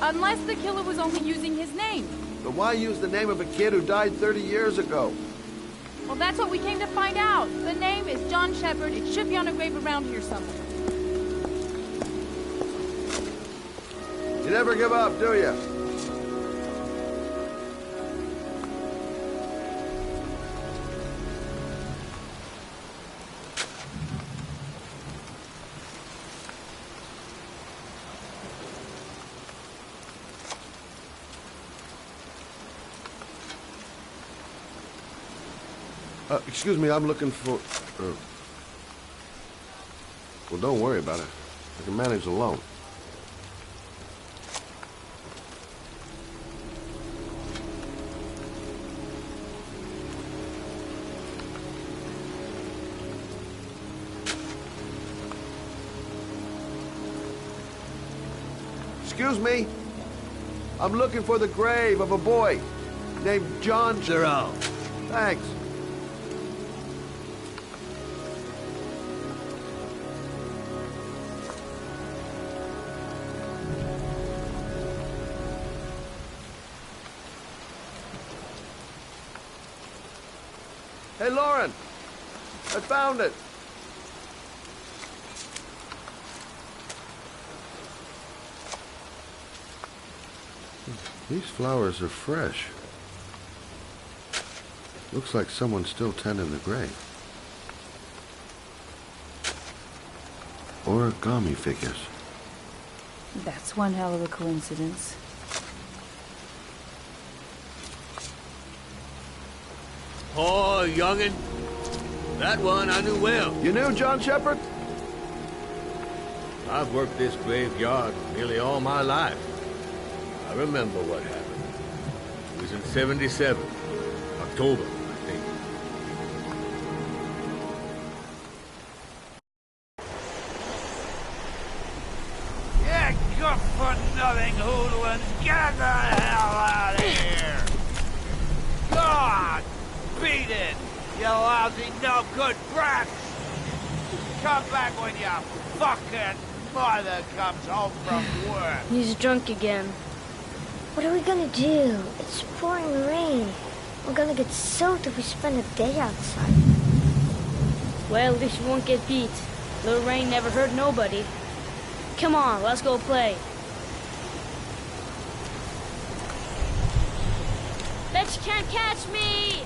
Unless the killer was only using his name. But why use the name of a kid who died 30 years ago? Well, that's what we came to find out. The name is John Shepard. It should be on a grave around here somewhere. You never give up, do you? Excuse me, I'm looking for... Well, don't worry about it. I can manage alone. Excuse me. I'm looking for the grave of a boy named John... Jerome. Thanks. Hey, Lauren! I found it! These flowers are fresh. Looks like someone's still tending the grave. Origami figures. That's one hell of a coincidence. Oh, youngin'. That one I knew well. You knew John Shepard? I've worked this graveyard nearly all my life. I remember what happened. It was in 77. October, I think. You good-for-nothing hoodlums! Get the hell out of here! God! Beat it! You lousy, no-good brats! Come back when your fucking mother comes home from work! He's drunk again. What are we gonna do? It's pouring rain. We're gonna get soaked if we spend a day outside. Well, at least you won't get beat. Little rain never hurt nobody. Come on, let's go play. Bet you can't catch me!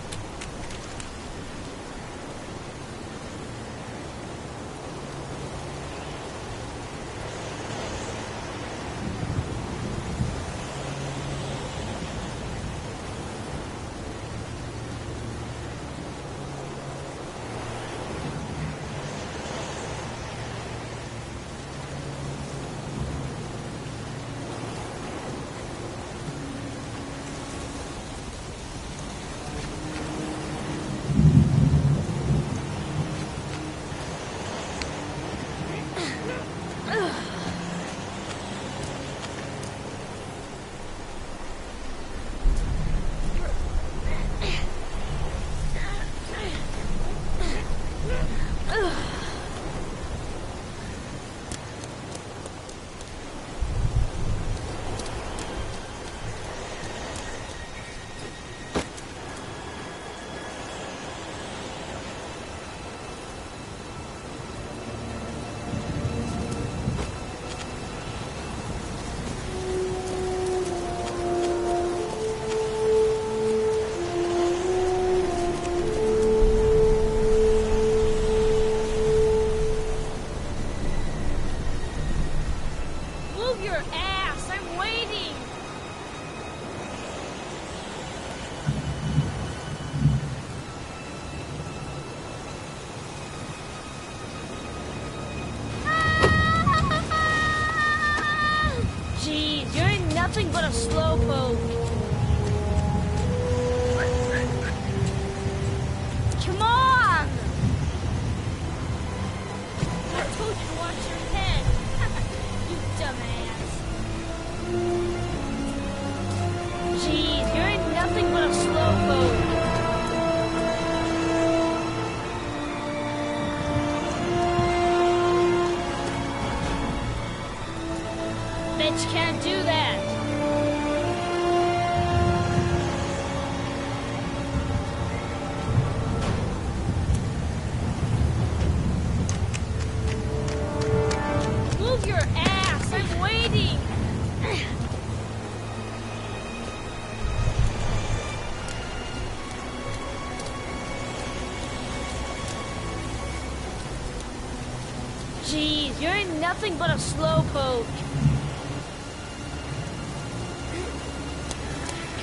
Jeez, you ain't nothing but a slowpoke.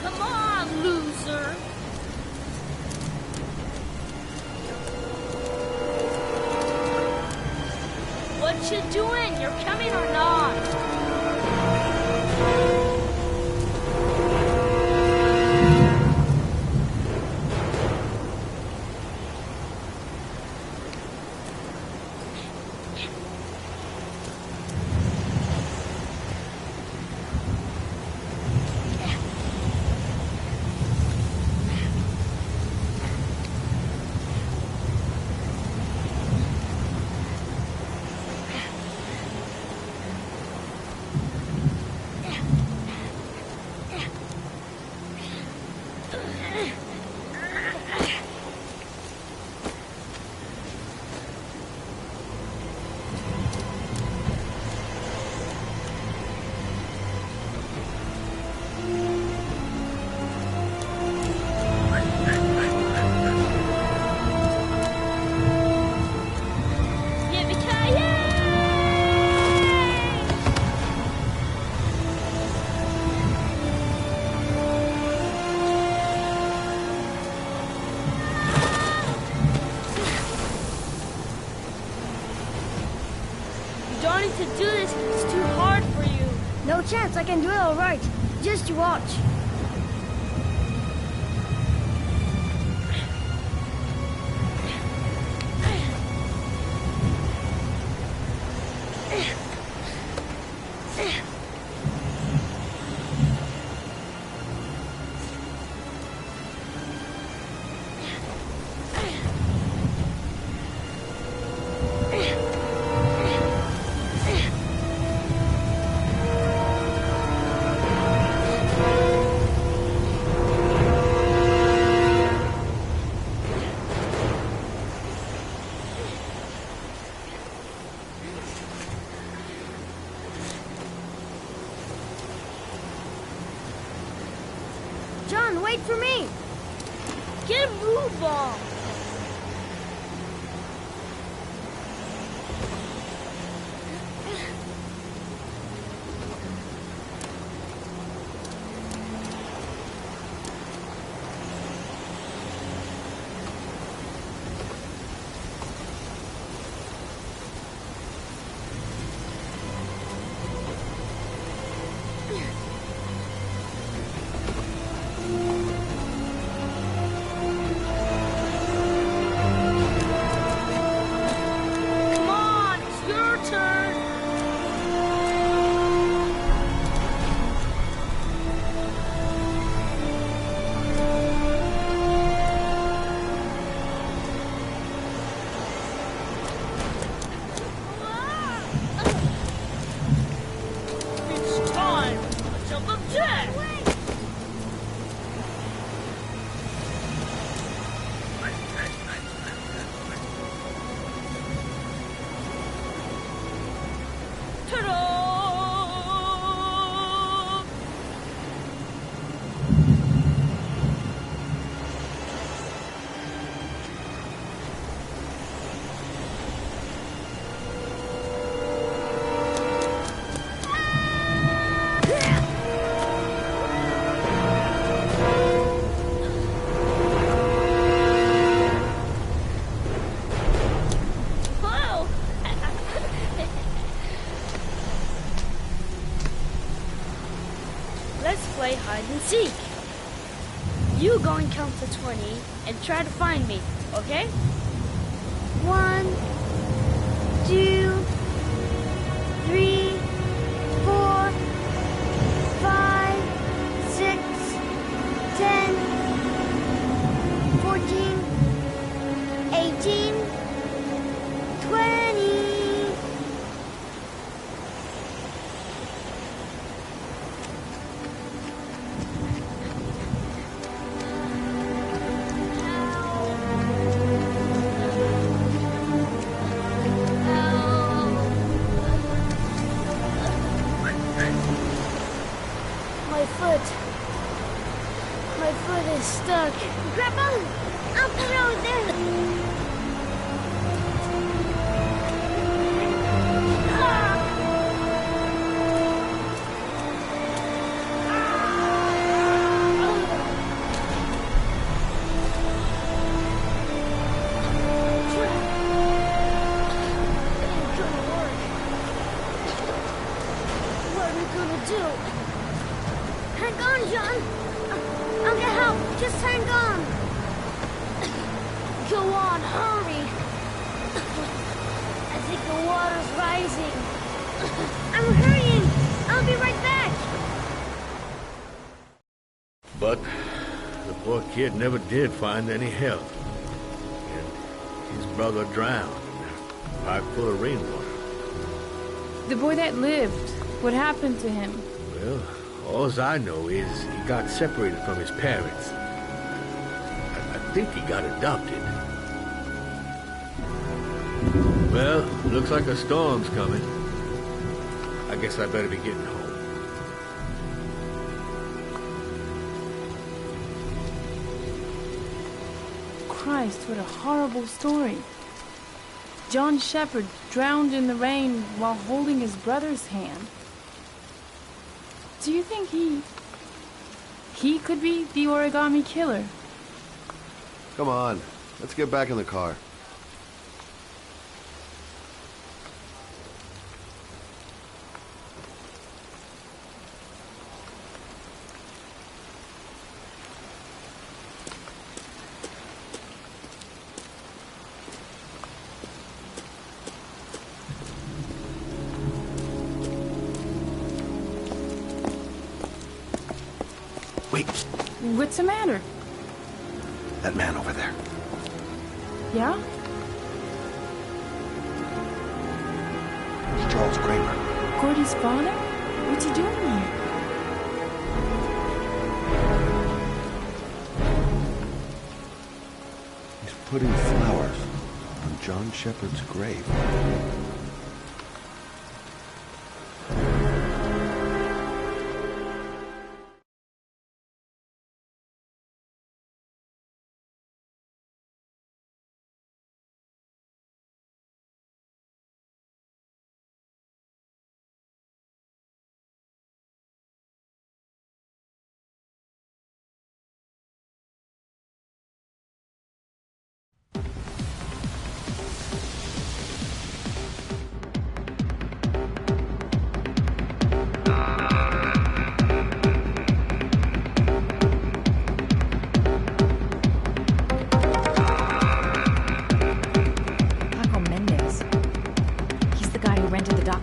Come on, loser. What you doing? You're coming or not? To do this, it's too hard for you. No chance, I can do it all right. Just you watch. John, wait for me! Get a move on! Play hide and seek. You go and count to 20 and try to find me, okay? 1, 2, 3, 4, 5, 6, 10, 14, 18, 20. My foot is stuck. Grandpa, up the road there. Go on, hurry! I think the water's rising. I'm hurrying! I'll be right back! But the poor kid never did find any help. And his brother drowned in a pipe full of rainwater. The boy that lived, what happened to him? Well, all I know is he got separated from his parents. I think he got adopted. Well, looks like a storm's coming. I guess I better be getting home. Christ, what a horrible story. John Shepard drowned in the rain while holding his brother's hand. Do you think he could be the origami killer? Come on, let's get back in the car. Wait. What's the matter? That man over there. Yeah? It's Charles Kramer. Gordy's father? What's he doing here? He's putting flowers on John Shepard's grave.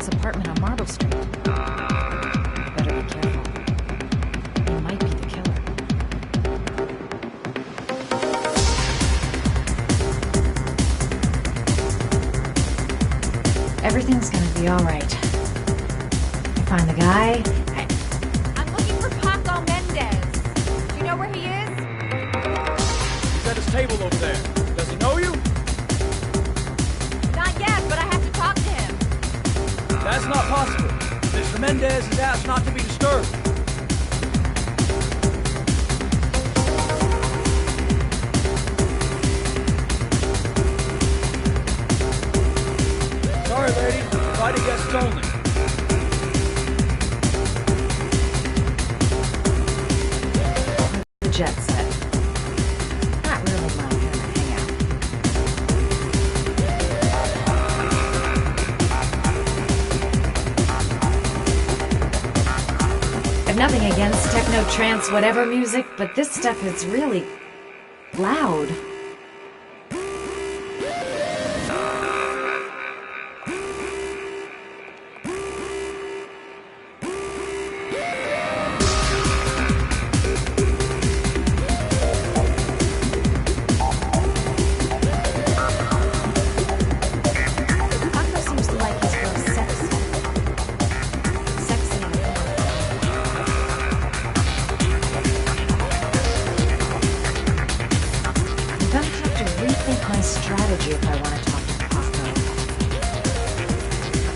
Apartment on Marble Street. Better be careful. He might be the killer. Everything's gonna be all right. I find the guy. I'm looking for Paco Mendez. Do you know where he is? He's at his table over there. Does he know you? Not yet, but I have to talk to him. That's not possible. Mr. Mendez is asked not to be disturbed. Sorry, lady. Invited guests only. The jet set. Not really my kind of hangout. I've nothing against techno, trance, whatever music, but this stuff is really loud.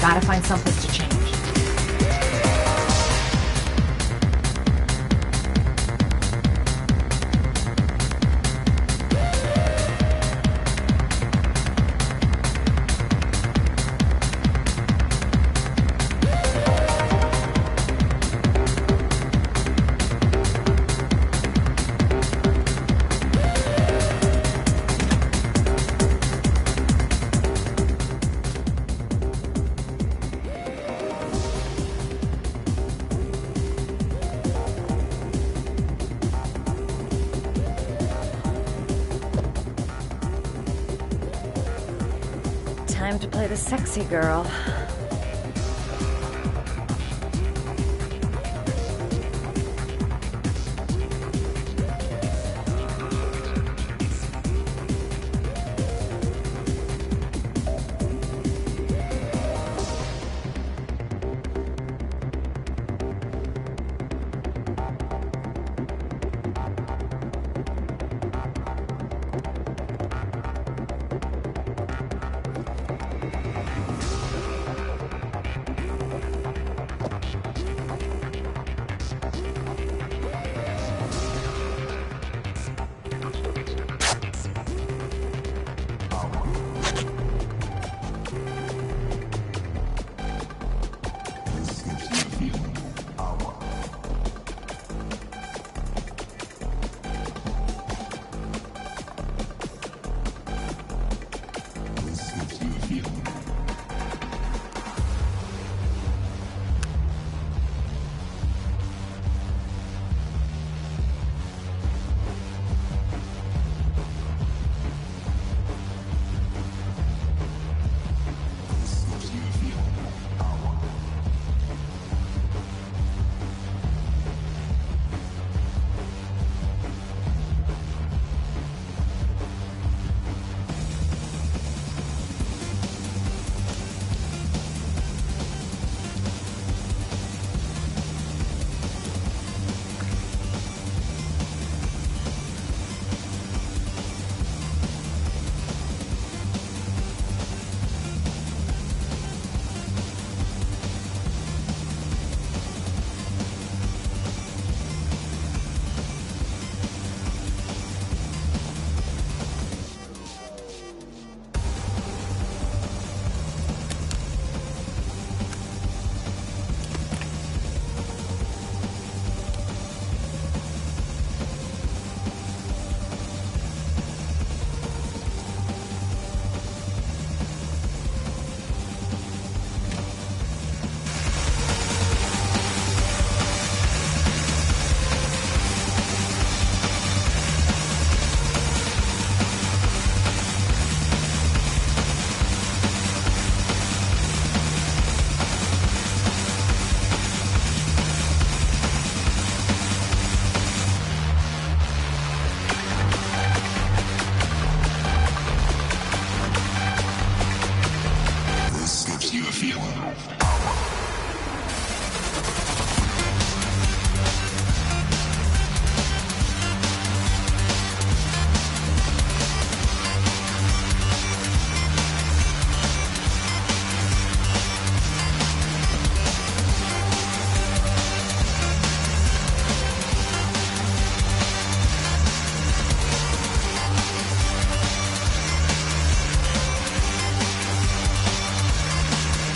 Gotta find someplace to change. Time to play the sexy girl.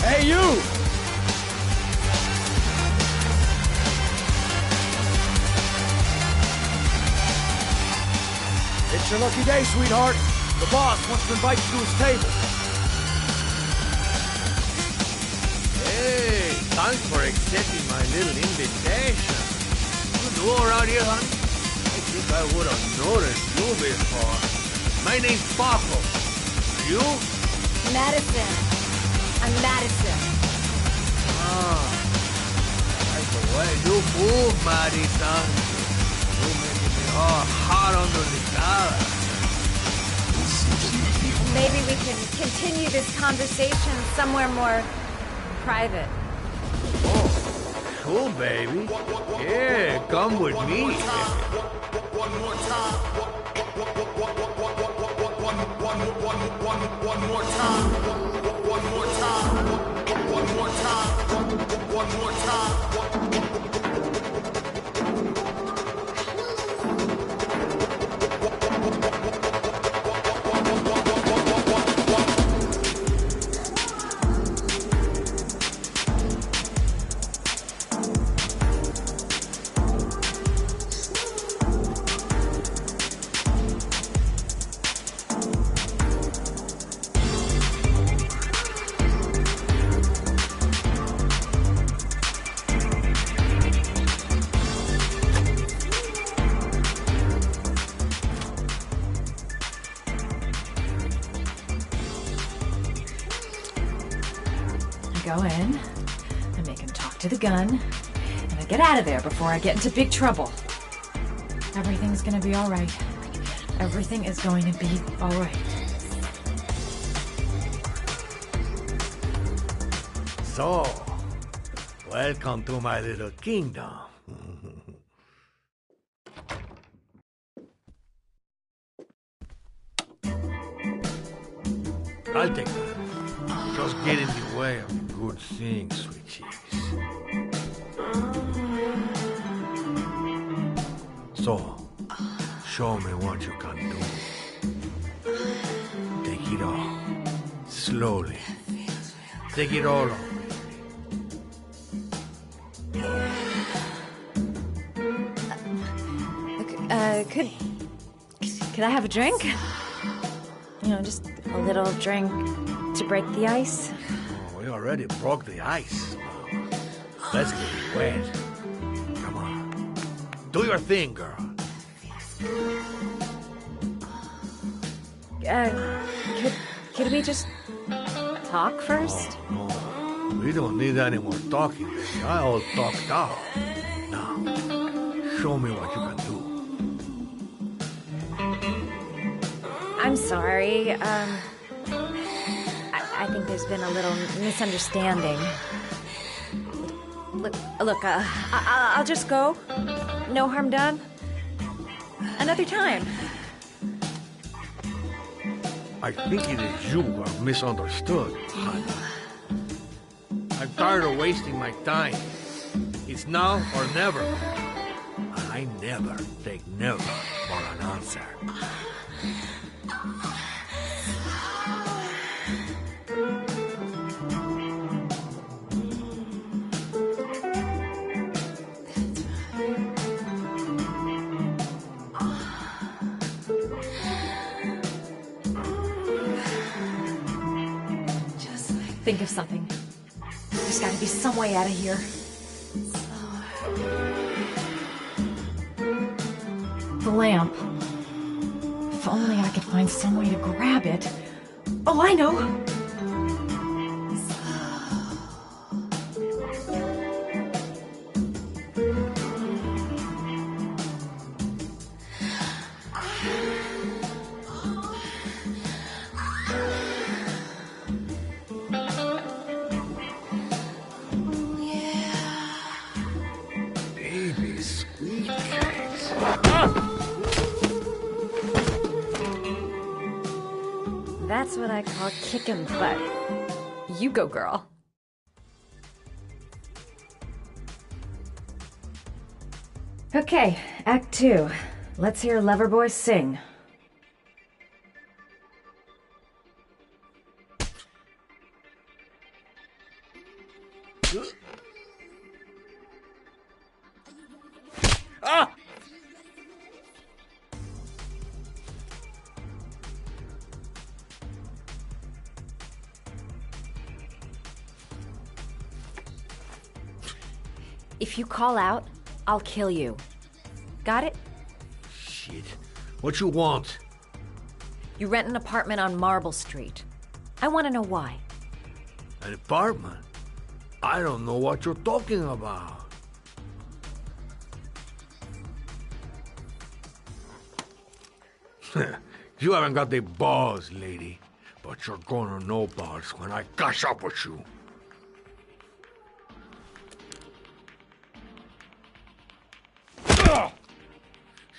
Hey, you! It's your lucky day, sweetheart. The boss wants to invite you to his table. Hey, thanks for accepting my little invitation. You new around here, honey? I think I would have noticed you before. My name's Paco. You? Madison. I'm Madison. Ah, I like the way you move, Madison. You're making me all hot under the collar. Maybe we can continue this conversation somewhere more private. Oh, cool, baby. Yeah, come with me. One more time. One more time. One more time. One more time. One more time. go in, I make him talk to the gun, and I get out of there before I get into big trouble. Everything's gonna be alright. Everything is going to be alright. So, welcome to my little kingdom. I'll take that. Just get in the way of good things, sweet cheeks. So, show me what you can do. Take it all. Slowly. Take it all on. Could I have a drink? You know, just a little drink to break the ice. Oh, we already broke the ice. Let's get it wet. Come on. Do your thing, girl. Could we just talk first? Oh, we don't need any more talking, baby. I all talked out. Now, show me what you can do. I'm sorry. I think there's been a little misunderstanding. Look, I'll just go. No harm done. Another time. I think it is you who are misunderstood, honey. I'm tired of wasting my time. It's now or never. And I never take never for an answer. Think of something. There's got to be some way out of here. The lamp. If only I could find some way to grab it. Oh, I know! That's what I call kicking butt. You go, girl. Okay, Act 2. Let's hear Loverboy sing. Ah! If you call out, I'll kill you. Got it? Shit. What you want? You rent an apartment on Marble Street. I want to know why. An apartment? I don't know what you're talking about. You haven't got the balls, lady. But you're gonna know balls when I catch up with you.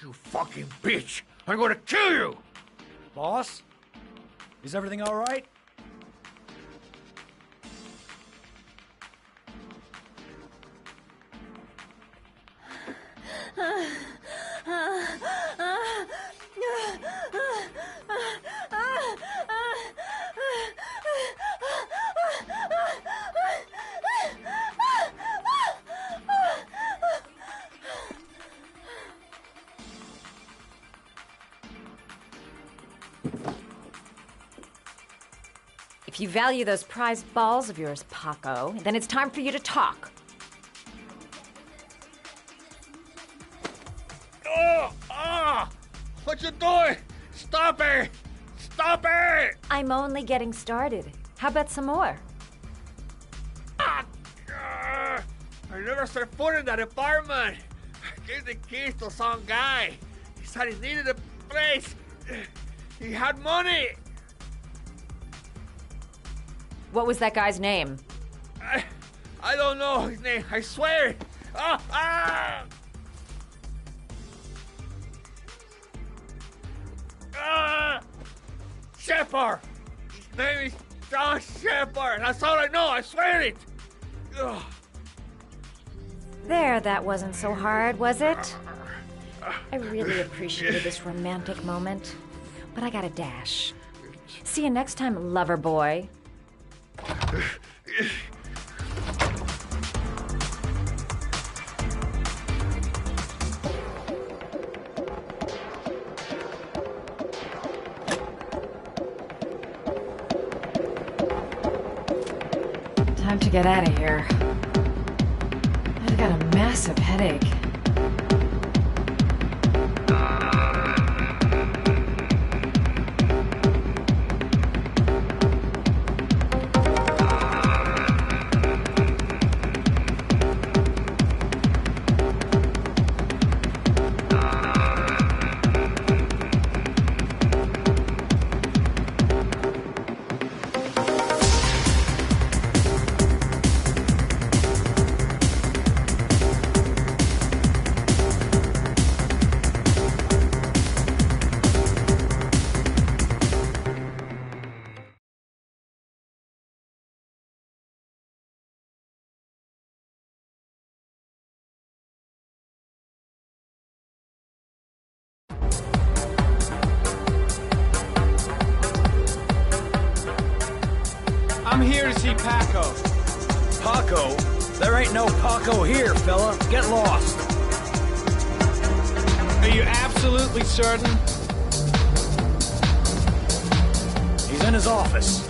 You fucking bitch! I'm gonna kill you! Boss? Is everything all right? If you value those prized balls of yours, Paco, then it's time for you to talk. Oh! Ah! What you doing? Stop it! Stop it! I'm only getting started. How about some more? I never set foot in that apartment. I gave the keys to some guy. He said he needed a place. He had money. What was that guy's name? I don't know his name. I swear. Shepard. His name is John Shepard. That's all I know. I swear it. Ugh. There, that wasn't so hard, was it? I really appreciated this romantic moment, but I gotta dash. See you next time, lover boy. Time to get out of here. I've got a massive headache. I'm here to see Paco. Paco? There ain't no Paco here, fella. Get lost. Are you absolutely certain? He's in his office.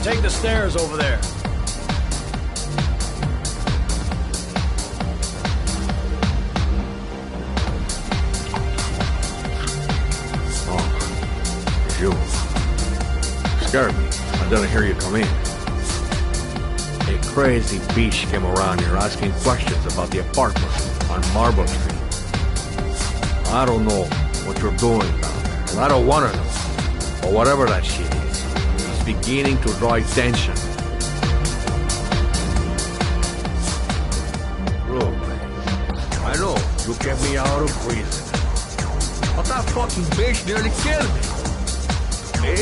Take the stairs over there. Oh, it's you. Scared me. I didn't hear you come in. A crazy bitch came around here asking questions about the apartment on Marble Street. I don't know what you're doing down there, and I don't want to know. But whatever that shit is, it's beginning to draw attention. Look, man, I know you kept me out of prison, but that fucking bitch nearly killed me.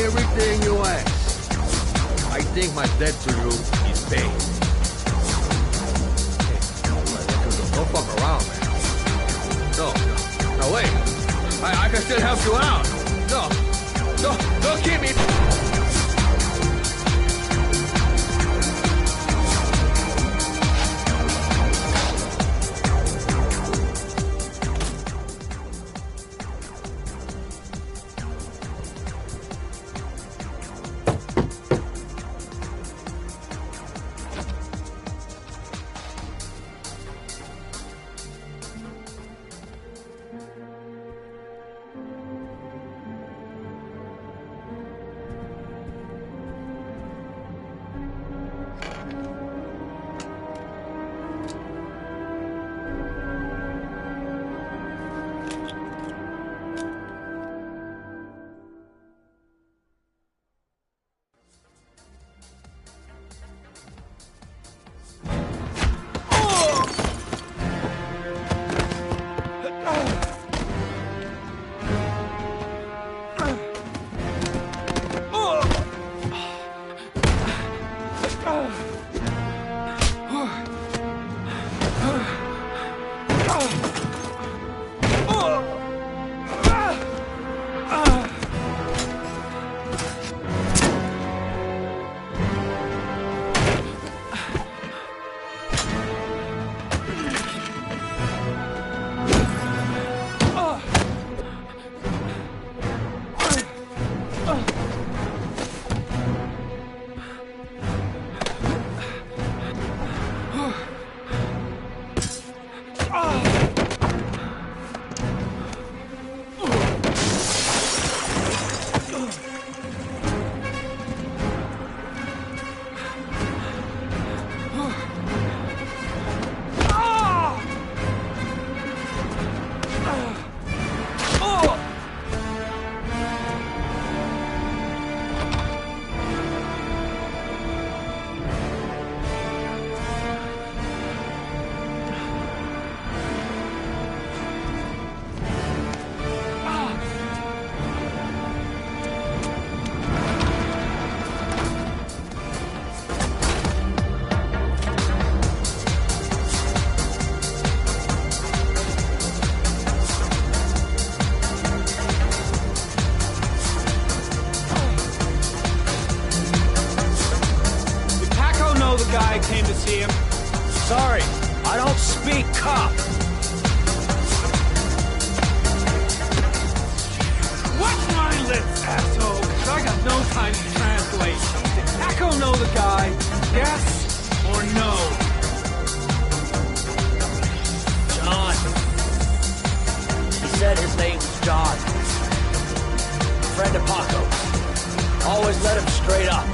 Everything you ask. I think my debt to you is paid. Hey, don't fuck around, man. No, wait. I can still help you out. Don't keep me. see him. Sorry, I don't speak cop. Watch my lips, asshole, 'cause I got no time to translate. Did Paco know the guy? Yes or no? John. He said his name was John. Friend of Paco's. Always let him straight up.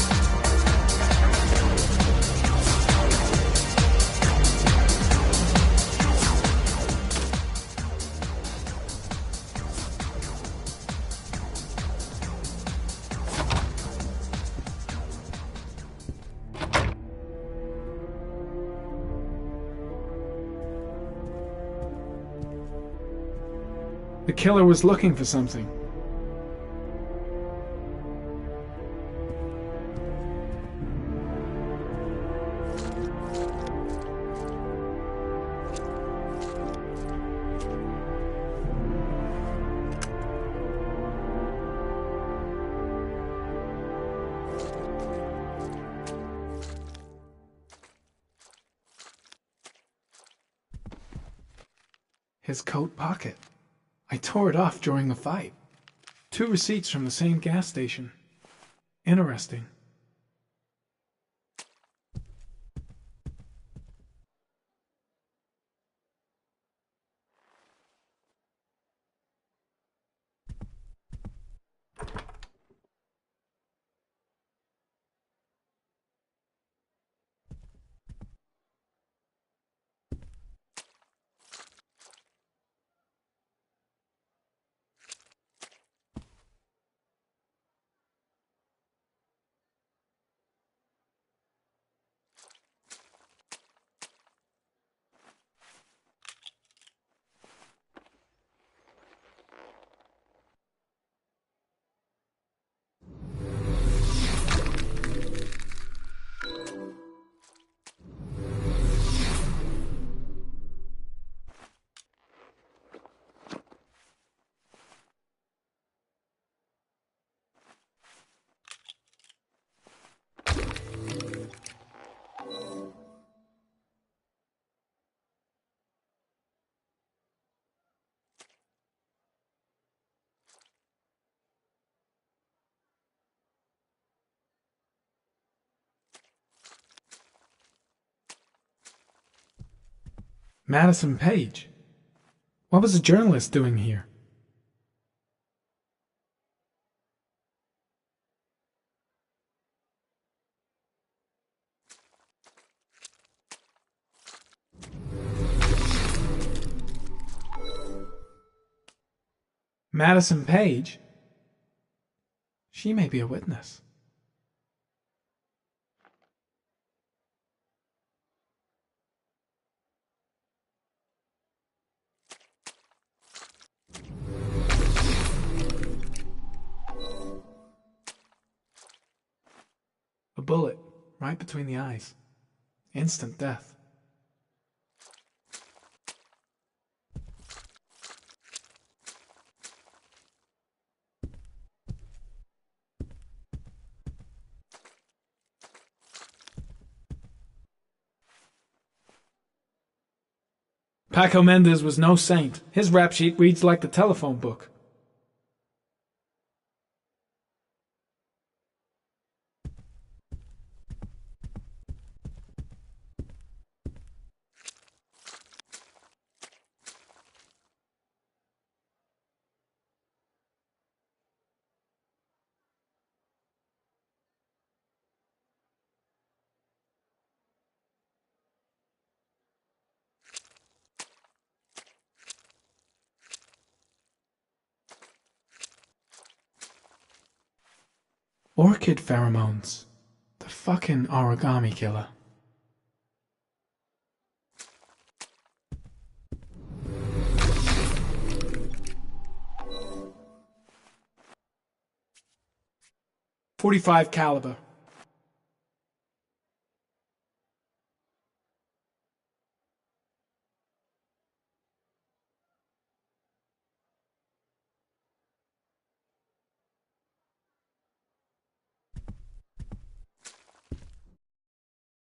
The killer was looking for something. His coat pocket. I tore it off during the fight. 2 receipts from the same gas station. Interesting. Madison Page. What was a journalist doing here? Madison Page? She may be a witness. A bullet, right between the eyes. Instant death. Paco Mendez was no saint. His rap sheet reads like the telephone book. Orchid pheromones. The fucking origami killer. .45 caliber.